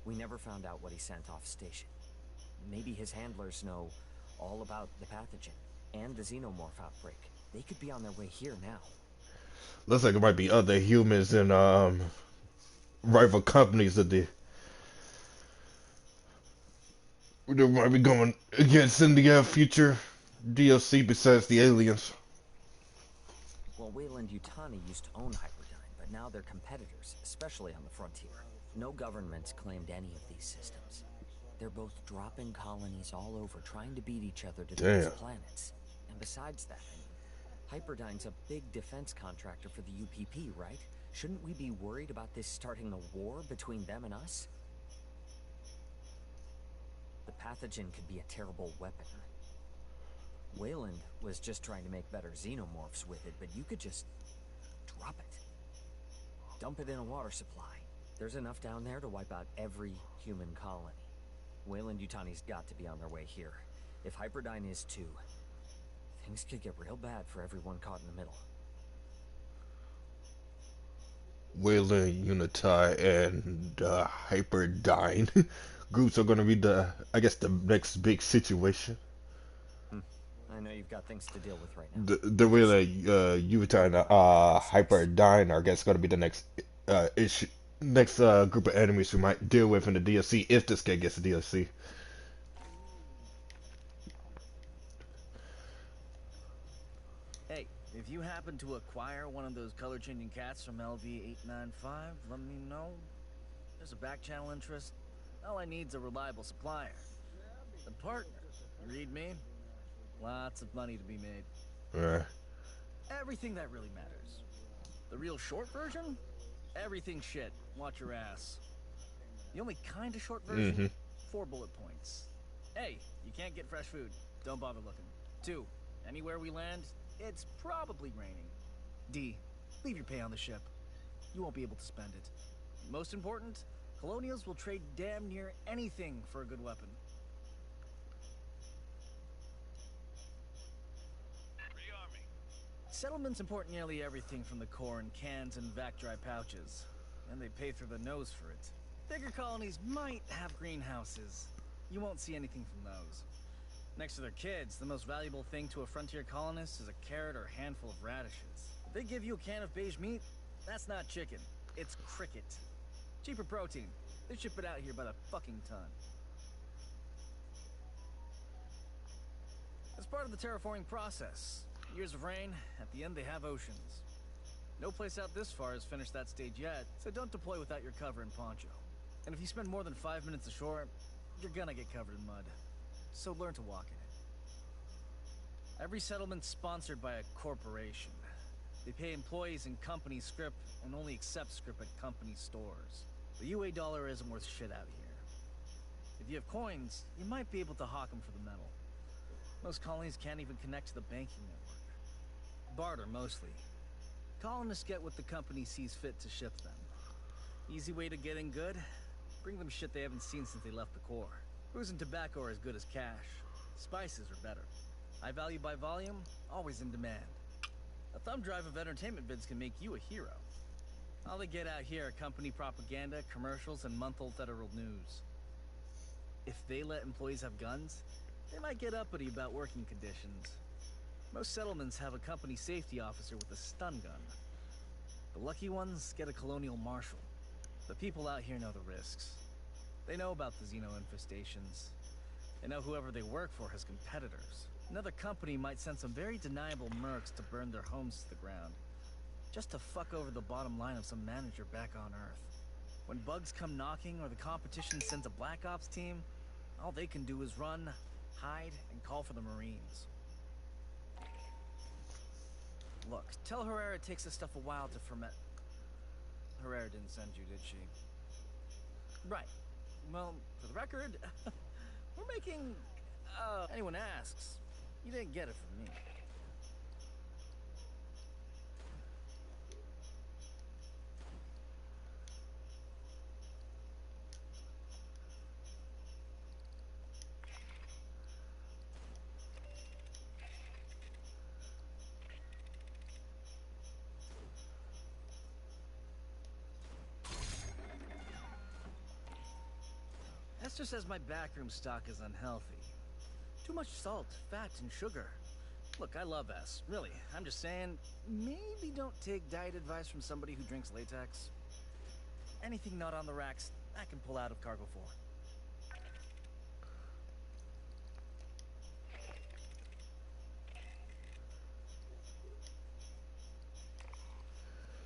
E: We never found out what he sent off station. Maybe his handlers know all about the pathogen and the xenomorph outbreak. They could be on their way here now.
A: Looks like it might be other humans and rival companies that they might be going against in the future DLC besides the aliens.
E: Well, Weyland-Yutani used to own Hyperdyne, but now they're competitors, especially on the frontier. No government's claimed any of these systems. They're both dropping colonies all over, trying to beat each other to those planets. And besides that, Hyperdyne's a big defense contractor for the UPP, right? Shouldn't we be worried about this starting a war between them and us? The pathogen could be a terrible weapon. Weyland was just trying to make better xenomorphs with it, but you could just drop it. Dump it in a water supply. There's enough down there to wipe out every human colony. Weyland-Yutani's got to be on their way here. If Hyperdyne is too, things could get real bad for everyone caught in the middle.
A: Weyland-Yutani and Hyperdyne groups are going to be I guess, the next big situation.
E: I know you've got things to deal with right now.
A: The Weyland-Yutani and Hyperdyne are, I guess, going to be the next issue, next group of enemies we might deal with in the DLC if this game gets a DLC.
J: Hey, if you happen to acquire one of those color-changing cats from LV-895, let me know. There's a back channel interest. All I need's a reliable supplier. A partner. You read me? Lots of money to be made. Everything that really matters. The real short version? Everything shit. Watch your ass. The only kind of short version? 4 bullet points. A, you can't get fresh food. Don't bother looking. 2, anywhere we land, it's probably raining. D, leave your pay on the ship. You won't be able to spend it. Most important, Colonials will trade damn near anything for a good weapon. Settlements import nearly everything from the core in cans and vac dry pouches, and they pay through the nose for it. Bigger colonies might have greenhouses. You won't see anything from those. Next to their kids, the most valuable thing to a frontier colonist is a carrot or a handful of radishes. If they give you a can of beige meat, that's not chicken. It's cricket. Cheaper protein. They ship it out here by the fucking ton. As part of the terraforming process, years of rain, at the end they have oceans. No place out this far has finished that stage yet, so don't deploy without your cover and poncho. And if you spend more than 5 minutes ashore, you're gonna get covered in mud. So learn to walk in it. Every settlement's sponsored by a corporation. They pay employees in company scrip and only accept scrip at company stores. The UA dollar isn't worth shit out here. If you have coins, you might be able to hawk them for the metal. Most colonies can't even connect to the banking network. Barter, mostly. Colonists get what the company sees fit to ship them. Easy way to get in good? Bring them shit they haven't seen since they left the core. Booze and tobacco are as good as cash. Spices are better. High value by volume, always in demand. A thumb drive of entertainment vids can make you a hero. All they get out here are company propaganda, commercials, and month-old federal news. If they let employees have guns, they might get uppity about working conditions. Most settlements have a company safety officer with a stun gun. The lucky ones get a colonial marshal. The people out here know the risks. They know about the Xeno infestations. They know whoever they work for has competitors. Another company might send some very deniable mercs to burn their homes to the ground, just to fuck over the bottom line of some manager back on Earth. When bugs come knocking or the competition sends a Black Ops team, all they can do is run, hide, and call for the Marines. Look, tell Herrera it takes this stuff a while to ferment. Herrera didn't send you, did she? Right. Well, for the record, we're making... anyone asks, you didn't get it from me. Esther says my backroom stock is unhealthy. Too much salt, fat, and sugar. Look, I love S. Really, I'm just saying, maybe don't take diet advice from somebody who drinks latex. Anything not on the racks, I can pull out of cargo for.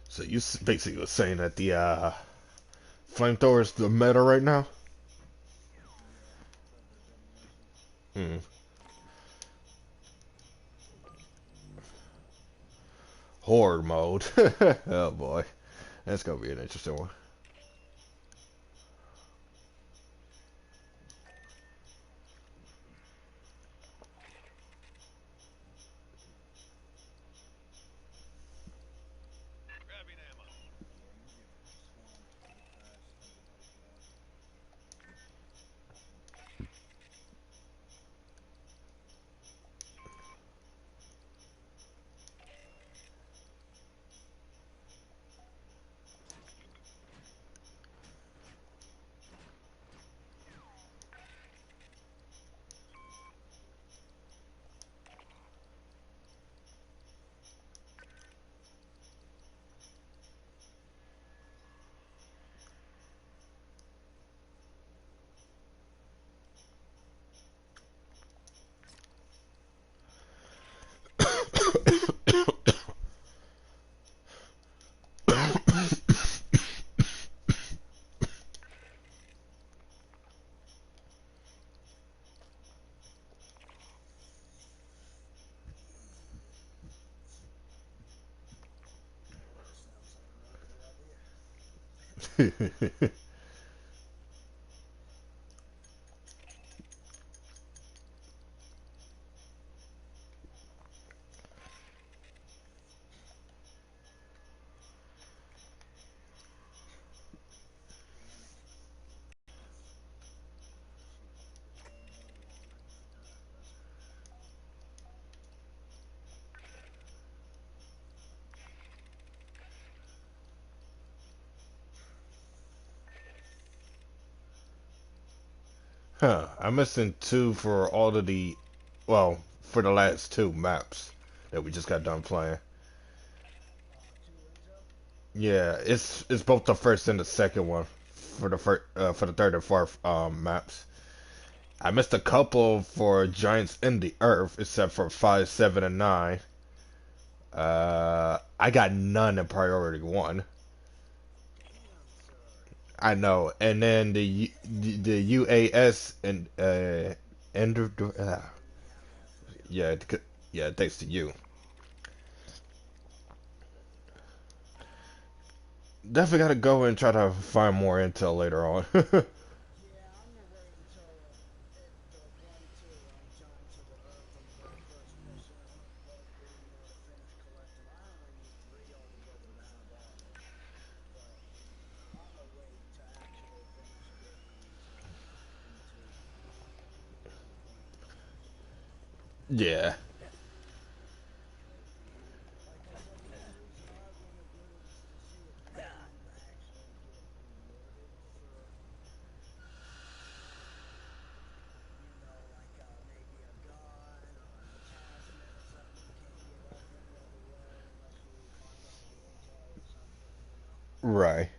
A: So you basically were saying that the flamethrower is the meta right now? Hmm. Horde mode. Oh boy. That's gonna be an interesting one. Huh. I'm missing two for all of the, well, for the last two maps that we just got done playing. Yeah, it's both the first and the second one for the third and fourth maps. I missed a couple for Giants in the Earth, except for 5, 7, and 9. I got none in priority one. I know, and then the UAS and Ender, yeah, yeah, thanks to you. Definitely gotta go and try to find more intel later on.
C: Yeah, I'm gonna wait until the 1-2 on John to the Earth on the very first mission. I'm gonna both be in there to finish collecting. I only need 3 altogether to have all of them. But I'm gonna wait to actually finish getting into the point of the mission.
A: Yeah.
C: Like I said, the only reason I want to do it is to see if maybe you can actually get rewarded for, like maybe a gun or an attachment or something you can't get up any other way unless you find all the intel or something.
A: Right.